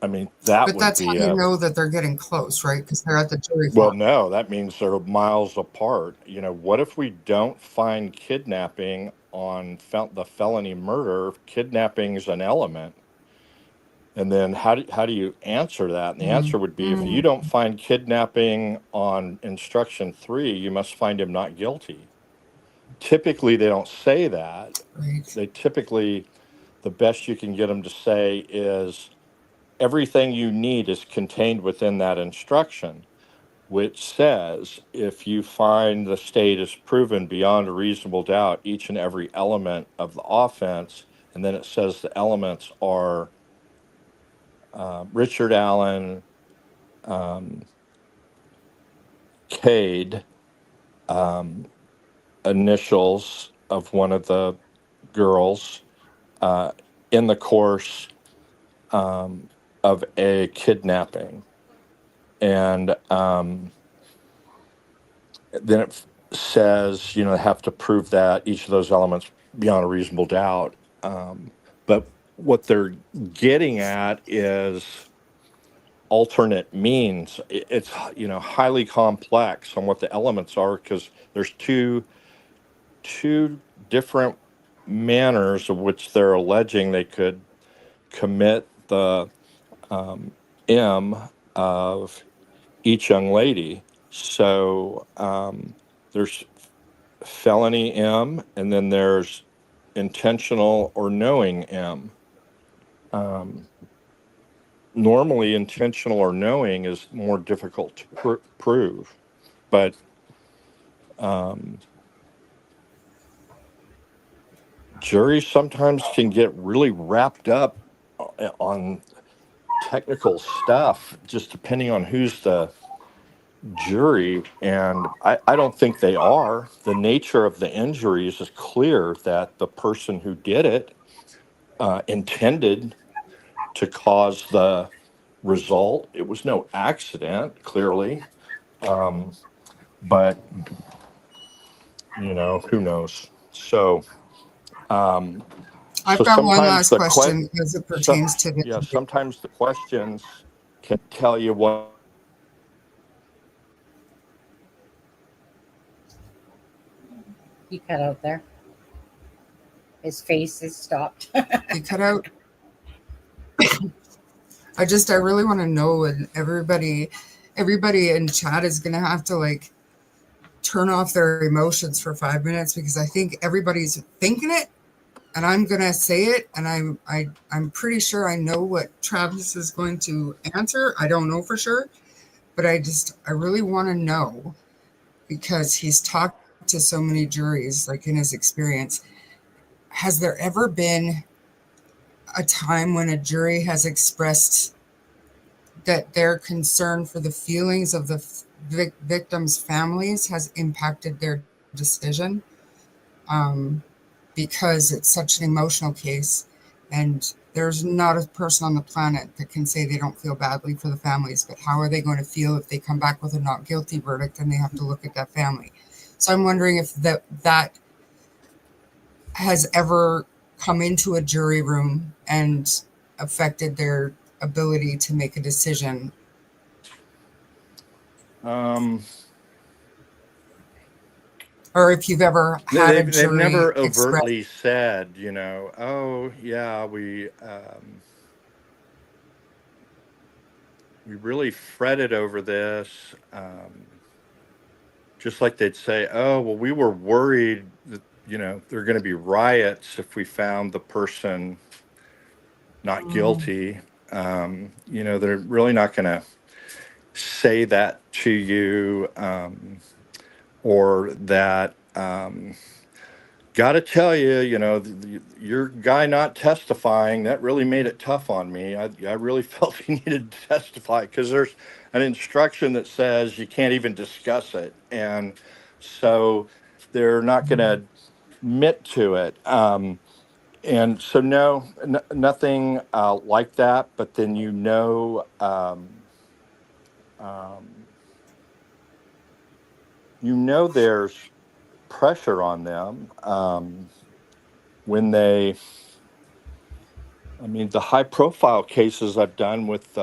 Speaker 6: I mean, that
Speaker 3: But
Speaker 6: would
Speaker 3: that's how
Speaker 6: be
Speaker 3: you know that they're getting close, right? Because they're at the jury
Speaker 6: well,
Speaker 3: floor.
Speaker 6: no, that means they're miles apart. What if we don't find kidnapping on the felony murder? Kidnapping's an element. And then how do you answer that? And the
Speaker 3: Mm,
Speaker 6: answer would be, if you
Speaker 3: mm,
Speaker 6: don't find kidnapping on instruction 3, you must find him not guilty. Typically, they don't say that.
Speaker 3: right.
Speaker 6: They typically, the best you can get them to say is everything you need is contained within that instruction, which says if you find the state is proven beyond a reasonable doubt each and every element of the offense, and then it says the elements are Richard Allen, um, Cade, um, initials of one of the girls uh, in the course of a kidnapping. And then it says, they have to prove that each of those elements beyond a reasonable doubt. But what they're getting at is alternate means. It's highly complex on what the elements are, because there's two different manners of which they're alleging they could commit the M of each young lady. So there's felony M, and then there's intentional or knowing M. Normally, intentional or knowing is more difficult to prove, but juries sometimes can get really wrapped up on technical stuff, just depending on who's the jury. And I don't think they are. The nature of the injuries is clear that the person who did it intended to cause the result. It was no accident, clearly. But, who knows? So,
Speaker 3: I've
Speaker 6: so
Speaker 3: got one
Speaker 6: sometimes
Speaker 3: last question as it
Speaker 6: so,
Speaker 3: pertains to
Speaker 6: yeah,
Speaker 3: the.
Speaker 6: sometimes the questions can tell you what.
Speaker 2: He cut out there. His face is stopped.
Speaker 3: You cut out. I really want to know, and everybody in chat is gonna have to like turn off their emotions for 5 minutes, because I think everybody's thinking it, and I'm gonna say it, and I'm pretty sure I know what Travis is going to answer. I don't know for sure, but I really want to know, because he's talked to so many juries, like in his experience. Has there ever been a time when a jury has expressed that their concern for the feelings of the victims' families has impacted their decision? Because it's such an emotional case, and there's not a person on the planet that can say they don't feel badly for the families, but how are they going to feel if they come back with a not guilty verdict and they have to look at that family? So I'm wondering if that has ever come into a jury room and affected their ability to make a decision.
Speaker 6: Um,
Speaker 3: Or if you've ever had a
Speaker 6: they've
Speaker 3: jury
Speaker 6: never
Speaker 3: express.
Speaker 6: overtly said, oh yeah, we really fretted over this. Just like they'd say, oh well, we were worried that there are going to be riots if we found the person not guilty. They're really not going to say that to you, or that. Got to tell you, your guy not testifying, that really made it tough on me. I really felt he needed to testify, because there's an instruction that says you can't even discuss it. And so they're not going to admit to it. And so, no, nothing like that. But then, there's pressure on them when the high profile cases I've done with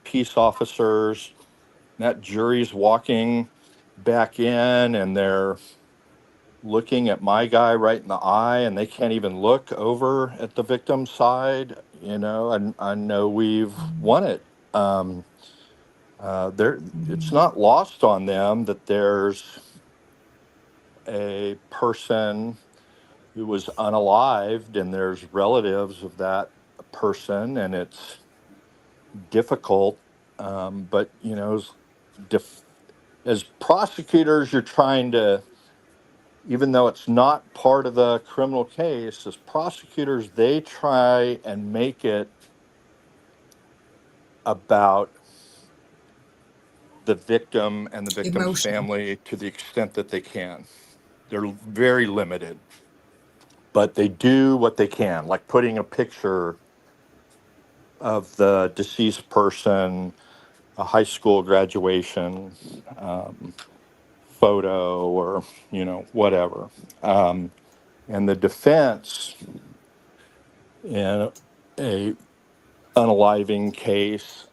Speaker 6: peace officers, that jury's walking back in and they're looking at my guy right in the eye, and they can't even look over at the victim's side. and I know we've won it. There, it's not lost on them that there's a person who was unalived, and there's relatives of that person, and it's difficult. But def- as prosecutors, you're trying to, even though it's not part of the criminal case, as prosecutors, they try and make it about the victim and the victim's
Speaker 3: Emotion.
Speaker 6: family to the extent that they can. They're very limited, but they do what they can, like putting a picture of the deceased person, a high school graduation photo, or whatever. And the defense in a unaliving case,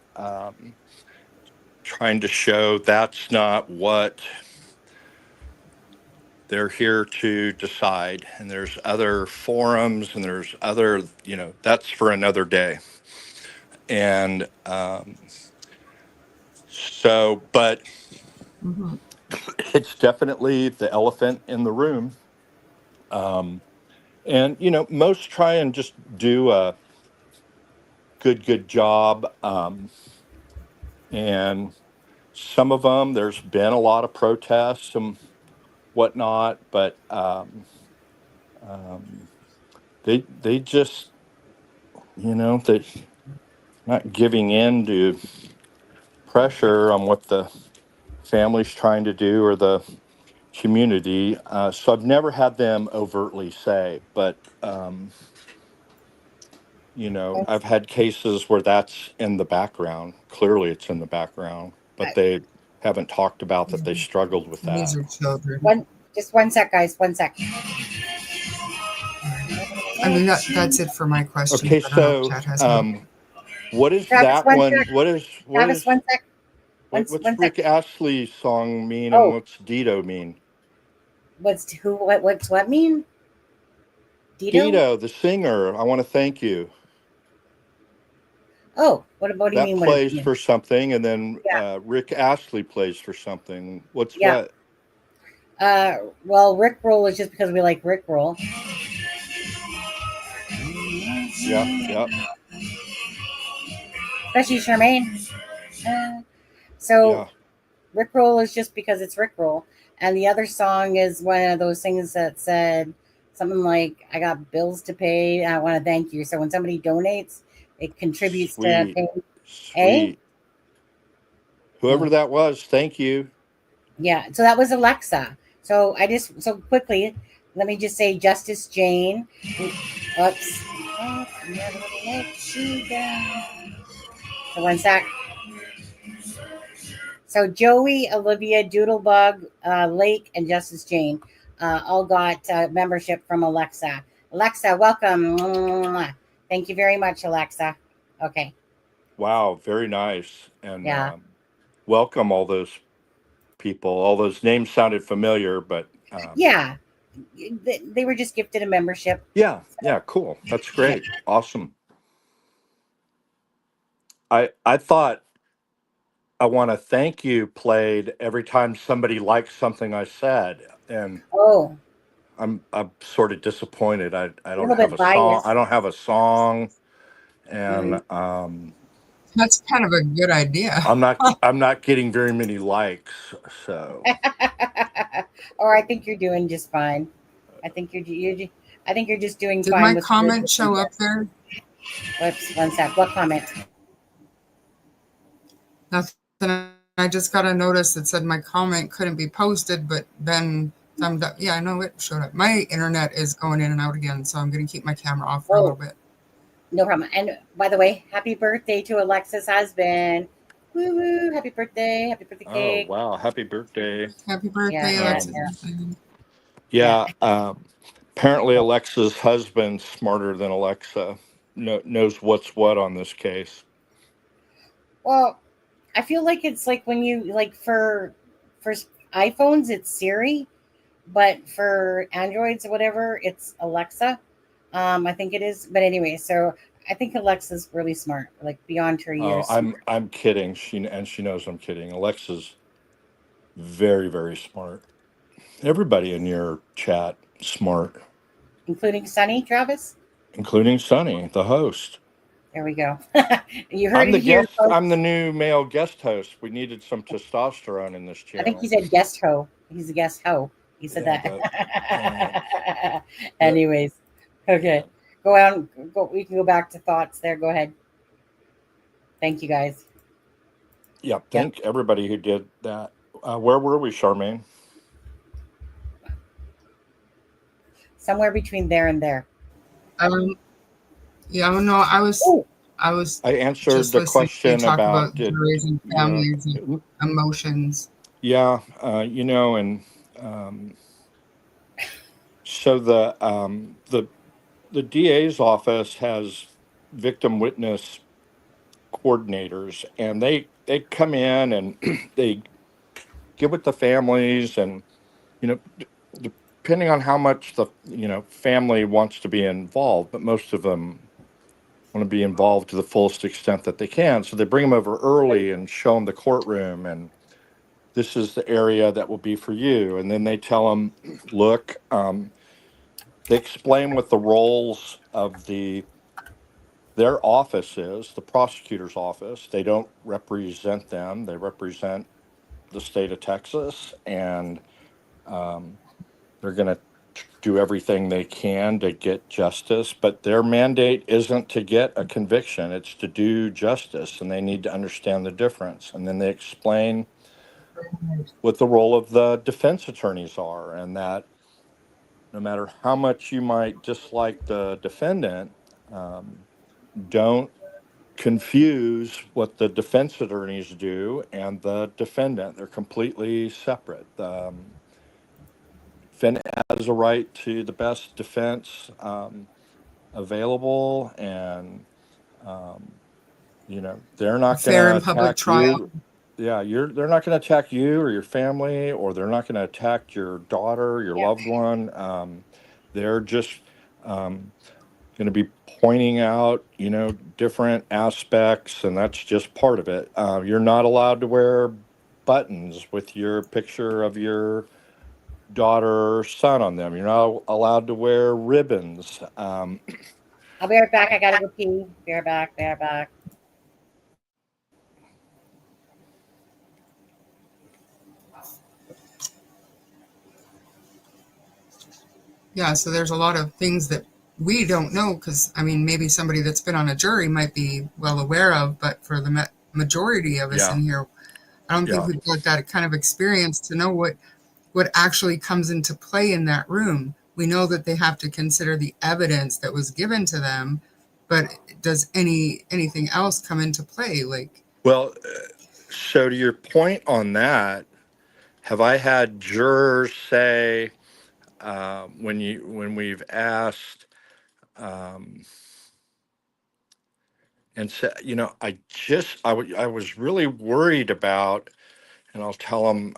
Speaker 6: trying to show that's not what they're here to decide, and there's other forums, and there's other, that's for another day. And but
Speaker 3: Hmm.
Speaker 6: it's definitely the elephant in the room. um, and most try and just do a good job. And some of them, there's been a lot of protests and whatnot, but um, they just, they not giving in to pressure on what the family's trying to do, or the community. So I've never had them overtly say, but I've had cases where that's in the background. Clearly, it's in the background, but they haven't talked about that they struggled with
Speaker 3: These
Speaker 6: that.
Speaker 3: are children.
Speaker 2: Just 1 sec, guys. 1 sec.
Speaker 3: I mean, that's it for my questions.
Speaker 6: Okay,
Speaker 3: I don't know if
Speaker 6: so
Speaker 3: Chad has any.
Speaker 6: what is
Speaker 2: Travis,
Speaker 6: that
Speaker 2: one
Speaker 6: one?
Speaker 2: sec.
Speaker 6: What
Speaker 2: Travis,
Speaker 6: is
Speaker 2: 1 sec.
Speaker 6: what's
Speaker 2: One sec.
Speaker 6: Rick Astley's song mean, and
Speaker 2: Oh,
Speaker 6: what's Dido mean?
Speaker 2: what's what mean? Dido?
Speaker 6: Dido, the singer. I want to thank you.
Speaker 2: Oh, what do you
Speaker 6: That
Speaker 2: mean? What it
Speaker 6: plays
Speaker 2: mean?
Speaker 6: for something, and then
Speaker 2: Yeah,
Speaker 6: Rick Astley plays for something. What's
Speaker 2: yeah.
Speaker 6: what?
Speaker 2: Well, Rick Roll is just because we like Rick Roll.
Speaker 6: Yep, yep,
Speaker 2: Especially Charmaine. So
Speaker 6: yeah.
Speaker 2: Rick Roll is just because it's Rick Roll. And the other song is one of those things that said something like, I got bills to pay. I want to thank you. So when somebody donates, it contributes to
Speaker 6: Sweet,
Speaker 2: paying. Eh?
Speaker 6: sweet. Whoever that was, thank you.
Speaker 2: Yeah. So that was Alexa. So quickly, let me just say Justice Jane. Oops. Never let you down. So 1 sec. So Joey, Olivia, Doodlebug, Lake, and Justice Jane all got membership from Alexa. Alexa, welcome. Mwah. Thank you very much, Alexa. Okay.
Speaker 6: Wow, very nice. And
Speaker 2: Yeah.
Speaker 6: welcome all those people. All those names sounded familiar, but
Speaker 2: Yeah. They were just gifted a membership.
Speaker 6: yeah, yeah, cool. That's
Speaker 2: Yeah.
Speaker 6: great. Awesome. I thought I want to thank you played every time somebody liked something I said, and
Speaker 2: Oh,
Speaker 6: I'm sort of disappointed. I
Speaker 2: a
Speaker 6: don't
Speaker 2: little
Speaker 6: have
Speaker 2: bit
Speaker 6: a song.
Speaker 2: biased.
Speaker 6: I don't have a song,
Speaker 2: Mm.
Speaker 6: and
Speaker 3: That's kind of a good idea.
Speaker 6: I'm not getting very many likes. So
Speaker 2: Or I think you're doing just fine. I think I think you're just doing
Speaker 3: Did
Speaker 2: fine
Speaker 3: my
Speaker 2: with.
Speaker 3: comment show up there?
Speaker 2: Whoops, 1 sec. What comment?
Speaker 3: Nothing. I just got a notice that said my comment couldn't be posted, but then thumbed up. Yeah, I know it showed up. My internet is going in and out again, so I'm going to keep my camera off for a little
Speaker 2: Oh,
Speaker 3: bit.
Speaker 2: no problem. And by the way, happy birthday to Alexa's husband. Woo woo! Happy birthday! Happy birthday
Speaker 6: oh
Speaker 2: cake!
Speaker 6: wow, happy birthday.
Speaker 3: Happy
Speaker 2: Yeah,
Speaker 3: birthday,
Speaker 2: yeah,
Speaker 3: Alexis.
Speaker 6: Um,
Speaker 2: yeah, yeah.
Speaker 6: yeah, apparently Alexa's husband's smarter than Alexa. Knows what's what on this case.
Speaker 2: Well, I feel like it's like when you like for iPhones, it's Siri, but for Androids or whatever, it's Alexa. I think it is. But anyway, so I think Alexa's really smart, like beyond her
Speaker 6: Oh,
Speaker 2: years.
Speaker 6: I'm kidding. She knows I'm kidding. Alexa's very, very smart. Everybody in your chat smart,
Speaker 2: Including Sunny, Travis.
Speaker 6: including Sunny, the host.
Speaker 2: There we go. You heard
Speaker 6: I'm
Speaker 2: it
Speaker 6: the
Speaker 2: here,
Speaker 6: guest. I'm the
Speaker 2: folks.
Speaker 6: new male guest host. We needed some testosterone in this
Speaker 2: I think he
Speaker 6: channel.
Speaker 2: said guest ho. He's a guest ho. He said
Speaker 6: Yeah, but uh,
Speaker 2: that.
Speaker 6: the
Speaker 2: Anyways,
Speaker 6: yeah,
Speaker 2: okay. Go on. Go. We can go back to thoughts there. Go ahead. Thank you, guys.
Speaker 6: yeah.
Speaker 2: Yeah.
Speaker 6: Thank everybody who did that. Where were we, Charmaine?
Speaker 2: Somewhere between there and there.
Speaker 3: Um, yeah, well, no,
Speaker 2: Oh,
Speaker 3: I was
Speaker 6: I answered
Speaker 3: just
Speaker 6: the
Speaker 3: listening to you
Speaker 6: question
Speaker 3: talk
Speaker 6: about
Speaker 3: about
Speaker 6: did
Speaker 3: juries and
Speaker 6: you know?
Speaker 3: families and emotions.
Speaker 6: Yeah, and um, so the DA's office has victim witness coordinators, and they come in and they get with the families, and you know, depending on how much the family wants to be involved, but most of them want to be involved to the fullest extent that they can. So they bring them over early and show them the courtroom, and this is the area that will be for you. And then they tell them, look, they explain what the roles of their office is, the prosecutor's office. They don't represent them; they represent the state of Texas, and um, they're going to do everything they can to get justice. But their mandate isn't to get a conviction; it's to do justice, and they need to understand the difference. And then they explain what the role of the defense attorneys are, and that no matter how much you might dislike the defendant, don't confuse what the defense attorneys do and the defendant. They're completely separate. Defendant has a right to the best defense available, and um, they're
Speaker 3: A
Speaker 6: not going
Speaker 3: fair
Speaker 6: to
Speaker 3: and public
Speaker 6: attack
Speaker 3: trial.
Speaker 6: you. Yeah, they're not going to attack you or your family, or they're not going to attack your daughter, your
Speaker 2: yeah.
Speaker 6: loved one. They're just um, going to be pointing out, different aspects, and that's just part of it. You're not allowed to wear buttons with your picture of your daughter or son on them. You're not allowed to wear ribbons.
Speaker 2: I'll be right back. I gotta go pee. Be right back. Be right back.
Speaker 3: Yeah, so there's a lot of things that we don't know because, I mean, maybe somebody that's been on a jury might be well aware of, but for the majority of us
Speaker 6: Yeah,
Speaker 3: in here, I don't think
Speaker 6: yeah.
Speaker 3: we've got that kind of experience to know what actually comes into play in that room. We know that they have to consider the evidence that was given to them, but does anything else come into play? Like,
Speaker 6: Well, so to your point on that, have I had jurors say when we've asked um, and say, I was really worried about, and I'll tell them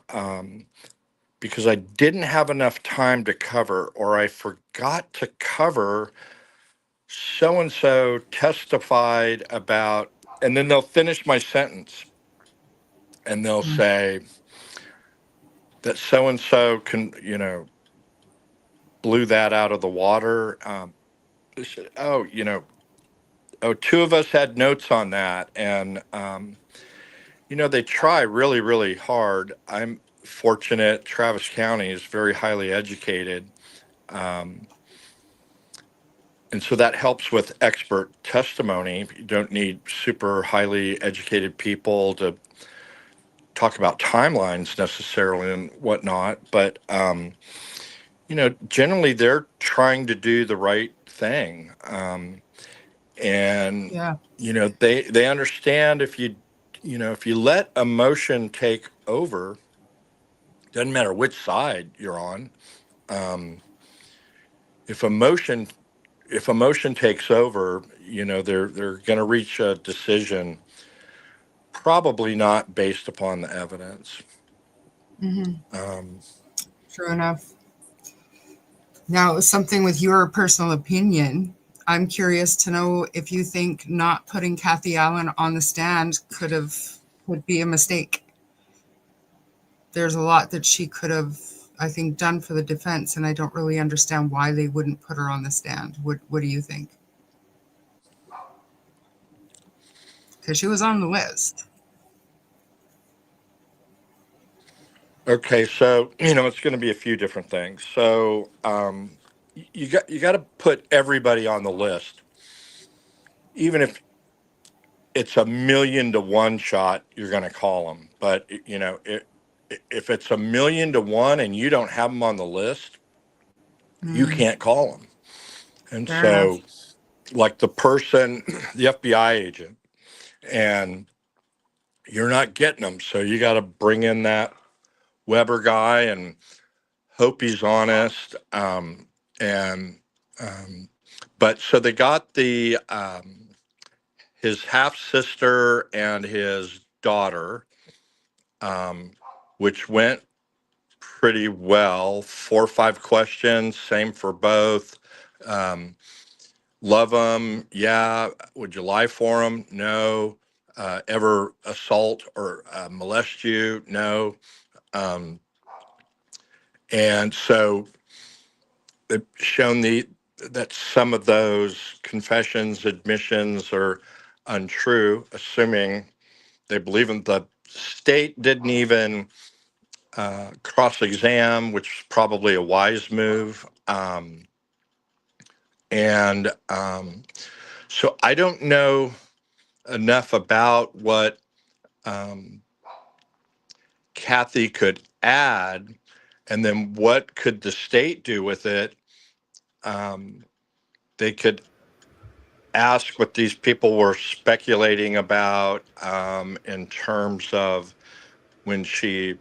Speaker 6: because I didn't have enough time to cover, or I forgot to cover so and so testified about, and then they'll finish my sentence and they'll
Speaker 3: mm,
Speaker 6: say that so and so can, blew that out of the water. They said, oh, two of us had notes on that. And, they try really, really hard. I'm fortunate. Travis County is very highly educated. Um, and so that helps with expert testimony. You don't need super highly educated people to talk about timelines necessarily and whatnot. But, generally they're trying to do the right thing. And,
Speaker 3: yeah,
Speaker 6: they understand if you let emotion take over, doesn't matter which side you're on. Um, if emotion if emotion takes over, they're going to reach a decision, probably not based upon the evidence. Um,
Speaker 3: true enough. Now, something with your personal opinion. I'm curious to know if you think not putting Kathy Allen on the stand would be a mistake. There's a lot that she could have, I think, done for the defense, and I don't really understand why they wouldn't put her on the stand. What do you think? Because she was on the list.
Speaker 6: Okay, so it's going to be a few different things. So you got to put everybody on the list, even if it's 1,000,000 to 1 shot. You're going to call them, but if it's 1,000,000 to 1 and you don't have them on the list, you can't call them. And
Speaker 3: Fair enough.
Speaker 6: so, like the person, the FBI agent, and you're not getting them, so you got to bring in that Weber guy and hope he's honest. And but so they got the his half sister and his daughter, which went pretty well. 4 or 5 questions, same for both. Love them, yeah. Would you lie for them? No. Ever assault or molest you? No. And so they've shown that some of those confessions, admissions are untrue, assuming they believe them. The state didn't even cross-exam, which is probably a wise move. And so I don't know enough about what Kathy could add, and then what could the state do with it. They could ask what these people were speculating about in terms of when she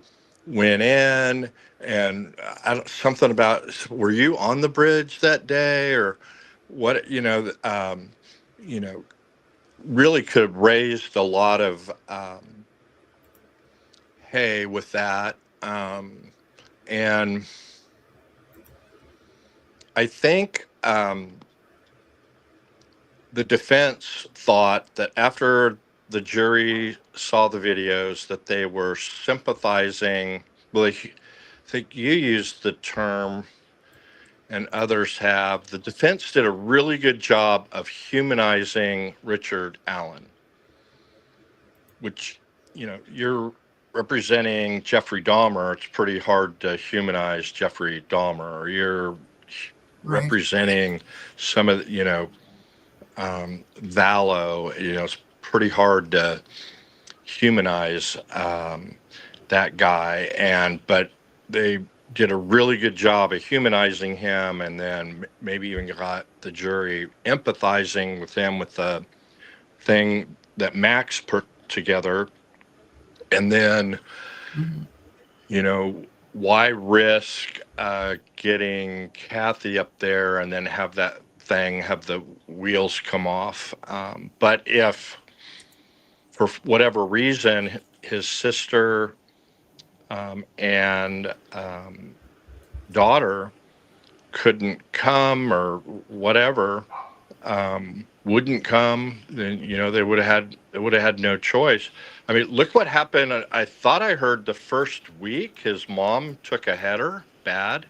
Speaker 6: went in, and something about, were you on the bridge that day, or what? Really could have raised a lot of hay with that. And I think the defense thought that after the jury saw the videos that they were sympathizing. Well, I think you used the term, and others have. The defense did a really good job of humanizing Richard Allen, which, you're representing Jeffrey Dahmer. It's pretty hard to humanize Jeffrey Dahmer. Or you're
Speaker 3: Right.
Speaker 6: representing some of Vallow. It's pretty hard to humanize that guy, but they did a really good job of humanizing him, and then maybe even got the jury empathizing with him with the thing that Max put together. And then, why risk getting Kathy up there and then have the wheels come off? But if for whatever reason his sister and daughter couldn't come, or whatever, wouldn't come, then they would have had no choice. I mean, look what happened. I thought I heard the first week his mom took a header bad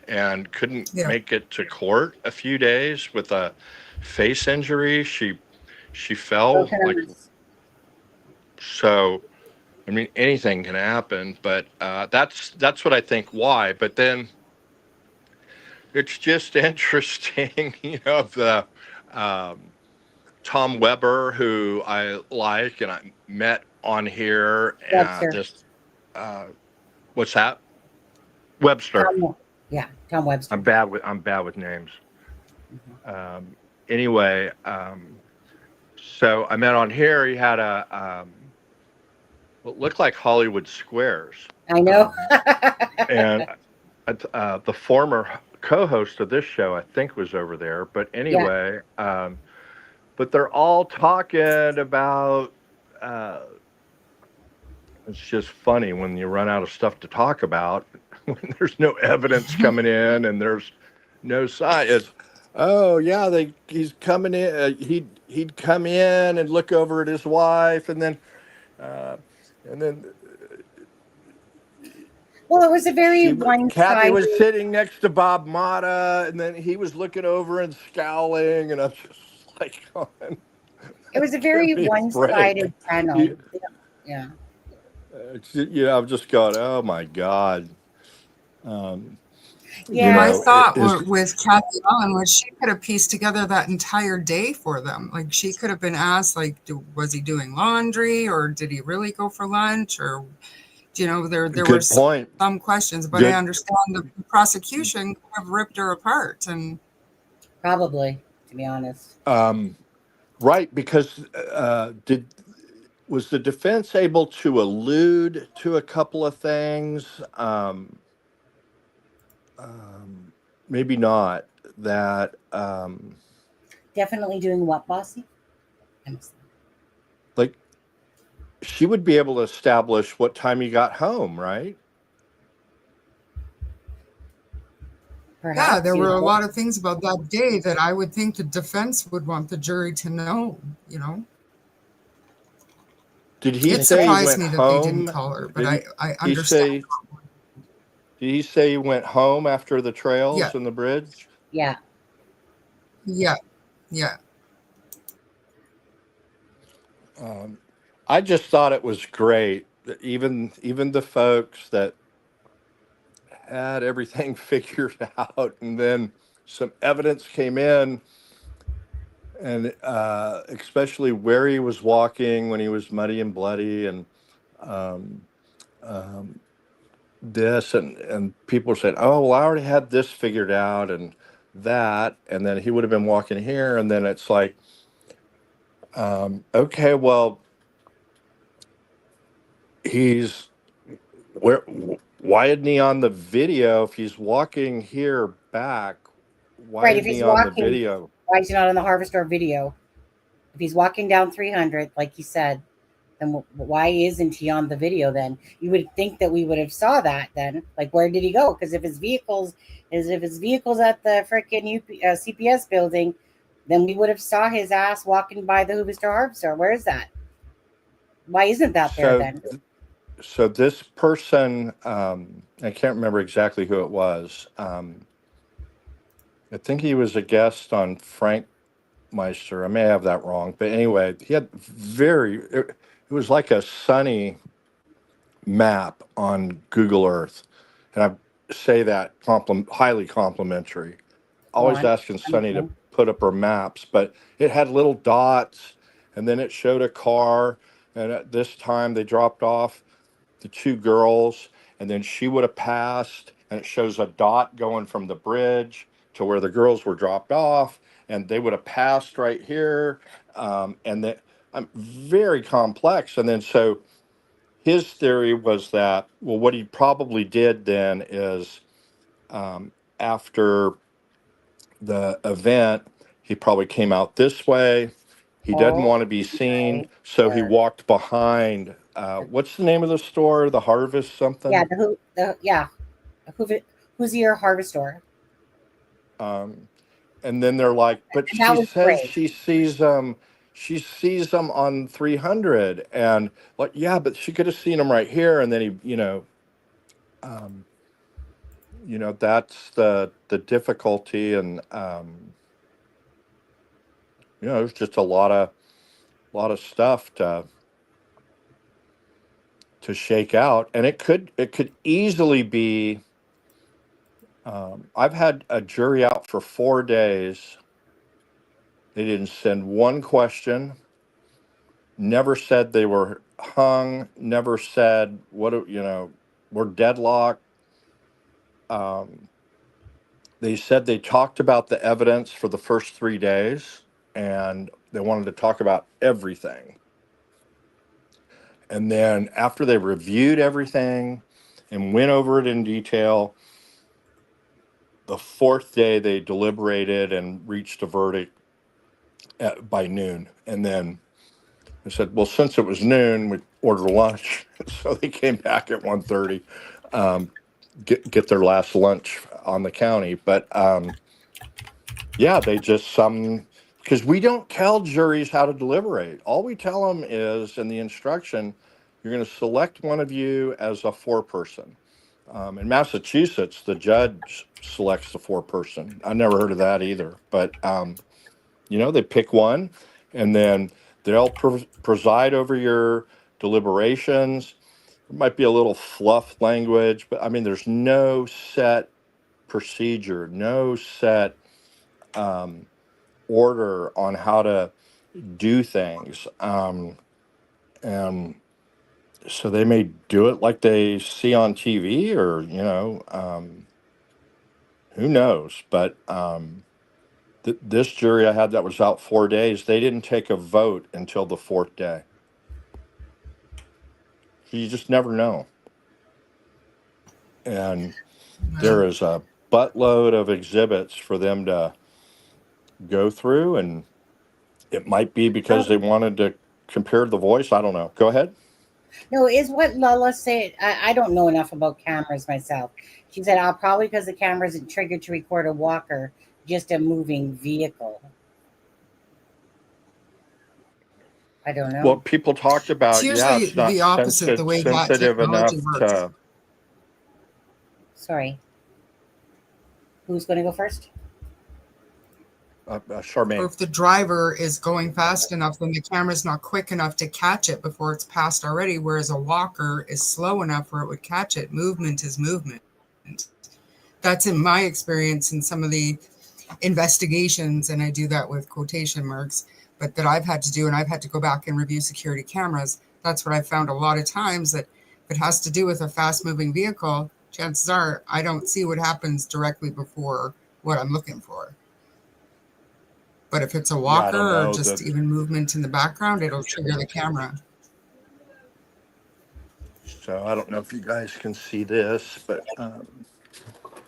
Speaker 6: and couldn't
Speaker 3: Yeah.
Speaker 6: make it to court a few days with a face injury. She fell so. I mean, anything can happen, but that's what I think why. But then it's just interesting, the Tom Weber, who I like and I met on here.
Speaker 2: Webster.
Speaker 6: What's that? Webster.
Speaker 2: Tom Webster.
Speaker 6: I'm bad with names. Anyway, so I met on here. He had what looked like Hollywood Squares.
Speaker 2: I know.
Speaker 6: And the former co-host of this show, I think, was over there. But anyway, but they're all talking about. It's just funny when you run out of stuff to talk about when there's no evidence coming in and there's no science. oh yeah, he's coming in. He'd come in and look over at his wife, uh, and then
Speaker 2: Well, it was a very
Speaker 6: Kathy
Speaker 2: one-sided.
Speaker 6: was sitting next to Bob Mata, and then he was looking over and scowling, and I'm just like, going,
Speaker 2: It was a
Speaker 6: give
Speaker 2: very
Speaker 6: me a break.
Speaker 2: one-sided channel.
Speaker 6: You,
Speaker 2: Yeah.
Speaker 6: I've just gone, oh my god. Um,
Speaker 2: Yeah.
Speaker 3: My
Speaker 6: it
Speaker 3: thought
Speaker 6: is
Speaker 3: with Kathy Allen was she could have pieced together that entire day for them. Like she could have been asked, like, was he doing laundry or did he really go for lunch? Or, there were
Speaker 6: good point.
Speaker 3: some questions, but I
Speaker 6: Good.
Speaker 3: understand the prosecution could have ripped her apart. And
Speaker 2: Probably, to be honest.
Speaker 6: Right, because was the defense able to allude to a couple of things? Maybe not. That
Speaker 2: Definitely doing what, Bossy?
Speaker 6: like she would be able to establish what time he got home, right?
Speaker 3: yeah,
Speaker 2: Perhaps
Speaker 3: there
Speaker 2: you
Speaker 3: were a
Speaker 2: know.
Speaker 3: lot of things about that day that I would think the defense would want the jury to know.
Speaker 6: Did he
Speaker 3: It
Speaker 6: say he
Speaker 3: surprised
Speaker 6: went
Speaker 3: me that they didn't
Speaker 6: home?
Speaker 3: call her, but
Speaker 6: Did
Speaker 3: I
Speaker 6: he
Speaker 3: understand.
Speaker 6: say? Did he say he went home after the
Speaker 3: Yeah,
Speaker 6: trails and the bridge?
Speaker 2: Yeah.
Speaker 3: yeah, yeah.
Speaker 6: Um, I just thought it was great that even the folks that had everything figured out, and then some evidence came in, and especially where he was walking when he was muddy and bloody, and um, um, this, and people said, "Oh, well, I already had this figured out," and that, and then he would have been walking here, and then it's like, okay, well, he's where? Why isn't he on the video if he's walking here back? Why
Speaker 2: Right. If
Speaker 6: isn't he
Speaker 2: he's
Speaker 6: on the
Speaker 2: walking,
Speaker 6: video?
Speaker 2: why is he not on the Harvester video? If he's walking down 300, like you said, then why isn't he on the video then? You would think that we would have saw that then. Like, where did he go? Because if his vehicle's at the freaking CPS building, then we would have saw his ass walking by the Hoover Star Harvester. Where is that? Why isn't that there
Speaker 6: So
Speaker 2: then?
Speaker 6: so this person, I can't remember exactly who it was. I think he was a guest on Frank Meister. I may have that wrong, but anyway, he had it was like a sunny map on Google Earth, and I say that highly complimentary.
Speaker 2: Go
Speaker 6: Always
Speaker 2: on.
Speaker 6: asking
Speaker 2: I'm
Speaker 6: Sunny to
Speaker 2: listening.
Speaker 6: put up her maps, but it had little dots, and then it showed a car, and at this time they dropped off the two girls, and then she would have passed, and it shows a dot going from the bridge to where the girls were dropped off, and they would have passed right here, and that I'm very complex. And then so his theory was that, well, what he probably did then is, after the event, he probably came out this way. He doesn't
Speaker 2: Oh
Speaker 6: want to be seen,
Speaker 2: my
Speaker 6: so he
Speaker 2: word.
Speaker 6: walked behind. What's the name of the store? The Harvest
Speaker 2: Yeah,
Speaker 6: something.
Speaker 2: who who's your harvester?
Speaker 6: Um, and then they're like, but
Speaker 2: And that
Speaker 6: she
Speaker 2: was
Speaker 6: says
Speaker 2: great.
Speaker 6: she sees them. She sees them on 300, and like, yeah, but she could have seen them right here. And then um, that's the difficulty, and there's just a lot of stuff to shake out, and it could easily be. I've had a jury out for 4 days. They didn't send one question. Never said they were hung. Never said we're deadlocked. Um, they said they talked about the evidence for the first 3 days, and they wanted to talk about everything. And then after they reviewed everything and went over it in detail, the fourth day they deliberated and reached a verdict by noon. And then they said, well, since it was noon, we ordered lunch. So they came back at 1:30, get their last lunch on the county. But Yeah, they just because we don't tell juries how to deliberate. All we tell them is in the instruction, you're going to select one of you as a foreperson. In Massachusetts, the judge selects the foreperson. I never heard of that either, but they pick one, and then they'll preside over your deliberations. It might be a little fluff language, but I mean, there's no set procedure, no set um, order on how to do things. And so they may do it like they see on TV, or, who knows? But this jury I had that was out 4 days, they didn't take a vote until the fourth day. So you just never know. And there is a buttload of exhibits for them to go through, and it might be because they wanted to compare the voice. I don't know. Go ahead.
Speaker 2: No, is what Lala said. I don't know enough about cameras myself. She said, probably because the camera isn't triggered to record a walker, just a moving vehicle. I don't know.
Speaker 6: Well, people talked
Speaker 3: It's
Speaker 6: about,
Speaker 3: usually
Speaker 6: it's not
Speaker 3: the opposite, the way that
Speaker 6: sensitive enough
Speaker 3: technology works.
Speaker 6: to.
Speaker 2: Sorry. Who's going to go first?
Speaker 3: Or
Speaker 6: Charmaine.
Speaker 3: if the driver is going fast enough, then the camera's not quick enough to catch it before it's passed already, whereas a walker is slow enough where it would catch it. Movement is movement. That's in my experience in some of the investigations, and I do that with quotation marks, but that I've had to do, and I've had to go back and review security cameras. That's what I found a lot of times, that if it has to do with a fast moving vehicle, chances are I don't see what happens directly before what I'm looking for. But if it's a walker or just even movement in the background, it'll trigger the camera.
Speaker 6: So I don't know if you guys can see this, but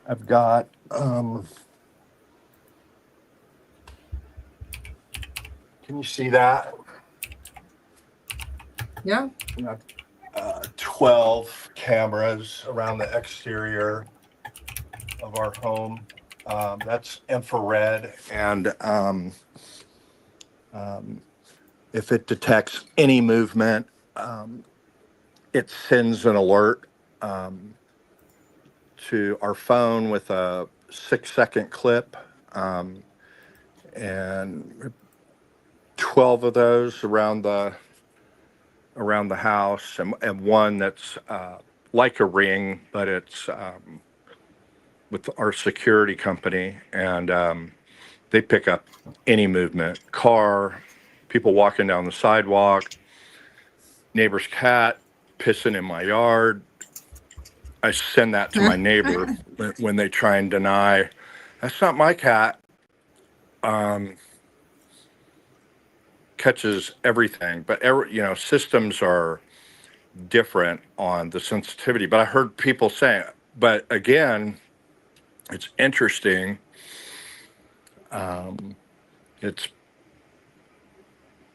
Speaker 6: I've got can you see that?
Speaker 3: Yeah.
Speaker 6: 12 cameras around the exterior of our home. That's infrared, and if it detects any movement, it sends an alert to our phone with a 6-second clip, and 12 of those around the house, and one that's like a ring, but it's with our security company, and they pick up any movement, car, people walking down the sidewalk, neighbor's cat pissing in my yard. I send that to my neighbor when they try and deny, that's not my cat. Catches everything, but systems are different on the sensitivity. But I heard people saying, but again, it's interesting.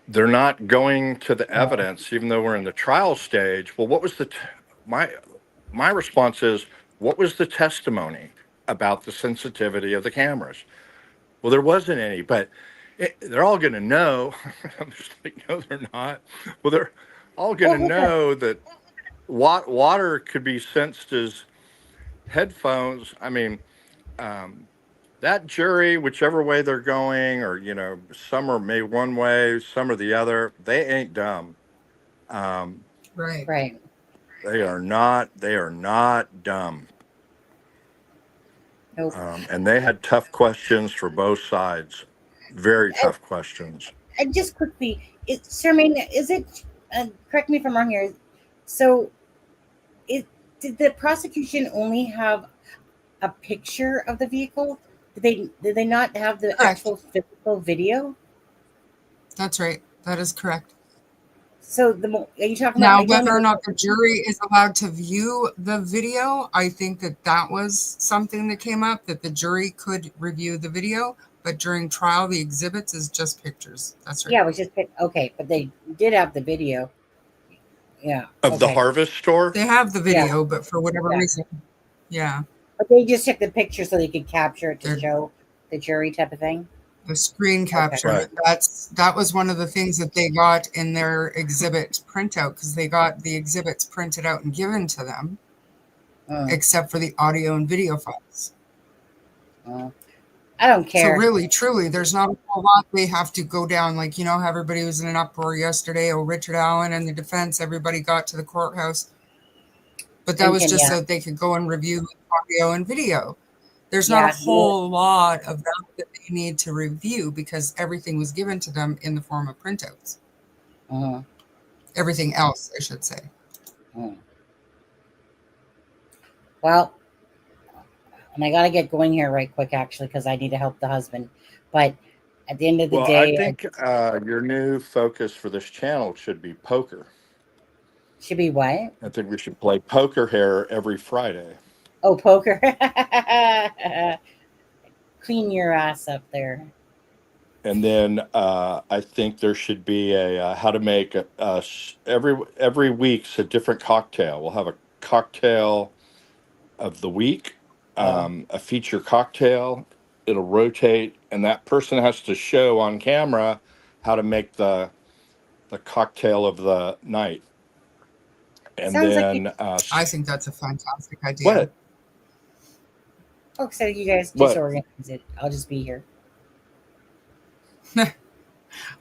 Speaker 6: They're not going to the evidence, even though we're in the trial stage. Well, what was my response is, what was the testimony about the sensitivity of the cameras? Well, there wasn't any, but they're all going to know. I'm just like, no, they're not. Well, they're all going to know that water could be sensed as headphones. I mean, that jury, whichever way they're going, or some are made one way, some are the other, they ain't dumb.
Speaker 3: Right.
Speaker 6: They are not dumb.
Speaker 2: Nope.
Speaker 6: And they had tough questions for both sides. Very tough questions.
Speaker 2: And just quickly, Charmaine, is it? Correct me if I'm wrong here. So, did the prosecution only have a picture of the vehicle? Did they not have the actual physical video?
Speaker 3: That's right. That is correct.
Speaker 2: So are you talking
Speaker 3: now
Speaker 2: about
Speaker 3: whether or not the jury is allowed to view the video? I think that was something that came up, that the jury could review the video, but during trial, the exhibits is just pictures. That's right.
Speaker 2: Yeah, it was just okay, but they did have the video. Yeah.
Speaker 6: Of the Harvest store?
Speaker 3: They have the video, but for whatever reason. Yeah.
Speaker 2: But they just took the picture so they could capture it to show the jury type of thing.
Speaker 3: The screen capture.
Speaker 6: Right.
Speaker 3: That was one of the things that they got in their exhibit printout, because they got the exhibits printed out and given to them,
Speaker 2: Mm,
Speaker 3: except for the audio and video files.
Speaker 2: mm. I don't
Speaker 3: So
Speaker 2: care.
Speaker 3: really, truly, there's not a whole lot they have to go down. Like, you know, how everybody was in an uproar yesterday. Oh, Richard Allen and the defense, everybody got to the courthouse. But that
Speaker 2: And
Speaker 3: was
Speaker 2: can
Speaker 3: just
Speaker 2: yeah,
Speaker 3: so that they could go and review audio and video. There's not a
Speaker 2: yeah,
Speaker 3: whole lot of that that they need to review, because everything was given to them in the form of printouts.
Speaker 2: mm,
Speaker 3: Everything else, I should say.
Speaker 2: mm. Well, and I got to get going here right quick, actually, because I need to help the husband. But at the end of the
Speaker 6: Well, I
Speaker 2: day,
Speaker 6: think your new focus for this channel should be poker.
Speaker 2: should be what?
Speaker 6: I think we should play poker here every Friday.
Speaker 2: Oh, poker. Clean your ass up there.
Speaker 6: And then I think there should be a how to make every week's a different cocktail. We'll have a cocktail of the week,
Speaker 2: Oh,
Speaker 6: a feature cocktail. It'll rotate, and that person has to show on camera how to make the cocktail of the night. And
Speaker 2: sounds like you.
Speaker 6: then
Speaker 3: I think that's a fantastic idea.
Speaker 6: what?
Speaker 2: Oh, so you guys just
Speaker 6: What?
Speaker 2: organize it. I'll just be here.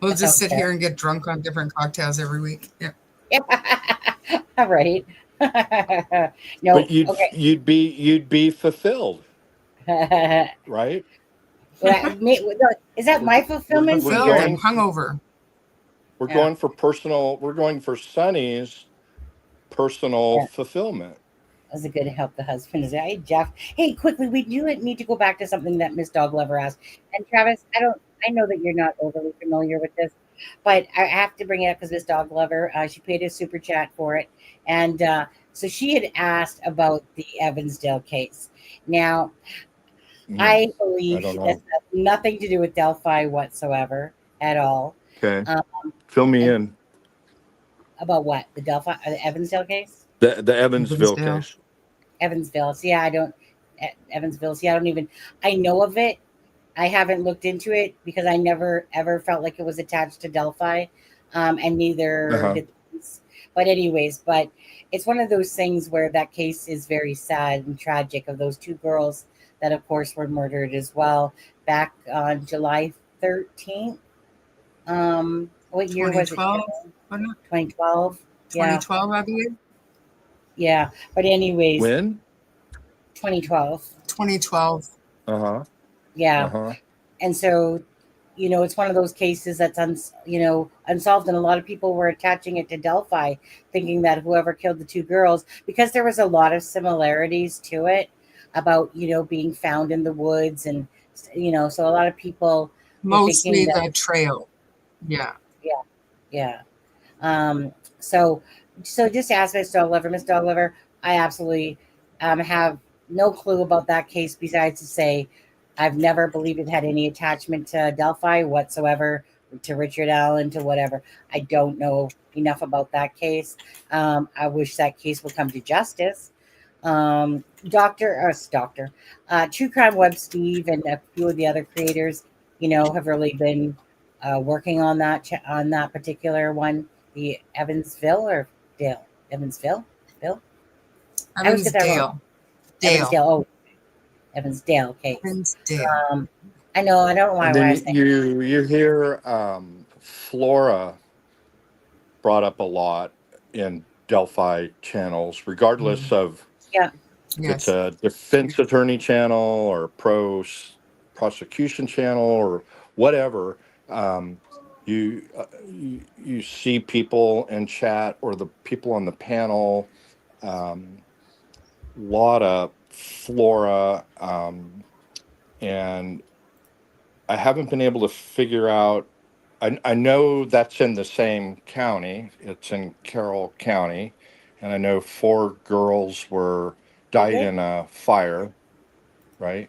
Speaker 3: We'll just sit
Speaker 2: Okay.
Speaker 3: here and get drunk on different cocktails every week. Yeah.
Speaker 2: All right. No.
Speaker 6: But
Speaker 2: Okay.
Speaker 6: you'd be fulfilled, right?
Speaker 2: Is that my fulfillment?
Speaker 6: we're
Speaker 3: Fulfilled
Speaker 2: Or-
Speaker 3: and hungover.
Speaker 6: We're
Speaker 2: Yeah.
Speaker 6: going for personal. We're going for Sonny's personal
Speaker 2: Yeah.
Speaker 6: fulfillment.
Speaker 2: That was a good help the husband is. Hey, Jeff. Hey, quickly, we do need to go back to something that Miss Dog Lover asked. And Travis, I know that you're not overly familiar with this, but I have to bring it up because Miss Dog Lover, she paid a super chat for it, and so she had asked about the Evansdale case. Now,
Speaker 6: Mhm.
Speaker 2: I believe
Speaker 6: I don't know.
Speaker 2: this has nothing to do with Delphi whatsoever at all.
Speaker 6: Okay,
Speaker 2: Um,
Speaker 6: fill me
Speaker 2: and
Speaker 6: in.
Speaker 2: about what the the Evansdale case?
Speaker 6: The Evansville
Speaker 3: Evansdale.
Speaker 6: case.
Speaker 2: Evansville. See, I don't Evansville. See, I don't even. I know of it. I haven't looked into it because I never ever felt like it was attached to Delphi, and neither
Speaker 6: Uh-huh.
Speaker 2: did. But anyways, but it's one of those things where that case is very sad and tragic of those two girls that, of course, were murdered as well back on July 13th. What year was it?
Speaker 3: 2012, wasn't it?
Speaker 2: 2012. Yeah,
Speaker 3: 2012, I believe.
Speaker 2: yeah. But anyways,
Speaker 6: When?
Speaker 2: 2012.
Speaker 3: 2012.
Speaker 6: Uh huh.
Speaker 2: Yeah.
Speaker 6: Uh huh.
Speaker 2: And so, it's one of those cases that's unsolved, and a lot of people were attaching it to Delphi, thinking that whoever killed the two girls, because there was a lot of similarities to it about being found in the woods, and so a lot of people were
Speaker 3: Mostly
Speaker 2: thinking that
Speaker 3: the trail. Yeah.
Speaker 2: yeah. So just ask Miss Dog Lover. Miss Dog Lover, I absolutely have no clue about that case besides to say I've never believed it had any attachment to Delphi whatsoever, to Richard Allen, to whatever. I don't know enough about that case. I wish that case would come to justice. True Crime Web Steve and a few of the other creators, have really been working on that particular one, the Evansville or Dale Evansville, Bill. I always get that wrong.
Speaker 3: Dale.
Speaker 2: Evansdale. Oh, Evansdale case.
Speaker 3: Evansdale.
Speaker 2: I know. I don't know why
Speaker 6: And
Speaker 2: I
Speaker 6: then
Speaker 2: was thinking.
Speaker 6: you hear Flora brought up a lot in Delphi channels, regardless of
Speaker 2: Yeah.
Speaker 6: it's
Speaker 3: Yes.
Speaker 6: a defense attorney channel or prosecution channel or whatever. You see people in chat or the people on the panel. Lot of Flora, and I haven't been able to figure out. I know that's in the same county. It's in Carroll County, and I know 4 girls died
Speaker 2: it?
Speaker 6: in a fire. Right?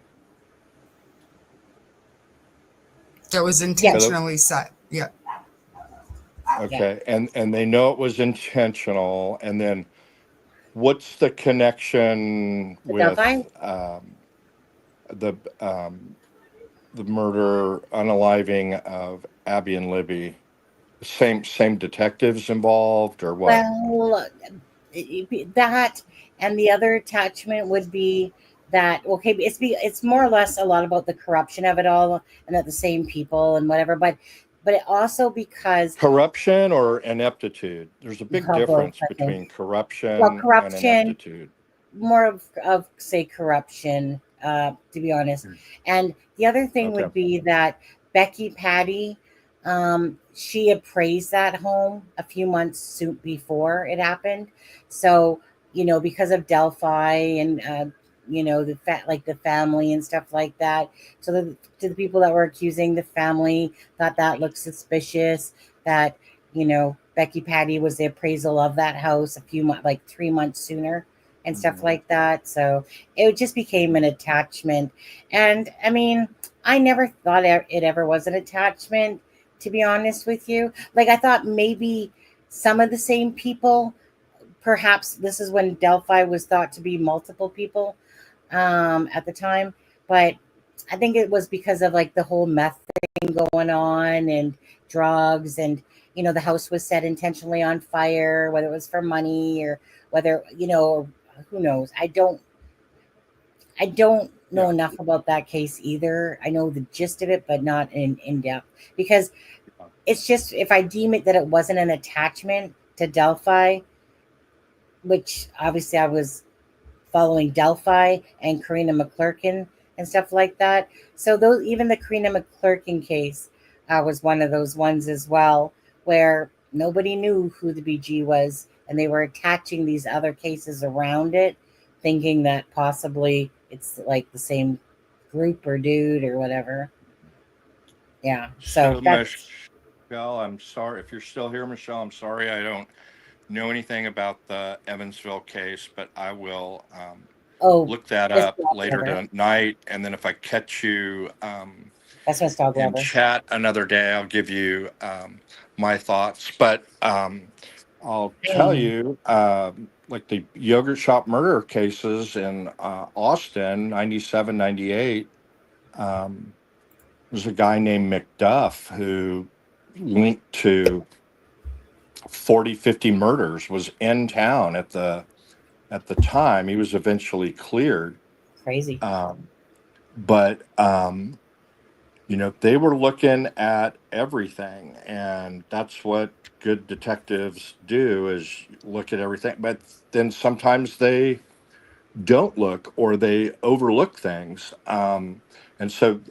Speaker 3: That was
Speaker 2: Yes.
Speaker 3: intentionally set. Yeah.
Speaker 6: Okay, and they know it was intentional. And then, what's the connection
Speaker 2: The
Speaker 6: with
Speaker 2: Delphi?
Speaker 6: the the murder, unaliving of Abby and Libby. Same detectives involved, or what?
Speaker 2: Well, that and the other attachment would be that okay, it's more or less a lot about the corruption of it all and that the same people and whatever, but it also because
Speaker 6: Corruption or ineptitude? There's a big
Speaker 2: both,
Speaker 6: difference
Speaker 2: I think.
Speaker 6: between
Speaker 2: Well,
Speaker 6: corruption and
Speaker 2: corruption,
Speaker 6: ineptitude.
Speaker 2: more of say corruption, to be honest.
Speaker 6: Mm.
Speaker 2: And the other thing
Speaker 6: Okay.
Speaker 2: would be that Becky Patty, she appraised that home a few months before it happened. So because of Delphi and like the family and stuff like that. So to the people that were accusing, the family thought that looked suspicious. That Becky Patty was the appraisal of that house a few months, like 3 months sooner and stuff
Speaker 6: Mhm.
Speaker 2: like that. So it just became an attachment. And I mean, I never thought it ever was an attachment, to be honest with you. Like, I thought maybe some of the same people, perhaps this is when Delphi was thought to be multiple people at the time. But I think it was because of like the whole meth thing going on and drugs, and the house was set intentionally on fire, whether it was for money or whether who knows. I don't know
Speaker 6: Yeah.
Speaker 2: enough about that case either. I know the gist of it, but not in depth, because it's just, if I deem it that it wasn't an attachment to Delphi, which obviously I was following Delphi and Karina McClurkin and stuff like that. So those, even the Karina McClurkin case, was one of those ones as well, where nobody knew who the BG was, and they were attaching these other cases around it, thinking that possibly it's like the same group or dude or whatever. Yeah. So
Speaker 6: So,
Speaker 2: that's
Speaker 6: Michelle, I'm sorry if you're still here, Michelle. I'm sorry I don't know anything about the Evansville case, but I will
Speaker 2: oh,
Speaker 6: look that
Speaker 2: Miss
Speaker 6: up
Speaker 2: Dog
Speaker 6: later
Speaker 2: Lover.
Speaker 6: tonight. And then if I catch you
Speaker 2: That's Miss Dog
Speaker 6: in
Speaker 2: Lover.
Speaker 6: chat another day, I'll give you my thoughts. But I'll tell
Speaker 2: Hmm.
Speaker 6: you, like the yogurt shop murder cases in Austin, 97, 98. There's a guy named McDuff who linked to 40, 50 murders, was in town at the time. He was eventually cleared.
Speaker 2: Crazy.
Speaker 6: Um, but they were looking at everything, and that's what good detectives do, is look at everything. But then sometimes they don't look, or they overlook things. And so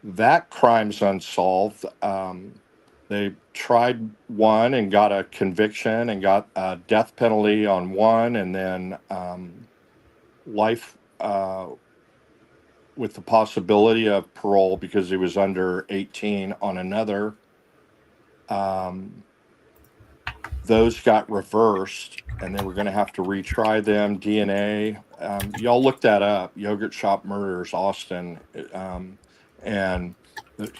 Speaker 6: that crime's unsolved. They tried one and got a conviction and got a death penalty on one, and then life with the possibility of parole because he was under 18 on another. Um, those got reversed, and they were going to have to retry them. DNA. Y'all look that up. Yogurt Shop Murders, Austin, and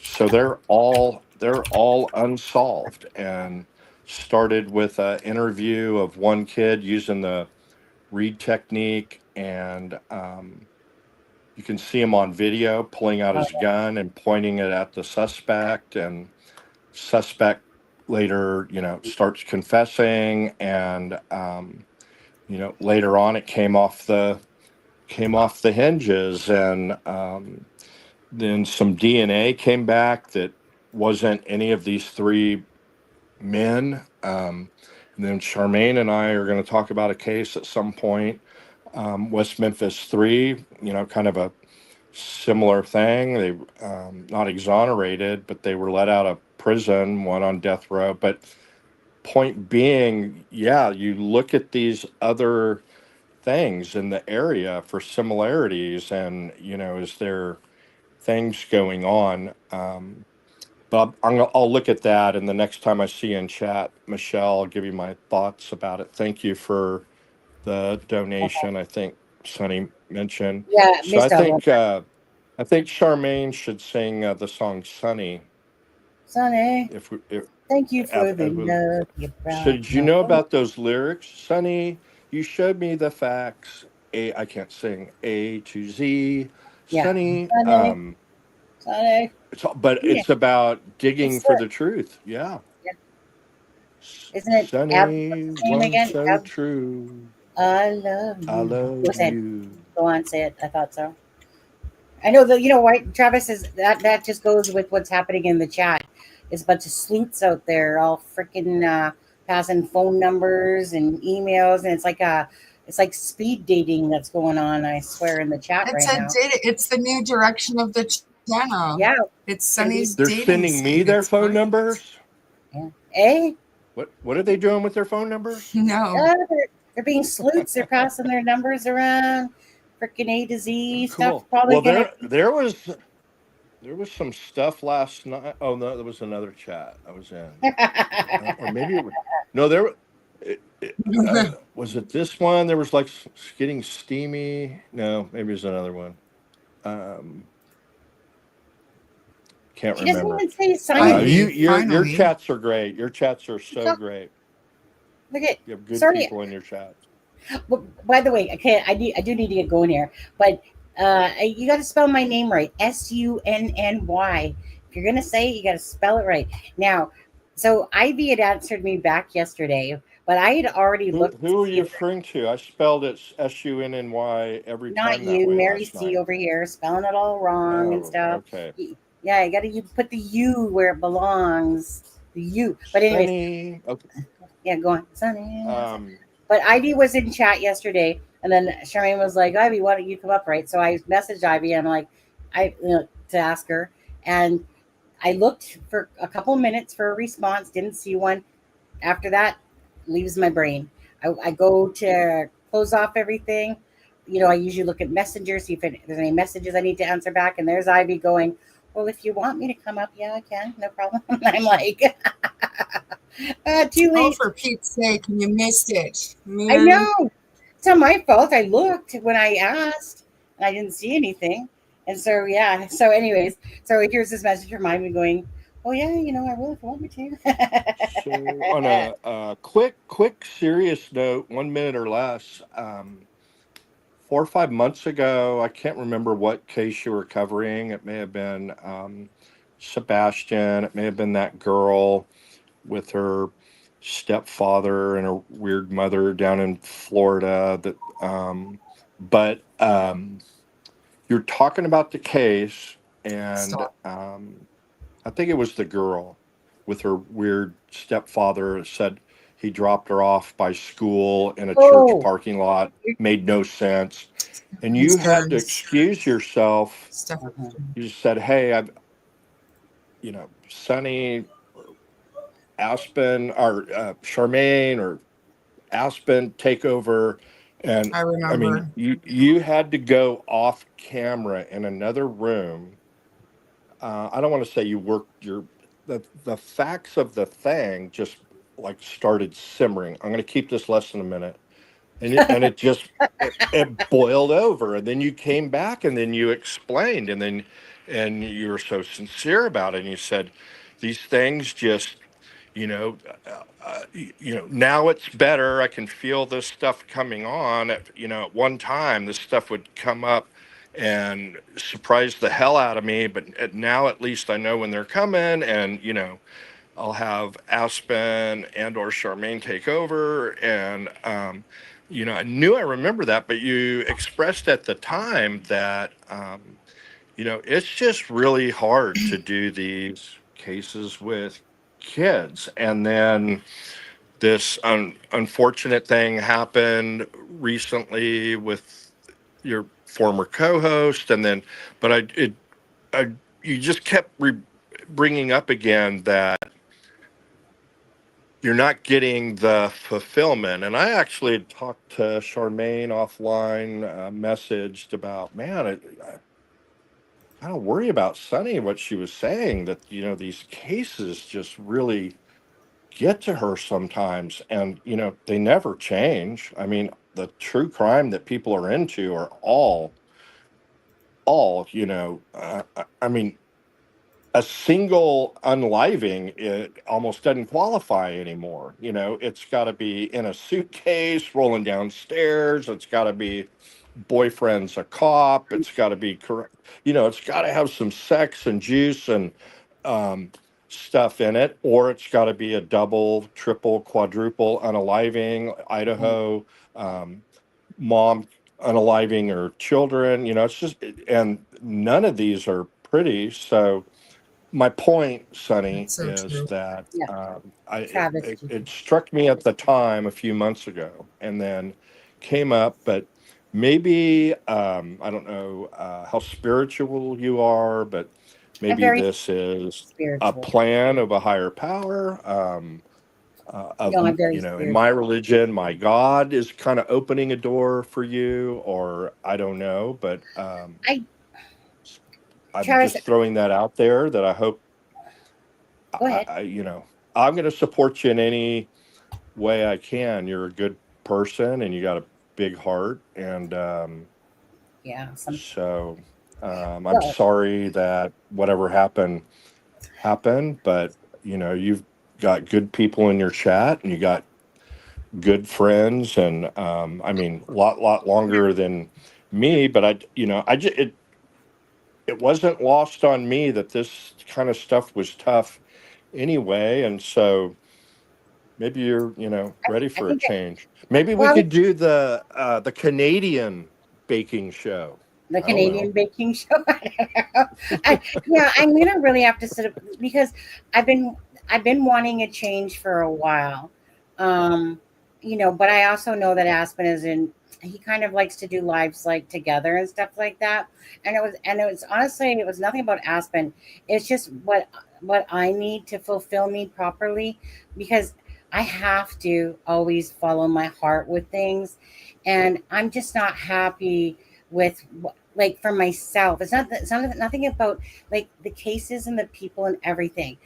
Speaker 6: so they're all unsolved. And started with an interview of one kid using the read technique, and you can see him on video pulling out
Speaker 2: Oh,
Speaker 6: his gun and pointing it at the suspect, and suspect later, starts confessing, and later on it came off the hinges, and then some DNA came back that wasn't any of these three men. And then Charmaine and I are going to talk about a case at some point, West Memphis 3, kind of a similar thing. They not exonerated, but they were let out of prison, one on death row. But point being, yeah, you look at these other things in the area for similarities, and is there things going on? But I'll look at that, and the next time I see you in chat, Michelle, I'll give you my thoughts about it. Thank you for the donation. I think Sonny mentioned.
Speaker 2: yeah,
Speaker 6: So
Speaker 2: Miss Dog Lover.
Speaker 6: I think Charmaine should sing the song "Sunny."
Speaker 2: Sonny,
Speaker 6: If
Speaker 2: thank you for the love you
Speaker 6: so,
Speaker 2: brought
Speaker 6: did you
Speaker 2: my
Speaker 6: know
Speaker 2: way.
Speaker 6: about those lyrics? Sonny, you showed me the facts. I can't sing A to Z.
Speaker 2: Yeah,
Speaker 6: Sonny,
Speaker 2: Sonny,
Speaker 6: But
Speaker 2: Yeah,
Speaker 6: it's about digging
Speaker 2: it's
Speaker 6: for the truth. Yeah.
Speaker 2: yeah. Isn't it what's
Speaker 6: Sunny,
Speaker 2: his name
Speaker 6: one
Speaker 2: again?
Speaker 6: so true.
Speaker 2: I love
Speaker 6: I
Speaker 2: you.
Speaker 6: love
Speaker 2: Was it?
Speaker 6: you.
Speaker 2: Go on, say it. I thought so. I know that, you know why Travis is that just goes with what's happening in the chat. There's a bunch of sleuths out there all freaking passing phone numbers and emails, and it's like speed dating that's going on. I swear in the chat
Speaker 3: It's
Speaker 2: right
Speaker 3: a
Speaker 2: now.
Speaker 3: data. It's the new direction of the channel.
Speaker 2: Yeah,
Speaker 3: It's
Speaker 2: it's gonna be.
Speaker 3: Sunny's
Speaker 6: They're
Speaker 3: dating
Speaker 6: sending me
Speaker 3: scene.
Speaker 6: their
Speaker 3: It's
Speaker 6: phone
Speaker 3: great.
Speaker 6: numbers.
Speaker 2: Yeah. Eh?
Speaker 6: What are they doing with their phone numbers?
Speaker 3: No,
Speaker 2: They're being sleuths. They're passing their numbers around. Freaking A to Z stuff.
Speaker 6: Cool.
Speaker 2: Probably
Speaker 6: Well,
Speaker 2: gonna.
Speaker 6: there was some stuff last night. Oh no, there was another chat I was in, or maybe it was no. Was it this one? There was like getting steamy. No, maybe it's another one. Um, can't
Speaker 2: He doesn't
Speaker 6: remember.
Speaker 2: even say sign it.
Speaker 6: Your
Speaker 3: finally.
Speaker 6: chats are great. Your chats are so great.
Speaker 2: Look at.
Speaker 6: You have good
Speaker 2: Sorry.
Speaker 6: people in your chats.
Speaker 2: Well, by the way, okay, I do need to get going here, but you got to spell my name right. Sunny. If you're gonna say it, you got to spell it right. Now, so Ivy had answered me back yesterday, but I had already looked to
Speaker 6: Who are
Speaker 2: see
Speaker 6: you
Speaker 2: if
Speaker 6: referring to? I spelled it Sunny every
Speaker 2: not
Speaker 6: time that
Speaker 2: you,
Speaker 6: way
Speaker 2: Mary
Speaker 6: last
Speaker 2: C
Speaker 6: night.
Speaker 2: over here, spelling it all wrong and
Speaker 6: Oh,
Speaker 2: stuff.
Speaker 6: okay.
Speaker 2: Yeah, you put the U where it belongs. The U. But anyways,
Speaker 6: Sunny. Okay.
Speaker 2: yeah, go on, Sunny.
Speaker 6: Um,
Speaker 2: But Ivy was in chat yesterday, and then Charmaine was like, "Ivy, why don't you come up?" Right. So I messaged Ivy. I'm like, to ask her, and I looked for a couple minutes for a response. Didn't see one. After that, leaves my brain. I go to close off everything. I usually look at Messenger, see if there's any messages I need to answer back. And there's Ivy going, "Well, if you want me to come up, yeah, I can, no problem." And I'm like, "Too
Speaker 3: Oh,
Speaker 2: late."
Speaker 3: for Pete's sake, you missed it,
Speaker 2: I
Speaker 3: man.
Speaker 2: know. It's not my fault. I looked when I asked and I didn't see anything. And so, yeah. So, anyways, so here's this message from mine going, "Oh, yeah, I will if you want me
Speaker 6: so on
Speaker 2: to."
Speaker 6: a quick, serious note, 1 minute or less. 4 or 5 months ago, I can't remember what case you were covering. It may have been Sebastian. It may have been that girl with her stepfather and her weird mother down in Florida. But you're talking about the case, and
Speaker 3: Stop.
Speaker 6: I think it was the girl with her weird stepfather said he dropped her off by school in a church
Speaker 2: Oh,
Speaker 6: parking lot. Made no sense. And you had to
Speaker 3: Stearns.
Speaker 6: excuse yourself.
Speaker 3: Stuff.
Speaker 2: uh-huh.
Speaker 6: You just said, "Hey, Sunny, Aspen, or Charmaine, or Aspen, take over." And
Speaker 3: I
Speaker 6: I mean,
Speaker 3: remember.
Speaker 6: you had to go off camera in another room. I don't want to say you worked the facts of the thing just like started simmering. I'm going to keep this less than a minute, and it just it boiled over, and then you came back, and then you explained, and you were so sincere about it, and you said these things just now it's better. I can feel this stuff coming on. At one time, this stuff would come up and surprise the hell out of me. But now at least I know when they're coming, and I'll have Aspen and or Charmaine take over. And I knew I remember that, but you expressed at the time that it's just really hard to do these cases with kids. And then this unfortunate thing happened recently with your former co-host, and then, but you just kept bringing up again that you're not getting the fulfillment. And I actually had talked to Charmaine offline, messaged about, man, I kind of worry about Sunny, what she was saying, that these cases just really get to her sometimes, and they never change. I mean, the true crime that people are into are all I mean, a single unliving, it almost doesn't qualify anymore. It's got to be in a suitcase rolling downstairs. It's got to be boyfriend's a cop. It's got to be correct. It's got to have some sex and juice and um, stuff in it, or it's got to be a double, triple, quadruple unaliving, Idaho, um, mom unaliving her children. It's just, and none of these are pretty. So my point, Sonny,
Speaker 3: That's so
Speaker 6: is
Speaker 3: true.
Speaker 6: that
Speaker 2: Yeah,
Speaker 6: it,
Speaker 2: Travis.
Speaker 6: it, it struck me at the time a few months ago, and then came up. But maybe I don't know how spiritual you are, but
Speaker 2: I'm
Speaker 6: maybe
Speaker 2: very
Speaker 6: this is a
Speaker 2: spiritual.
Speaker 6: plan of a higher power.
Speaker 2: No, I'm very
Speaker 6: In my
Speaker 2: spiritual.
Speaker 6: religion, my God is kind of opening a door for you, or I don't know, but
Speaker 2: I
Speaker 6: I'm
Speaker 2: Travis,
Speaker 6: just throwing that out there that I hope
Speaker 2: go ahead.
Speaker 6: I'm going to support you in any way I can. You're a good person and you got a big heart. And
Speaker 2: Yeah,
Speaker 6: so I'm
Speaker 2: well,
Speaker 6: sorry that whatever happened, but you've got good people in your chat and you got good friends. And I mean, lot longer than me, but it wasn't lost on me that this kind of stuff was tough anyway. And so maybe you're, ready
Speaker 2: I
Speaker 6: for a
Speaker 2: think
Speaker 6: change. Maybe we
Speaker 2: well,
Speaker 6: could do the Canadian baking show.
Speaker 2: the
Speaker 6: I don't
Speaker 2: Canadian
Speaker 6: know.
Speaker 2: baking show. Yeah, I'm gonna really have to sit up because I've been I've been wanting a change for a while. Um, but I also know that Aspen is in. He kind of likes to do lives like together and stuff like that. And it was honestly it was nothing about Aspen. It's just what I need to fulfill me properly because I have to always follow my heart with things, and I'm just not happy with like for myself. It's not nothing about like the cases and the people and everything.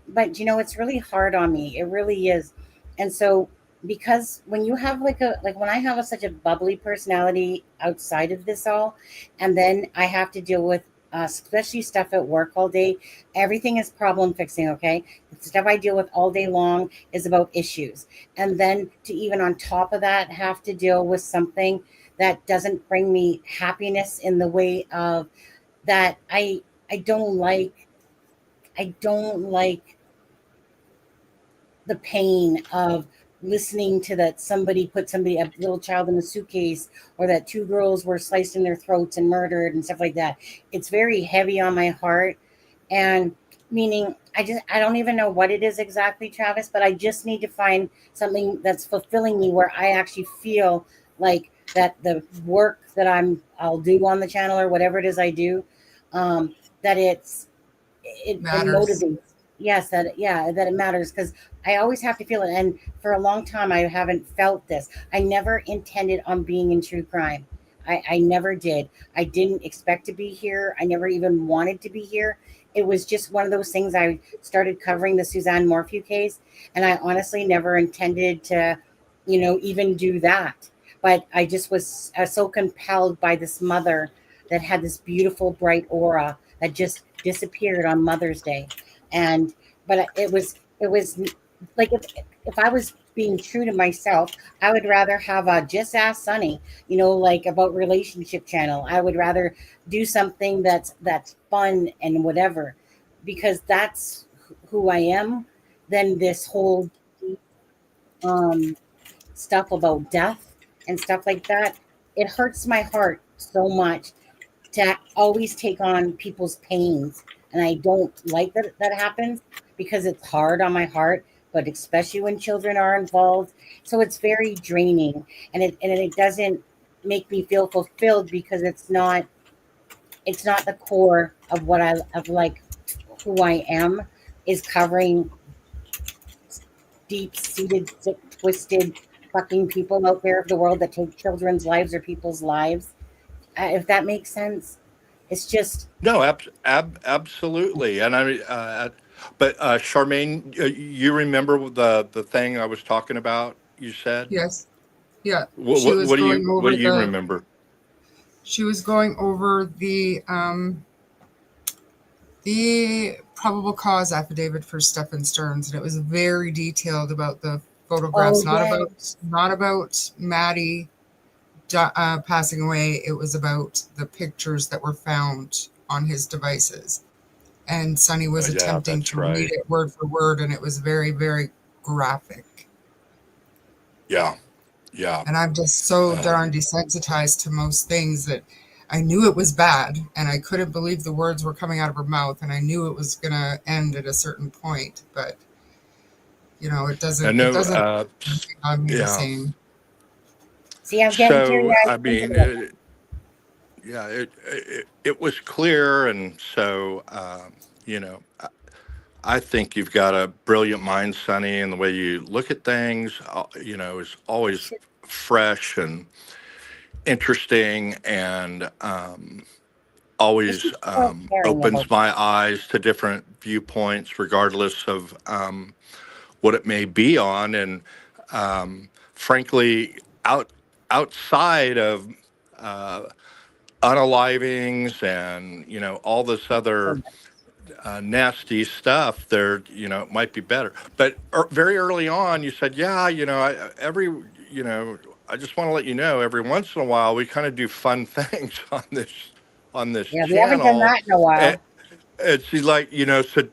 Speaker 2: But it's really hard on me. It really is. And so because when you have like when I have such a bubbly personality outside of this all, and then I have to deal with especially stuff at work all day, everything is problem fixing. Okay, the stuff I deal with all day long is about issues, and then to even on top of that have to deal with something that doesn't bring me happiness in the way of that I don't like. I don't like the pain of listening to that somebody put a little child in a suitcase, or that two girls were sliced in their throats and murdered and stuff like that. It's very heavy on my heart. And meaning I don't even know what it is exactly, Travis, but I just need to find something that's fulfilling me where I actually feel like that the work that I'll do on the channel or whatever it is I do, that it
Speaker 3: Matters.
Speaker 2: motivates. Yes, that it matters because I always have to feel it. And for a long time I haven't felt this. I never intended on being in true crime. I never did. I didn't expect to be here. I never even wanted to be here. It was just one of those things. I started covering the Suzanne Morphew case, and I honestly never intended to, even do that. But I just was so compelled by this mother that had this beautiful, bright aura that just disappeared on Mother's Day. And but it was like if I was being true to myself, I would rather have a just ask Sunny, like about relationship channel. I would rather do something that's fun and whatever, because that's who I am, than this whole um stuff about death and stuff like that. It hurts my heart so much to always take on people's pains. And I don't like that happens because it's hard on my heart, but especially when children are involved. So it's very draining, and it doesn't make me feel fulfilled because it's not the core of what I of like who I am, is covering deep seated, sick, twisted fucking people out there of the world that take children's lives or people's lives. If that makes sense. It's just
Speaker 6: No, absolutely. And but Charmaine, you remember the thing I was talking about? You said
Speaker 3: Yes. Yeah.
Speaker 6: what what what do you remember?
Speaker 3: She was going over the probable cause affidavit for Stephen Stearns, and it was very detailed about the photographs,
Speaker 2: oh yeah.
Speaker 3: not about Maddie, passing away, it was about the pictures that were found on his devices. And Sonny was
Speaker 6: Yeah,
Speaker 3: attempting
Speaker 6: that's
Speaker 3: to read
Speaker 6: right.
Speaker 3: it word for word, and it was very, very graphic.
Speaker 6: Yeah, yeah.
Speaker 3: And I'm just so darn
Speaker 6: Um,
Speaker 3: desensitized to most things that I knew it was bad, and I couldn't believe the words were coming out of her mouth, and I knew it was going to end at a certain point. But it
Speaker 6: I
Speaker 3: doesn't. It
Speaker 6: know.
Speaker 3: doesn't on me the
Speaker 6: Yeah.
Speaker 3: same.
Speaker 2: See, I'm getting teary
Speaker 6: So
Speaker 2: eyed
Speaker 6: I
Speaker 2: thinking
Speaker 6: mean,
Speaker 2: about that.
Speaker 6: yeah, it was clear, and so I think you've got a brilliant mind, Sonny, and the way you look at things, is always fresh and interesting, and
Speaker 2: It's
Speaker 6: always
Speaker 2: just so caring about
Speaker 6: opens my eyes to different viewpoints, regardless of what it may be on. And frankly, outside of uh, unalivings and all this
Speaker 2: so
Speaker 6: other
Speaker 2: much.
Speaker 6: nasty stuff, there it might be better. But very early on, you said, yeah, I just want to let you know, every once in a while we kind of do fun things on this
Speaker 2: Yeah, we haven't done
Speaker 6: channel.
Speaker 2: that in a while.
Speaker 6: And she's like, so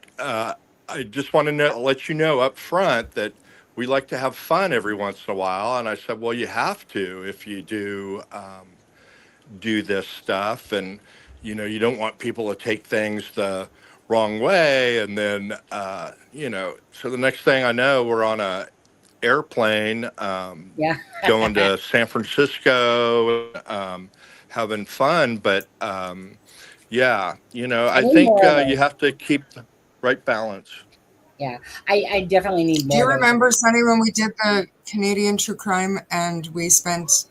Speaker 6: I just want to let you know up front that we like to have fun every once in a while. And I said, well, you have to if you do this stuff, and you don't want people to take things the wrong way. And then so the next thing I know, we're on a airplane
Speaker 2: Yeah.
Speaker 6: going to San Francisco, having fun. But yeah,
Speaker 2: I
Speaker 6: I
Speaker 2: need
Speaker 6: think
Speaker 2: more of
Speaker 6: you
Speaker 2: those.
Speaker 6: have to keep the right balance.
Speaker 2: Yeah. I definitely need
Speaker 3: Do
Speaker 2: more
Speaker 3: you
Speaker 2: of those.
Speaker 3: remember, Sonny, when we did the Canadian true crime and we spent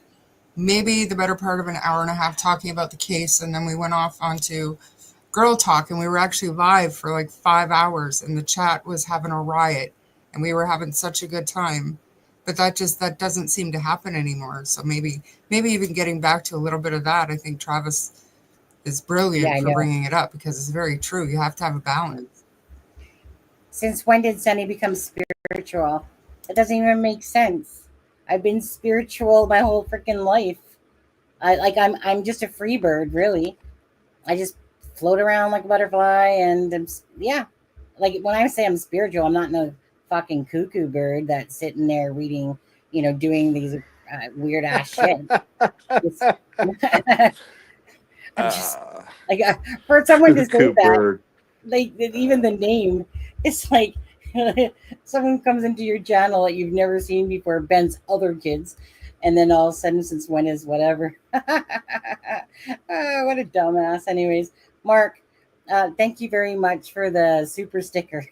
Speaker 3: maybe the better part of an hour and a half talking about the case, and then we went off onto Girl Talk, and we were actually live for like 5 hours, and the chat was having a riot, and we were having such a good time. But that doesn't seem to happen anymore. So maybe even getting back to a little bit of that, I think Travis is
Speaker 2: Yeah,
Speaker 3: brilliant
Speaker 2: I
Speaker 3: for
Speaker 2: know.
Speaker 3: bringing it up because it's very true. You have to have a balance.
Speaker 2: Since when did Sunny become spiritual? That doesn't even make sense. I've been spiritual my whole freaking life. I'm just a free bird, really. I just float around like a butterfly, and yeah. Like when I say I'm spiritual, I'm not no fucking cuckoo bird that's sitting there reading, doing these weird ass shit. It's, I'm just
Speaker 6: uh,
Speaker 2: like for someone to say
Speaker 6: Cuckoo
Speaker 2: that,
Speaker 6: bird.
Speaker 2: like even
Speaker 6: uh,
Speaker 2: the name, it's like someone comes into your channel that you've never seen before, Ben's other kids, and then all of a sudden, since when is whatever? What a dumbass. Anyways, Mark, thank you very much for the super sticker.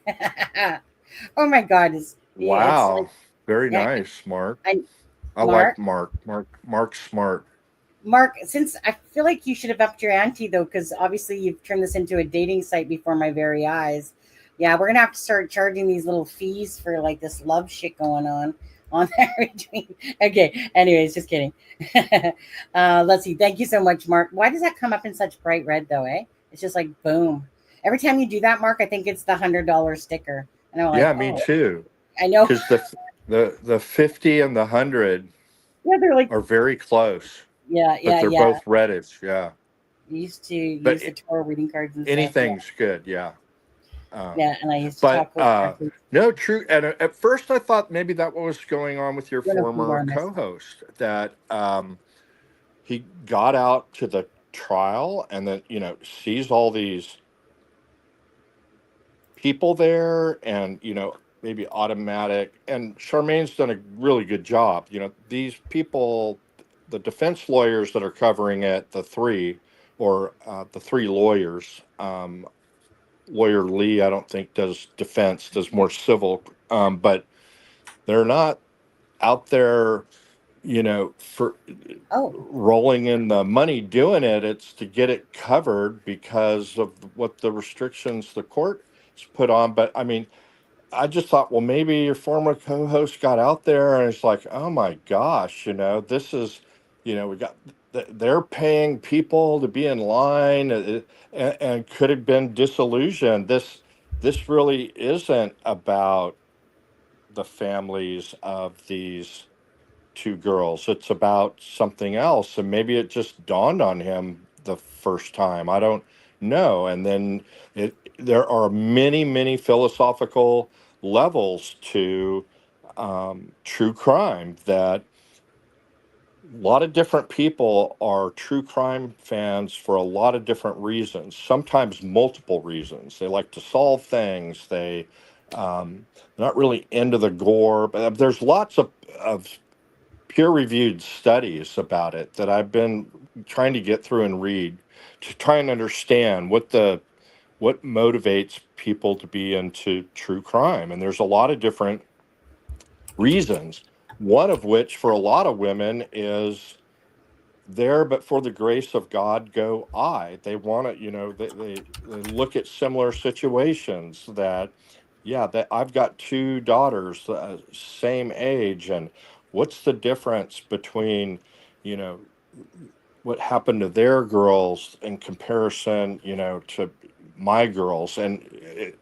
Speaker 2: Oh my God, it's like
Speaker 6: wow, very
Speaker 2: yeah,
Speaker 6: nice, Mark.
Speaker 2: I
Speaker 6: I
Speaker 2: Mark.
Speaker 6: like Mark's smart.
Speaker 2: Mark, since I feel like you should have upped your ante though, because obviously you've turned this into a dating site before my very eyes. Yeah, we're gonna have to start charging these little fees for like this love shit going on there between. Okay, anyways, just kidding. Let's see. Thank you so much, Mark. Why does that come up in such bright red though? It's just like boom. Every time you do that, Mark, I think it's the $100 sticker, and I'm like,
Speaker 6: Yeah, me
Speaker 2: oh,
Speaker 6: too.
Speaker 2: I know.
Speaker 6: Because the 50 and the 100
Speaker 2: Yeah, they're like,
Speaker 6: are very close,
Speaker 2: yeah,
Speaker 6: but
Speaker 2: yeah,
Speaker 6: they're
Speaker 2: yeah.
Speaker 6: both reddish. Yeah,
Speaker 2: I used to
Speaker 6: but
Speaker 2: use the tarot reading cards and stuff. Yeah.
Speaker 6: anything's good. Yeah. Um,
Speaker 2: Yeah, and I used to
Speaker 6: but
Speaker 2: talk with Jeffrey.
Speaker 6: no, true. And at first, I thought maybe that was going on with your
Speaker 2: One of them
Speaker 6: former
Speaker 2: are missing.
Speaker 6: co-host, that he got out to the trial and then sees all these people there, and maybe automatic. And Charmaine's done a really good job. These people, the defense lawyers that are covering it, the three lawyers. Lawyer Lee, I don't think does defense, does more civil, but they're not out there, for
Speaker 2: Oh,
Speaker 6: rolling in the money doing it. It's to get it covered because of what the restrictions the court has put on. But I mean, I just thought, well, maybe your former co-host got out there and it's like, oh my gosh, this is, we got, they're paying people to be in line, and could have been disillusioned. This really isn't about the families of these two girls. It's about something else. And maybe it just dawned on him the first time. I don't know. And then there are many, many philosophical levels to true crime that a lot of different people are true crime fans for a lot of different reasons, sometimes multiple reasons. They like to solve things. Not really into the gore, but there's lots of peer-reviewed studies about it that I've been trying to get through and read to try and understand what motivates people to be into true crime. And there's a lot of different reasons. One of which, for a lot of women, is there, but for the grace of God go I. They want to, they look at similar situations that, yeah, that I've got two daughters, same age, and what's the difference between, you know, what happened to their girls in comparison, to my girls, and it,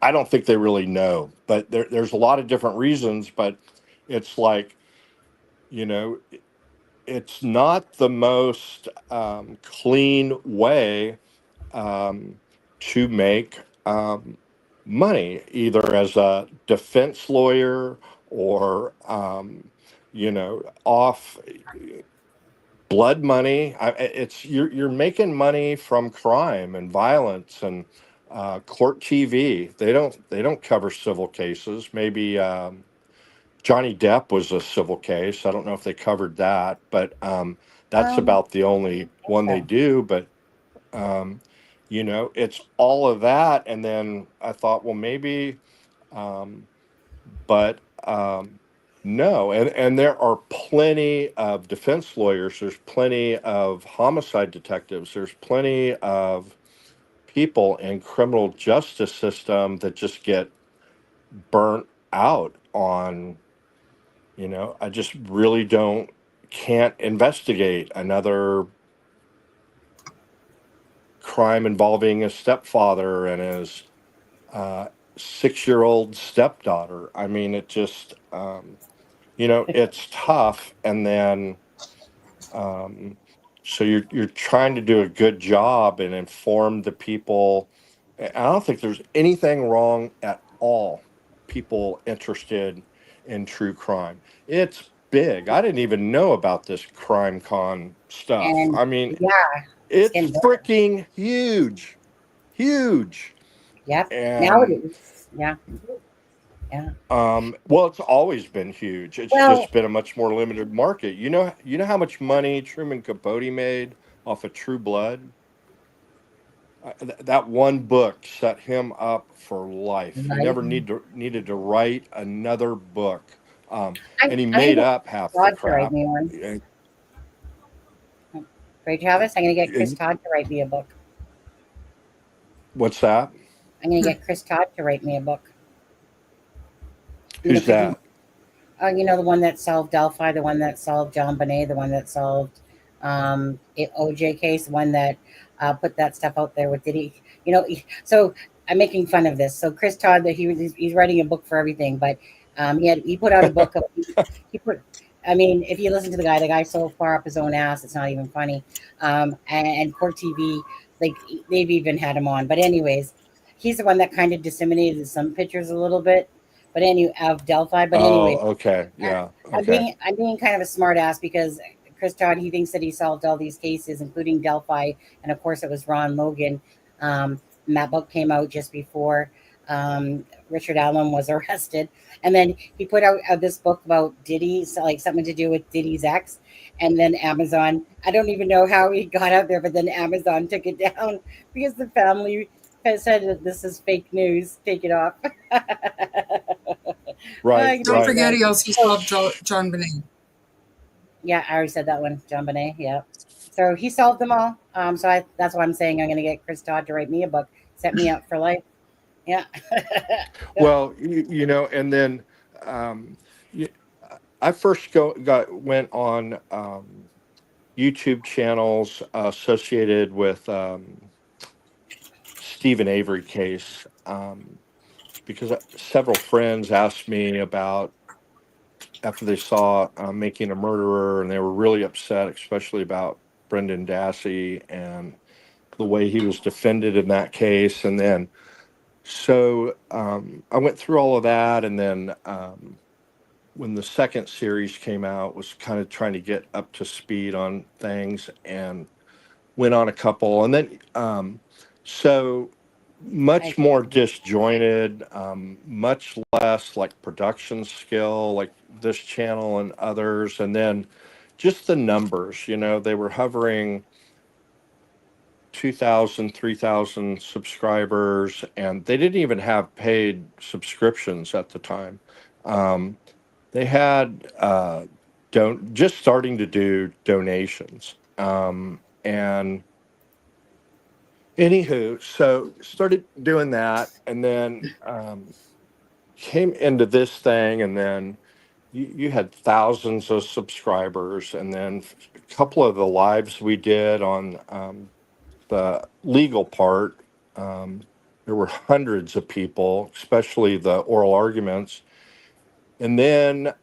Speaker 6: I don't think they really know, but there's a lot of different reasons, but it's like, you know, it's not the most clean way um, to make money, either as a defense lawyer or, off blood money. It's you're making money from crime and violence and court TV. They don't cover civil cases. Maybe. Johnny Depp was a civil case. I don't know if they covered that, but that's
Speaker 2: Um,
Speaker 6: about the only
Speaker 2: I think
Speaker 6: one they
Speaker 2: so.
Speaker 6: do. But it's all of that. And then I thought, well, maybe, um, but no. And there are plenty of defense lawyers. There's plenty of homicide detectives. There's plenty of people in criminal justice system that just get burnt out on. I just really can't investigate another crime involving a stepfather and his uh, 6-year-old stepdaughter. I mean, it just, it's tough. And then, um, so you're trying to do a good job and inform the people. I don't think there's anything wrong at all. People interested in true crime. It's big. I didn't even know about this crime con stuff.
Speaker 2: And
Speaker 6: I mean,
Speaker 2: yeah, it's
Speaker 6: it's
Speaker 2: getting better.
Speaker 6: freaking huge, huge.
Speaker 2: Yep. Now it
Speaker 6: And
Speaker 2: is. Yeah. Yeah.
Speaker 6: well, it's always been huge. It's
Speaker 2: Well,
Speaker 6: just been a much more limited market. You know how much money Truman Capote made off of True Blood? That one book set him up for life. He
Speaker 2: like,
Speaker 6: never needed to write another book,
Speaker 2: I
Speaker 6: and he
Speaker 2: I'm gonna
Speaker 6: made
Speaker 2: get
Speaker 6: up half the
Speaker 2: Todd to write
Speaker 6: crap.
Speaker 2: me one.
Speaker 6: And-
Speaker 2: Right, Travis? I'm gonna get Chris
Speaker 6: and
Speaker 2: Todd to write me a book.
Speaker 6: what's that?
Speaker 2: I'm gonna get Chris Todd to write me a book.
Speaker 6: Who's
Speaker 2: Because he,
Speaker 6: that?
Speaker 2: the one that solved Delphi, the one that solved John Bonet, the one that solved OJ case, the one that put that stuff out there with Diddy. So I'm making fun of this. So Chris Todd, that he's writing a book for everything, but he put out a book of he put. I mean, if you listen to the guy's so far up his own ass, it's not even funny. And Court TV, like they've even had him on. But anyways, he's the one that kind of disseminated some pictures a little bit. But anyway, of Delphi. But
Speaker 6: Oh,
Speaker 2: anyway,
Speaker 6: okay,
Speaker 2: uh,
Speaker 6: yeah,
Speaker 2: I'm
Speaker 6: okay,
Speaker 2: being kind of a smart ass because Chris Todd, he thinks that he solved all these cases, including Delphi, and of course it was Ron Logan. And that book came out just before Richard Allen was arrested, and then he put out this book about Diddy, so like something to do with Diddy's ex, and then Amazon. I don't even know how he got out there, but then Amazon took it down because the family has said that this is fake news. Take it off.
Speaker 6: right,
Speaker 2: I
Speaker 3: Don't
Speaker 2: just
Speaker 6: right.
Speaker 3: forget
Speaker 2: laugh.
Speaker 3: he also solved John Bonet.
Speaker 2: Yeah, I already said that one, John Bonet. Yeah. So he solved them all. That's why I'm saying I'm going to get Chris Todd to write me a book, set me up for life. Yeah.
Speaker 6: Well, and then um, y- I first went on YouTube channels associated with Stephen Avery case because several friends asked me about after they saw Making a Murderer, and they were really upset, especially about Brendan Dassey and the way he was defended in that case. And then, so I went through all of that, and then when the second series came out, was kind of trying to get up to speed on things, and went on a couple, and then so much
Speaker 2: I
Speaker 6: more disjointed, much less like production skill, like this channel and others, and then just the numbers. They were hovering 2,000, 3,000 subscribers, and they didn't even have paid subscriptions at the time. They had don't just starting to do donations, and anywho, so started doing that, and then came into this thing, and then you had thousands of subscribers, and then a couple of the lives we did on the legal part, there were hundreds of people, especially the oral arguments. And then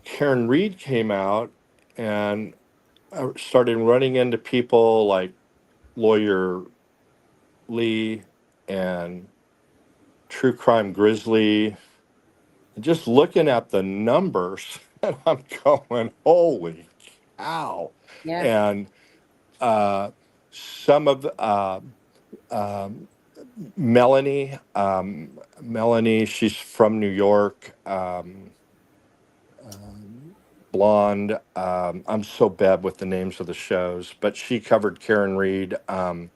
Speaker 6: Karen Reed came out, and I started running into people like Lawyer Lee and True Crime Grizzly, and just looking at the numbers, and I'm going, holy cow.
Speaker 2: yeah.
Speaker 6: And some of um, Melanie, she's from New York, blonde. I'm so bad with the names of the shows, but she covered Karen Reed, and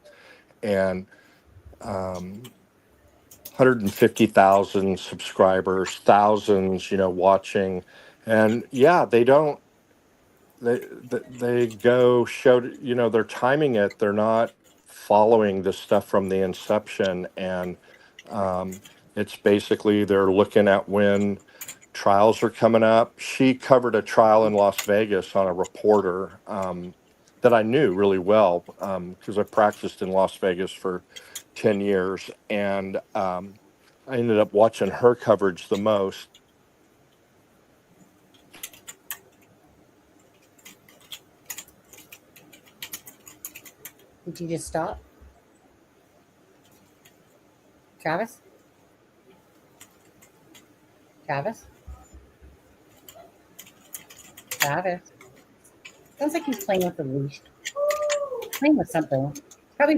Speaker 6: 150,000 subscribers, thousands, watching. And yeah, they go show, they're timing it. They're not following the stuff from the inception. And it's basically they're looking at when trials are coming up. She covered a trial in Las Vegas on a reporter that I knew really well, because I practiced in Las Vegas for 10 years. And I ended up watching her coverage the most.
Speaker 2: Did you just stop, Travis? Travis? Travis? Sounds like he's playing with the leash. Playing with something. Probably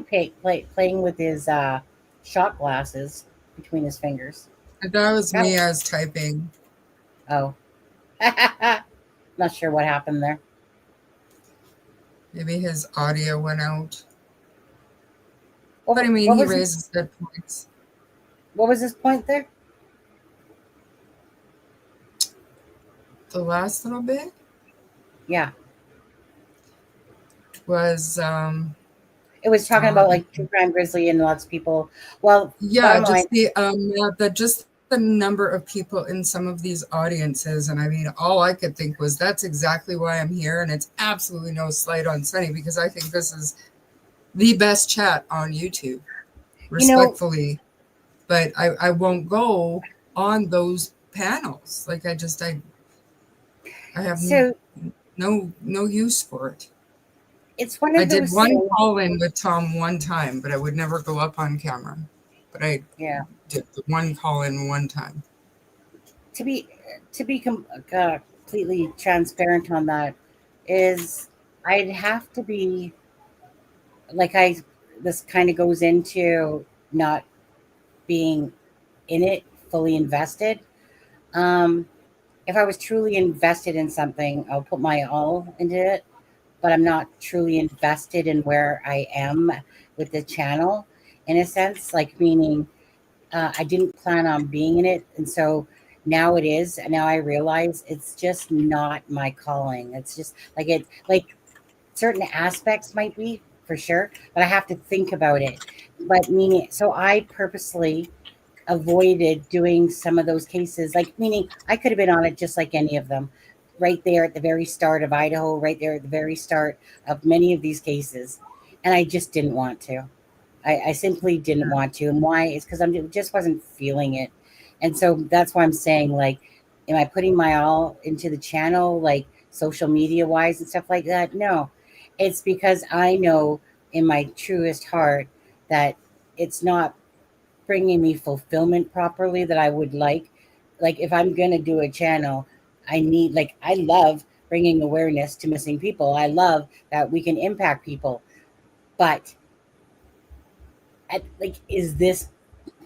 Speaker 2: playing with his shot glasses between his fingers.
Speaker 3: That was me.
Speaker 2: Travis?
Speaker 3: I was typing.
Speaker 2: Oh. Not sure what happened there.
Speaker 3: Maybe his audio went out.
Speaker 2: What,
Speaker 3: But I mean,
Speaker 2: what
Speaker 3: he
Speaker 2: was his,
Speaker 3: raises good points.
Speaker 2: what was his point there?
Speaker 3: The last little bit
Speaker 2: Yeah.
Speaker 3: was,
Speaker 2: It was talking about like True Crime Grizzly and lots of people. Well,
Speaker 3: yeah,
Speaker 2: bottom line,
Speaker 3: just the number of people in some of these audiences. And I mean, all I could think was that's exactly why I'm here. And it's absolutely no slight on Sunny, because I think this is the best chat on YouTube, respectfully. But I won't go on those panels. Like I have
Speaker 2: so
Speaker 3: no use for it.
Speaker 2: it's one
Speaker 3: I
Speaker 2: of
Speaker 3: did
Speaker 2: those
Speaker 3: one
Speaker 2: things.
Speaker 3: call in with Tom one time, but I would never go up on camera. But I
Speaker 2: Yeah.
Speaker 3: did the one call in one time.
Speaker 2: To be completely transparent on that is I'd have to be like this kind of goes into not being in it fully invested. Um, if I was truly invested in something, I'll put my all into it, but I'm not truly invested in where I am with the channel in a sense, like meaning I didn't plan on being in it. And so now it is. And now I realize it's just not my calling. It's just like certain aspects might be for sure, but I have to think about it. But meaning, so I purposely avoided doing some of those cases, like meaning I could have been on it just like any of them, right there at the very start of Idaho, right there at the very start of many of these cases. And I just didn't want to. I simply didn't want to. And why is because I just wasn't feeling it. And so that's why I'm saying, like, am I putting my all into the channel, like social media wise and stuff like that? No, it's because I know in my truest heart that it's not bringing me fulfillment properly that I would like. Like, if I'm going to do a channel, I need, like, I love bringing awareness to missing people. I love that we can impact people. But like, is this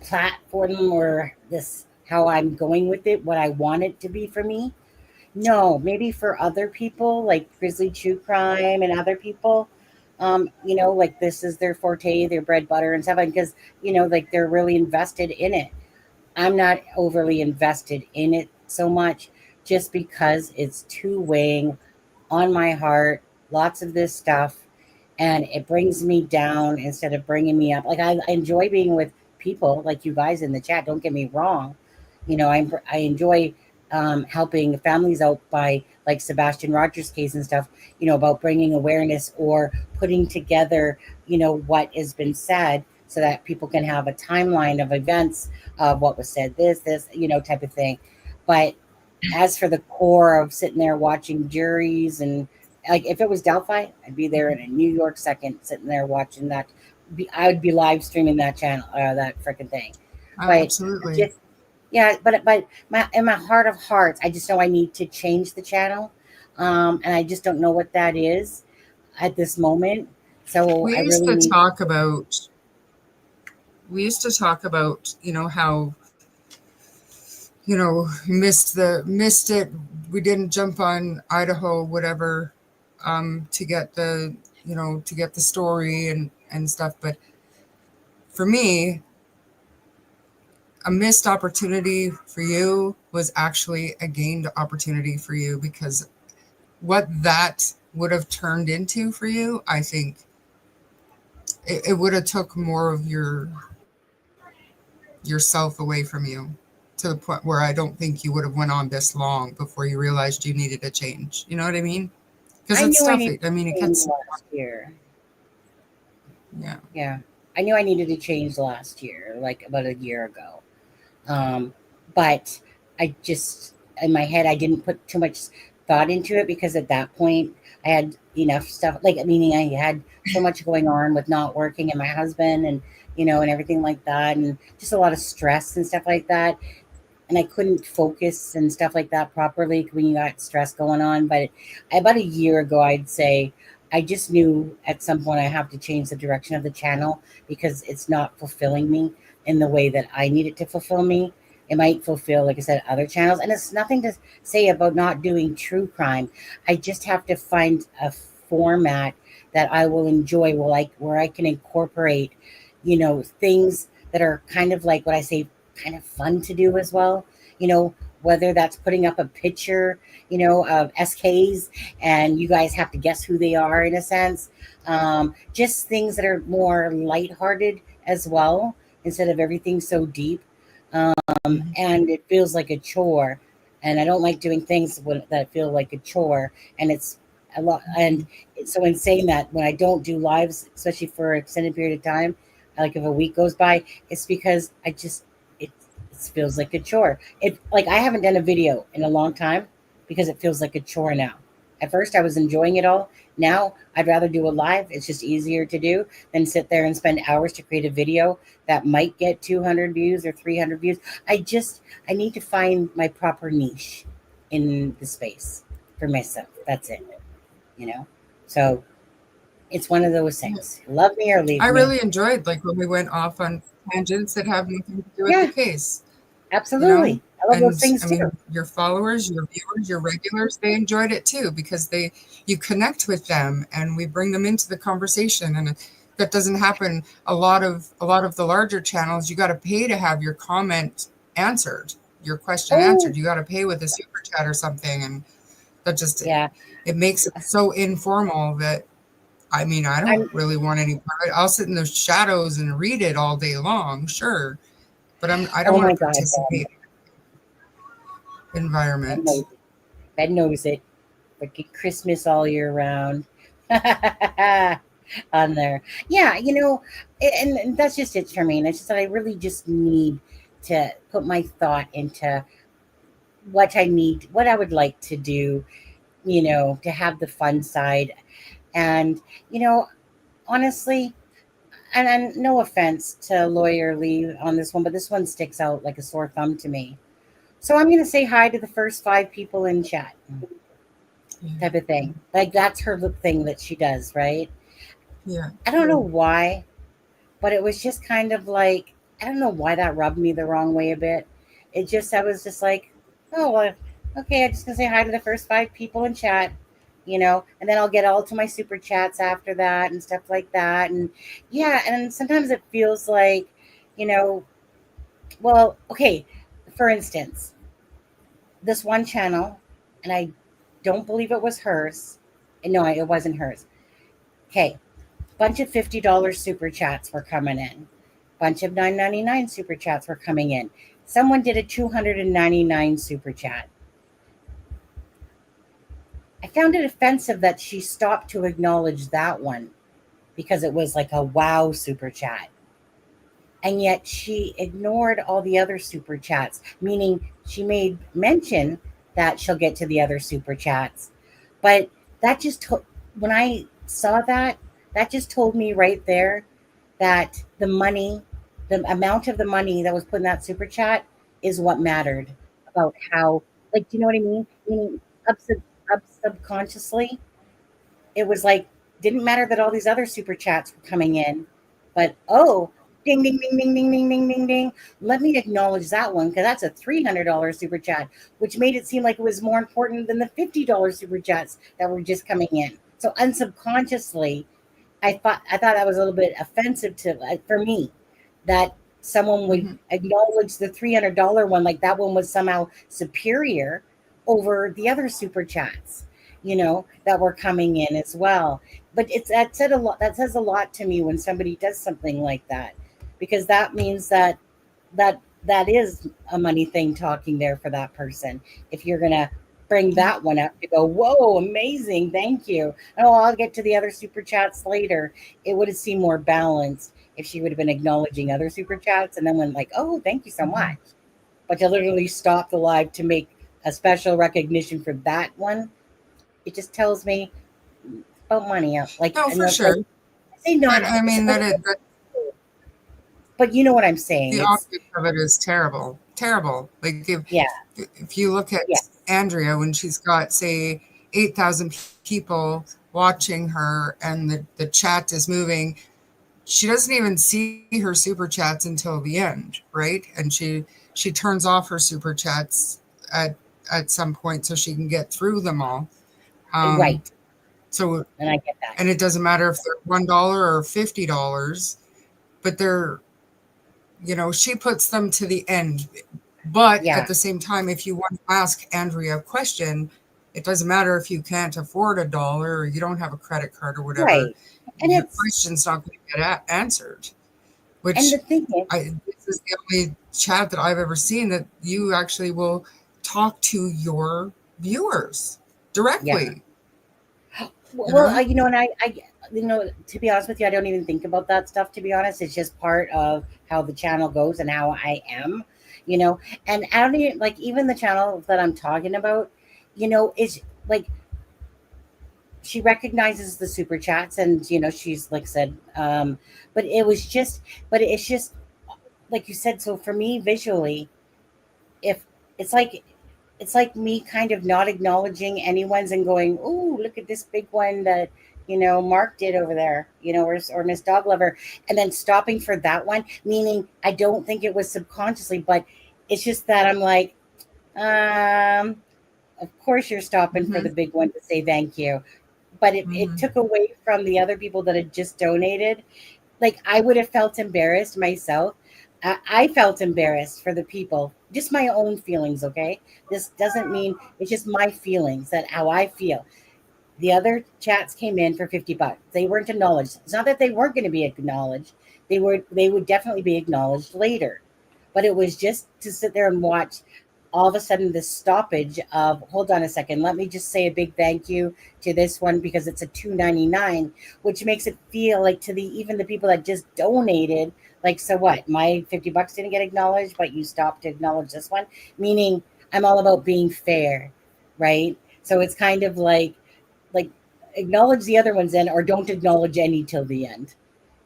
Speaker 2: platform or this how I'm going with it what I want it to be for me? No, maybe for other people like Grizzly True Crime and other people. Like, this is their forte, their bread butter and stuff, because like, they're really invested in it. I'm not overly invested in it so much, just because it's too weighing on my heart, lots of this stuff, and it brings me down instead of bringing me up. Like, I enjoy being with people like you guys in the chat. Don't get me wrong. I enjoy helping families out by, like, Sebastian Rogers' case and stuff. About bringing awareness or putting together, what has been said, so that people can have a timeline of events of what was said, this, type of thing. But as for the core of sitting there watching juries, and like, if it was Delphi, I'd be there in a New York second, sitting there watching that. I would be live streaming that channel, that freaking thing. But
Speaker 3: Absolutely.
Speaker 2: just, yeah, but in my heart of hearts, I just know I need to change the channel, and I just don't know what that is at this moment. So
Speaker 3: We
Speaker 2: I
Speaker 3: used
Speaker 2: really
Speaker 3: to
Speaker 2: need.
Speaker 3: talk about we used to talk about, how, missed it. We didn't jump on Idaho, whatever, to get the story and stuff. But for me, a missed opportunity for you was actually a gained opportunity for you, because what that would have turned into for you, I think it would have took more of yourself away from you, to the point where I don't think you would have went on this long before you realized you needed a change. You know what I mean? Because
Speaker 2: I
Speaker 3: it's
Speaker 2: knew I
Speaker 3: stuff.
Speaker 2: needed
Speaker 3: I mean, it
Speaker 2: to change
Speaker 3: gets,
Speaker 2: last year.
Speaker 3: yeah.
Speaker 2: Yeah, I knew I needed to change last year, like about a year ago. But I just, in my head, I didn't put too much thought into it, because at that point I had enough stuff. Like, meaning I had so much going on with not working and my husband, and and everything like that, and just a lot of stress and stuff like that, and I couldn't focus and stuff like that properly when you got stress going on. But about a year ago, I'd say, I just knew at some point I have to change the direction of the channel, because it's not fulfilling me in the way that I need it to fulfill me. It might fulfill, like I said, other channels. And it's nothing to say about not doing true crime. I just have to find a format that I will enjoy, where I can incorporate, things that are kind of like what I say, kind of fun to do as well. Whether that's putting up a picture, of SKs, and you guys have to guess who they are, in a sense. Just things that are more lighthearted as well, instead of everything so deep. And it feels like a chore. And I don't like doing things that feel like a chore. And it's a lot. And so, in saying that, when I don't do lives, especially for an extended period of time, like if a week goes by, it's because it, it feels like a chore. It, like, I haven't done a video in a long time, because it feels like a chore now. At first, I was enjoying it all. Now, I'd rather do a live. It's just easier to do than sit there and spend hours to create a video that might get 200 views or 300 views. I need to find my proper niche in the space for myself. That's it. You know? So it's one of those things. Love me or leave
Speaker 3: I
Speaker 2: me.
Speaker 3: really enjoyed, like, when we went off on tangents that have nothing to do with the
Speaker 2: Yeah,
Speaker 3: case, you know?
Speaker 2: absolutely. I love those
Speaker 3: And
Speaker 2: things
Speaker 3: I
Speaker 2: too.
Speaker 3: mean, your followers, your viewers, your regulars, they enjoyed it too, because you connect with them, and we bring them into the conversation. And that doesn't happen. A lot of the larger channels, you got to pay to have your comment answered, your question
Speaker 2: Oh,
Speaker 3: answered. You got to pay with a super chat or something, and that just,
Speaker 2: yeah.
Speaker 3: it makes it so informal that, I mean, I don't
Speaker 2: I'm,
Speaker 3: really want any part of it. I'll sit in the shadows and read it all day long, sure, but I don't
Speaker 2: oh
Speaker 3: want
Speaker 2: my
Speaker 3: to
Speaker 2: God,
Speaker 3: participate in
Speaker 2: Ben
Speaker 3: environment.
Speaker 2: knows it. Ben knows it. Freaking Christmas all year round. On there. Yeah, and that's just it, Charmaine. It's just that I really just need to put my thought into what I need, what I would like to do, to have the fun side. And, honestly, and no offense to Lawyer Lee on this one, but this one sticks out like a sore thumb to me. So I'm going to say hi to the first 5 people in chat,
Speaker 3: Yeah.
Speaker 2: type of thing. Like that's her thing that she does, right?
Speaker 3: Yeah.
Speaker 2: I don't know why, but it was just kind of like, I don't know why that rubbed me the wrong way a bit. I was just like, oh, well, okay, I'm just going to say hi to the first 5 people in chat, and then I'll get all to my super chats after that and stuff like that. And yeah, and sometimes it feels like, you know, well, okay, for instance, this one channel, and I don't believe it was hers. No, it wasn't hers. Okay, bunch of $50 super chats were coming in. Bunch of $9.99 super chats were coming in. Someone did a $299 super chat. I found it offensive that she stopped to acknowledge that one because it was like a wow super chat. And yet she ignored all the other super chats, meaning she made mention that she'll get to the other super chats. But that when I saw that, that just told me right there that the amount of the money that was put in that super chat is what mattered about how, like, do you know what I mean? Meaning up subconsciously, it was like, didn't matter that all these other super chats were coming in, but oh, ding, ding, ding, ding, ding, ding, ding, ding, ding. Let me acknowledge that one because that's a $300 super chat, which made it seem like it was more important than the $50 super chats that were just coming in. So unsubconsciously, I thought that was a little bit offensive for me, that someone would
Speaker 3: Mm-hmm.
Speaker 2: acknowledge the $300 one, like that one was somehow superior over the other super chats, that were coming in as well. But that said a lot. That says a lot to me when somebody does something like that, because that means that is a money thing talking there for that person. If you're gonna bring that one up to go, whoa, amazing, thank you. Oh, I'll get to the other super chats later. It would have seemed more balanced if she would have been acknowledging other super chats and then went like, oh, thank you so
Speaker 3: Mm-hmm.
Speaker 2: much. But to literally stop the live to make a special recognition for that one, it just tells me about money. Like,
Speaker 3: No,
Speaker 2: and
Speaker 3: for
Speaker 2: like,
Speaker 3: sure.
Speaker 2: I say not,
Speaker 3: But I mean that
Speaker 2: but you know what I'm saying.
Speaker 3: the
Speaker 2: It's
Speaker 3: optics of it is terrible. Terrible. Like
Speaker 2: yeah,
Speaker 3: if you look
Speaker 2: yeah,
Speaker 3: at Andrea when she's got say 8,000 people watching her and the chat is moving, she doesn't even see her super chats until the end, right? And she turns off her super chats at some point so she can get through them all. Um,
Speaker 2: right.
Speaker 3: so
Speaker 2: And I get that.
Speaker 3: and it doesn't matter if they're $1 or $50, but she puts them to the end. But at
Speaker 2: Yeah,
Speaker 3: the same time, if you want to ask Andrea a question, it doesn't matter if you can't afford $1 or you don't have a credit card or whatever.
Speaker 2: right. And
Speaker 3: Your
Speaker 2: it's
Speaker 3: question's not going to get answered.
Speaker 2: and
Speaker 3: Which
Speaker 2: the thing is,
Speaker 3: this is the only chat that I've ever seen that you actually will talk to your viewers
Speaker 2: yeah.
Speaker 3: directly. You
Speaker 2: Well,
Speaker 3: know,
Speaker 2: and to be honest with you, I don't even think about that stuff. To be honest, it's just part of how the channel goes and how I am, you know. And I don't even like even the channel that I'm talking about, is like she recognizes the super chats and she's like said, but it's just like you said. So for me, visually, if it's like me kind of not acknowledging anyone's and going, "Oh, look at this big one that Mark did over there," or Miss Dog Lover, and then stopping for that one. Meaning, I don't think it was subconsciously, but it's just that I'm like, um, of course you're stopping for
Speaker 3: hmm
Speaker 2: the big one to say thank you, but it
Speaker 3: hmm
Speaker 2: took away from the other people that had just donated. Like I would have felt embarrassed myself. I felt embarrassed for the people, just my own feelings. Okay, this doesn't mean it's just my feelings that how I feel. The other chats came in for $50. They weren't acknowledged. It's not that they weren't going to be acknowledged. They would definitely be acknowledged later. But it was just to sit there and watch all of a sudden this stoppage of hold on a second, let me just say a big thank you to this one because it's a $2.99, which makes it feel like to the even the people that just donated, Like, so what? My $50 didn't get acknowledged, but you stopped to acknowledge this one. Meaning, I'm all about being fair, right? So it's kind of like acknowledge the other ones then, or don't acknowledge any till the end.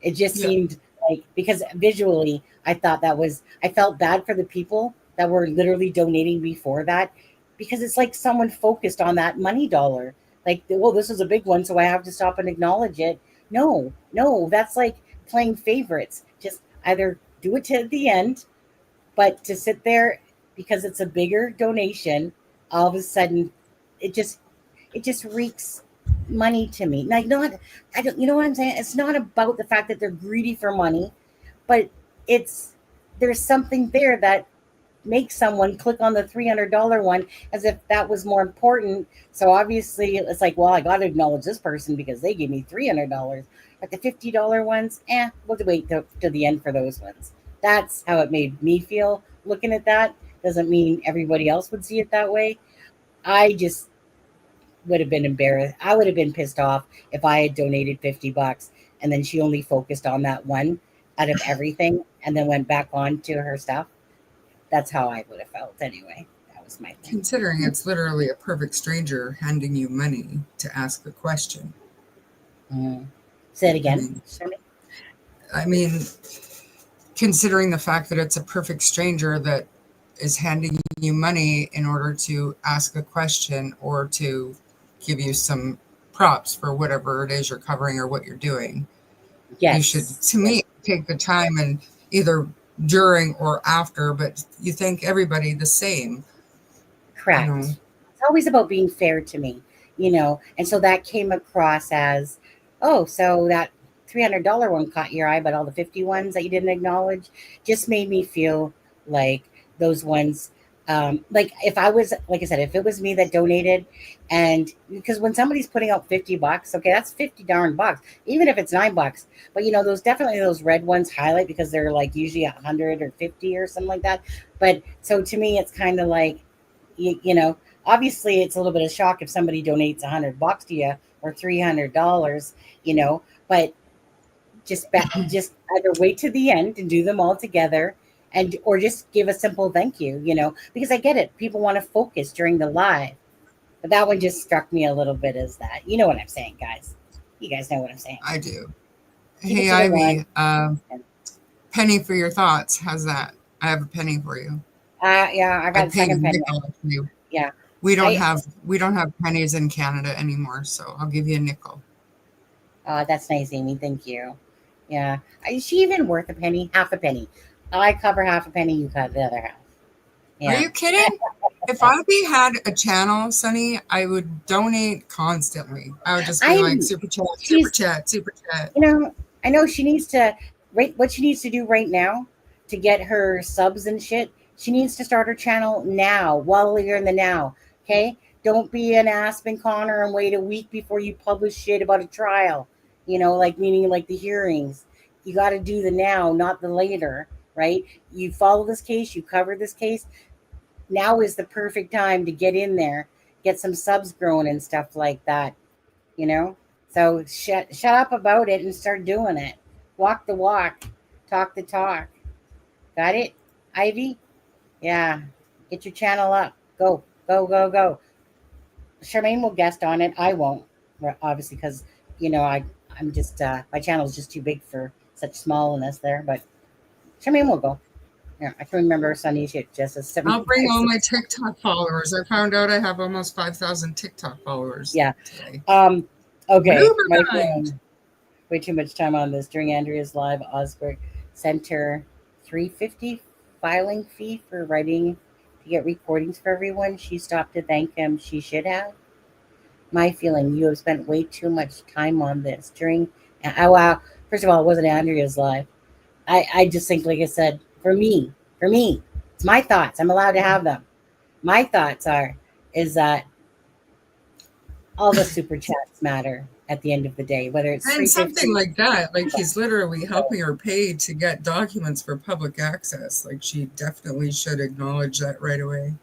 Speaker 2: It just
Speaker 3: Yeah.
Speaker 2: seemed like, because visually, I thought that was, I felt bad for the people that were literally donating before that, because it's like someone focused on that money dollar. Like, well, this is a big one, so I have to stop and acknowledge it. No, no, that's like playing favorites. Just either do it to the end, but to sit there because it's a bigger donation, all of a sudden, it just it just reeks money to me. Like, not, I don't, you know what I'm saying? It's not about the fact that they're greedy for money, but it's, there's something there that makes someone click on the $300 one as if that was more important. So obviously, it's like, well, I got to acknowledge this person because they gave me $300. But the $50 ones, we'll wait to the end for those ones. That's how it made me feel looking at that. Doesn't mean everybody else would see it that way. I just would have been embarrassed. I would have been pissed off if I had donated $50 and then she only focused on that one out of everything and then went back on to her stuff. That's how I would have felt anyway. That was my thing.
Speaker 3: Considering it's literally a perfect stranger handing you money to ask a question.
Speaker 2: Say it
Speaker 3: I
Speaker 2: again.
Speaker 3: mean, I mean, considering the fact that it's a perfect stranger that is handing you money in order to ask a question or to give you some props for whatever it is you're covering or what you're doing.
Speaker 2: Yes.
Speaker 3: You should, to me, take the time and either during or after, but you thank everybody the same.
Speaker 2: Correct.
Speaker 3: You know.
Speaker 2: It's always about being fair to me, and so that came across as, oh, so that $300 one caught your eye, but all the 50 ones that you didn't acknowledge just made me feel like those ones, like if I was, like I said, if it was me that donated, and because when somebody's putting out $50, okay, that's 50 darn bucks, even if it's $9. But those, definitely those red ones highlight because they're like usually 100 or 50 or something like that. But so to me, it's kind of like, obviously it's a little bit of shock if somebody donates $100 to you or $300, but just either wait to the end and do them all together, and or just give a simple thank you, because I get it. People want to focus during the live, but that one just struck me a little bit as that. You know what I'm saying, guys? You guys know what I'm saying.
Speaker 3: I do.
Speaker 2: Keep it
Speaker 3: Hey,
Speaker 2: to the
Speaker 3: Ivy,
Speaker 2: one.
Speaker 3: penny for your thoughts. How's that? I have a penny for you.
Speaker 2: Yeah, I got
Speaker 3: I
Speaker 2: a
Speaker 3: paid a
Speaker 2: second penny.
Speaker 3: nickel for you.
Speaker 2: Yeah.
Speaker 3: We don't have pennies in Canada anymore, so I'll give you a nickel.
Speaker 2: That's nice, Amy. Thank you. Yeah. Is she even worth a penny? Half a penny. I cover half a penny, you cover the other half.
Speaker 3: Are
Speaker 2: Yeah.
Speaker 3: you kidding? If Ivy had a channel, Sonny, I would donate constantly. I would just be like, super chat, super chat, super chat.
Speaker 2: I know she needs to, right, what she needs to do right now to get her subs and shit. She needs to start her channel now, while you're in the now. Okay? Don't be an Aspen Connor and wait a week before you publish shit about a trial. Like, meaning like the hearings. You got to do the now, not the later, right? You follow this case, you cover this case. Now is the perfect time to get in there, get some subs growing and stuff like that. So shut up about it and start doing it. Walk the walk, talk the talk. Got it, Ivy? Yeah. Get your channel up. Go, go, go, go. Charmaine will guest on it. I won't, obviously, because I'm just my channel is just too big for such smallness there. But Charmaine will go. Yeah, I can remember Sunny shit just as 7.
Speaker 3: I'll bring all my TikTok followers. I found out I have almost 5,000 TikTok followers.
Speaker 2: Yeah.
Speaker 3: Today.
Speaker 2: Okay.
Speaker 3: My friend.
Speaker 2: Way too much time on this. During Andrea's live, Osberg sent her $3.50 filing fee for writing to get recordings for everyone. She stopped to thank him. She should have. My feeling, you have spent way too much time on this. Wow. First of all, it wasn't Andrea's live. I just think, like I said, for me, it's my thoughts. I'm allowed to have them. My thoughts is that all the super chats matter at the end of the day, whether it's
Speaker 3: and something like that. Like, he's literally helping her pay to get documents for public access. Like, she definitely should acknowledge that right away.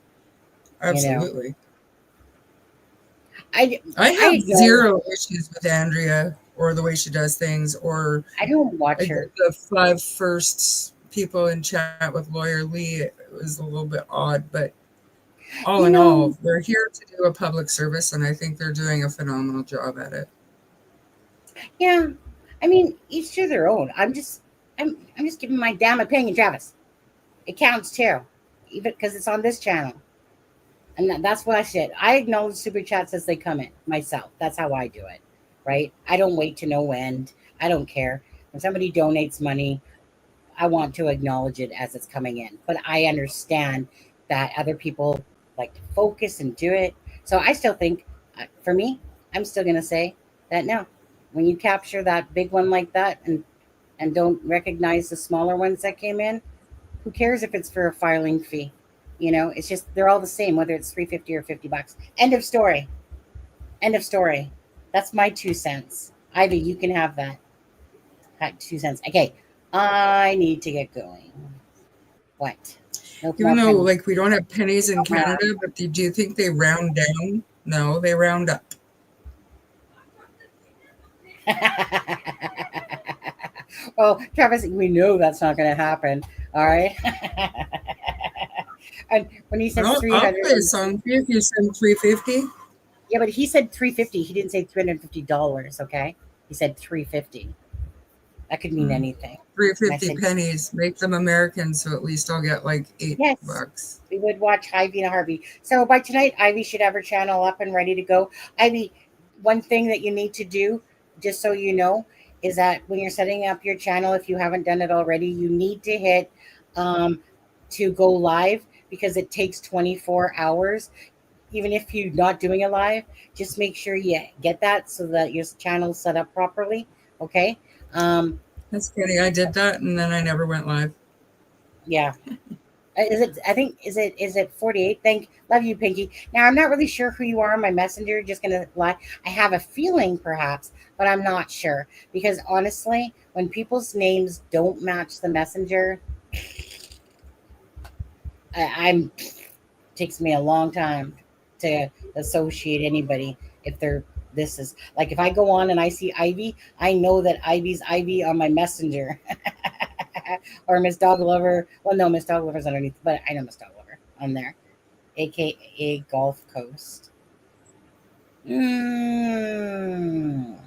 Speaker 3: Absolutely. I have zero issues with Andrea or the way she does things, or
Speaker 2: I don't watch
Speaker 3: like
Speaker 2: her.
Speaker 3: the 5 first people in chat with Lawyer Lee. It was a little bit odd, but all
Speaker 2: You
Speaker 3: in
Speaker 2: know,
Speaker 3: all, they're here to do a public service, and I think they're doing a phenomenal job at it.
Speaker 2: yeah. I mean, each to their own. I'm just giving my damn opinion, Travis. It counts too, even because it's on this channel. And that's what I said. I acknowledge super chats as they come in myself. That's how I do it, right? I don't wait to no end. I don't care. When somebody donates money, I want to acknowledge it as it's coming in. But I understand that other people like to focus and do it. So I still think, for me, I'm still going to say that no. When you capture that big one like that and don't recognize the smaller ones that came in, who cares if it's for a filing fee? It's just they're all the same, whether it's 350 or $50. End of story. End of story. That's my 2 cents. Ivy, you can have that. 2 cents. Okay, I need to get going. What? No more
Speaker 3: Even though,
Speaker 2: pennies.
Speaker 3: like, we don't have pennies in Canada, but do you think they round down? No, they round up.
Speaker 2: Well, Travis, we know that's not going to happen. All right. And when he says
Speaker 3: I'll
Speaker 2: 300,
Speaker 3: play a song for you if you send 350.
Speaker 2: yeah, but he said 350. He didn't say $350. Okay, he said 350. That could mean anything. And I
Speaker 3: 350
Speaker 2: said,
Speaker 3: pennies. Make them American, so at least I'll get like
Speaker 2: yes,
Speaker 3: $8.
Speaker 2: we would watch Ivy and Harvey. So by tonight, Ivy should have her channel up and ready to go. Ivy, one thing that you need to do, just so you know, is that when you're setting up your channel, if you haven't done it already, you need to hit um, to go live because it takes 24 hours. Even if you're not doing a live, just make sure you get that so that your channel's set up properly. Okay. Um,
Speaker 3: That's funny. I did that and then I never went live.
Speaker 2: yeah. Is it? I think is it 48? Love you, Pinky. Now I'm not really sure who you are on my messenger. Just gonna lie. I have a feeling perhaps, but I'm not sure because honestly, when people's names don't match the messenger, I'm takes me a long time to associate anybody if they're this is like if I go on and I see Ivy, I know that Ivy's Ivy on my messenger. Or Miss Dog Lover. Well, no, Miss Dog Lover's underneath, but I know Miss Dog Lover on there, aka Gulf Coast. Mm.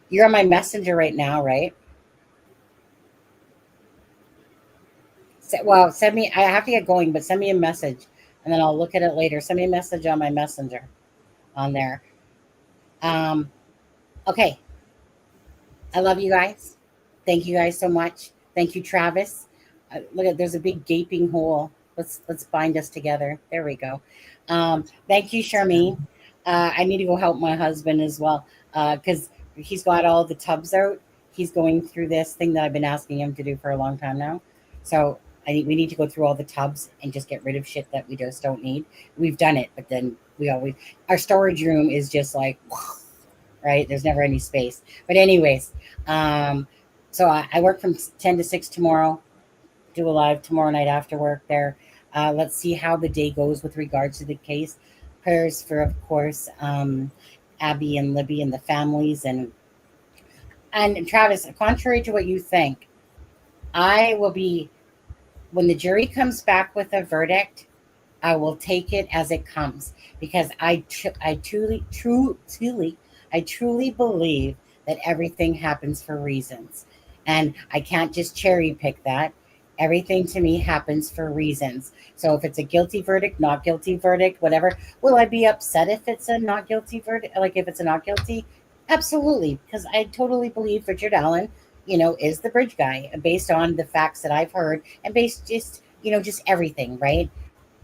Speaker 2: You're on my messenger right now, right? Well, send me. I have to get going, but send me a message, and then I'll look at it later. Send me a message on my messenger on there. Um, okay. I love you guys. Thank you guys so much. Thank you, Travis. Look at there's a big gaping hole. Let's bind us together. There we go. Thank you, Charmaine. I need to go help my husband as well because he's got all the tubs out. He's going through this thing that I've been asking him to do for a long time now. So we need to go through all the tubs and just get rid of shit that we just don't need. We've done it, but then we always our storage room is just like right. There's never any space. But anyways, so I work from 10 to 6 tomorrow. Do a live tomorrow night after work there. Let's see how the day goes with regards to the case. Prayers for, of course, Abby and Libby and the families and Travis. Contrary to what you think, I will be when the jury comes back with a verdict. I will take it as it comes because I truly believe that everything happens for reasons, and I can't just cherry pick that. Everything to me happens for reasons. So if it's a guilty verdict, not guilty verdict, whatever, will I be upset if it's a not guilty verdict? Like if it's a not guilty, absolutely, because I totally believe Richard Allen, is the bridge guy based on the facts that I've heard and based just everything, right?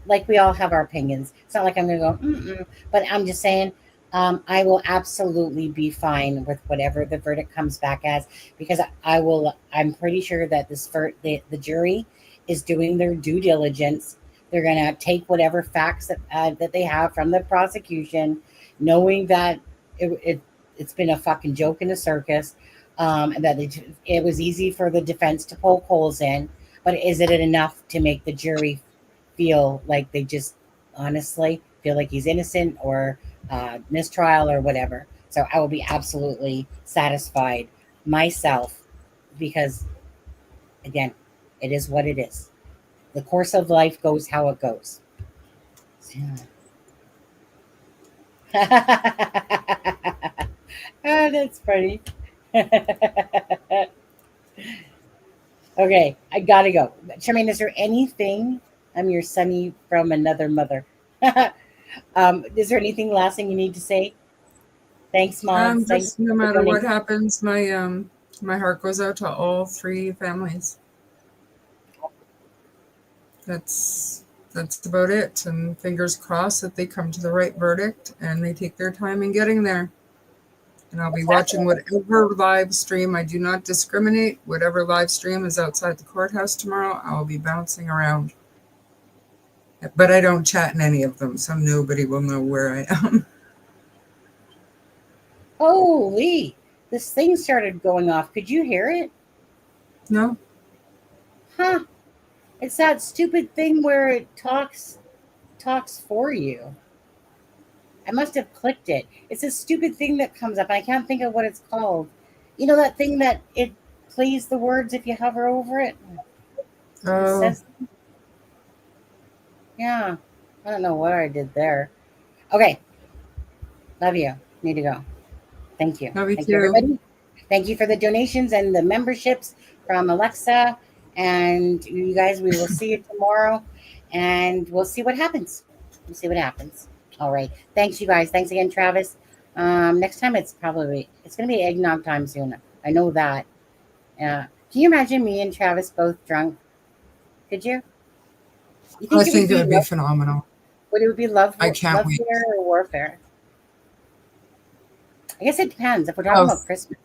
Speaker 2: Like we all have our opinions. It's not like I'm going to go, but I'm just saying, I will absolutely be fine with whatever the verdict comes back as, because I will. I'm pretty sure that the jury is doing their due diligence. They're going to take whatever facts that they have from the prosecution, knowing that it's been a fucking joke in a circus, and that it was easy for the defense to poke holes in. But is it enough to make the jury feel like they just honestly feel like he's innocent or mistrial or whatever? So I will be absolutely satisfied myself because, again, it is what it is. The course of life goes how it goes. Oh, that's funny. Okay, I gotta go. Charmaine, is there anything? I'm your sonny from another mother. Is there anything last thing you need to say? Thanks, mods. Thanks
Speaker 3: Just no
Speaker 2: for
Speaker 3: matter what
Speaker 2: donating.
Speaker 3: happens, my heart goes out to all three families. That's about it. And fingers crossed that they come to the right verdict and they take their time in getting there. And I'll be watching whatever live stream. I do not discriminate. Whatever live stream is outside the courthouse tomorrow, I'll be bouncing around. But I don't chat in any of them, so nobody will know where I am.
Speaker 2: Holy, this thing started going off. Could you hear it?
Speaker 3: No?
Speaker 2: Huh. It's that stupid thing where it talks for you. I must have clicked it. It's a stupid thing that comes up. I can't think of what it's called. You know that thing that it plays the words if you hover over it? It
Speaker 3: Oh,
Speaker 2: says, yeah. I don't know what I did there. Okay. Love you. Need to go. Thank you.
Speaker 3: love you
Speaker 2: Thank you,
Speaker 3: too.
Speaker 2: everybody. Thank you for the donations and the memberships from Alexa. And you guys, we will see you tomorrow. And we'll see what happens. We'll see what happens. All right. Thanks, you guys. Thanks again, Travis. Next time it's going to be eggnog time soon. I know that. Can you imagine me and Travis both drunk? Could you? You
Speaker 3: I
Speaker 2: think it would
Speaker 3: think it
Speaker 2: be
Speaker 3: would be phenomenal.
Speaker 2: would it be
Speaker 3: I can't wait.
Speaker 2: fear or warfare? I guess it depends. If we're talking
Speaker 3: Oh,
Speaker 2: about Christmas.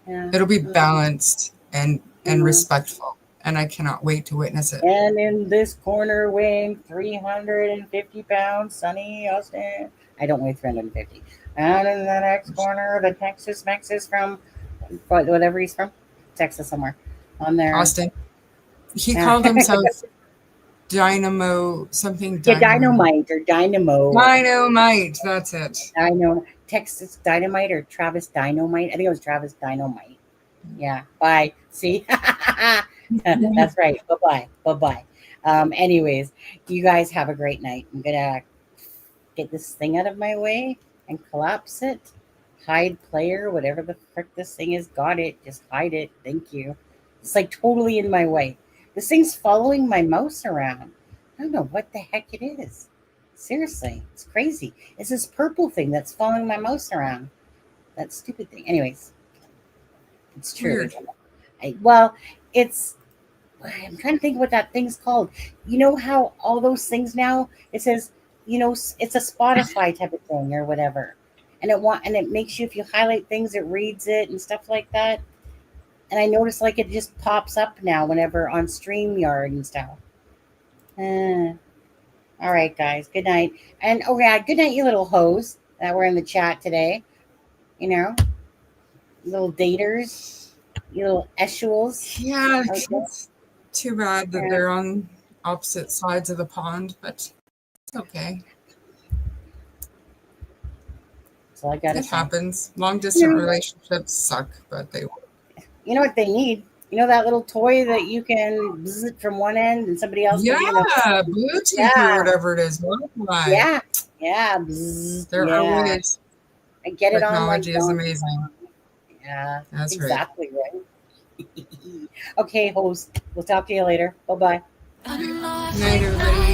Speaker 2: Yeah.
Speaker 3: it'll be balanced and
Speaker 2: Mhm.
Speaker 3: respectful. And I cannot wait to witness it.
Speaker 2: And in this corner, weighing 350 pounds, Sonny Austin. I don't weigh 350. And in the next corner, the Texas Mexis from whatever he's from, Texas somewhere on there.
Speaker 3: Austin. He
Speaker 2: Yeah.
Speaker 3: called himself Dynamo something.
Speaker 2: Yeah, Dynamite or Dynamo.
Speaker 3: Dynamite. That's it.
Speaker 2: Texas Dynamite or Travis Dynamite. I think it was Travis Dynamite. Yeah. Bye. See? That's right. Bye-bye. Bye-bye. Anyways, you guys have a great night. I'm gonna get this thing out of my way and collapse it. Hide player, whatever the frick this thing is. Got it. Just hide it. Thank you. It's like totally in my way. This thing's following my mouse around. I don't know what the heck it is. Seriously, it's crazy. It's this purple thing that's following my mouse around. That stupid thing. Anyways, it's true.
Speaker 3: Weird.
Speaker 2: Well, it's. I'm trying to think what that thing's called. You know how all those things now it says, it's a Spotify type of thing or whatever, and it makes you if you highlight things, it reads it and stuff like that. And I notice like it just pops up now whenever on StreamYard and stuff. All right, guys. Good night. And oh yeah, good night, you little hoes that were in the chat today. Little daters, you little eshuels.
Speaker 3: Yeah,
Speaker 2: Okay.
Speaker 3: it's too bad that they're on opposite sides of the pond, but it's okay.
Speaker 2: That's all I gotta
Speaker 3: It
Speaker 2: say.
Speaker 3: happens. Long distance relationships suck, but they work.
Speaker 2: You know what they need? You know that little toy that you can bzz it from one end and somebody else
Speaker 3: Yeah,
Speaker 2: can,
Speaker 3: Bluetooth
Speaker 2: Yeah.
Speaker 3: or whatever it is. Wi-Fi.
Speaker 2: yeah, bzz,
Speaker 3: There
Speaker 2: yeah.
Speaker 3: are ways.
Speaker 2: I get it on my
Speaker 3: Technology is
Speaker 2: phone.
Speaker 3: amazing.
Speaker 2: Yeah,
Speaker 3: That's right.
Speaker 2: exactly right. Okay, host. We'll talk to you later. Bye bye.
Speaker 3: Good night, everybody.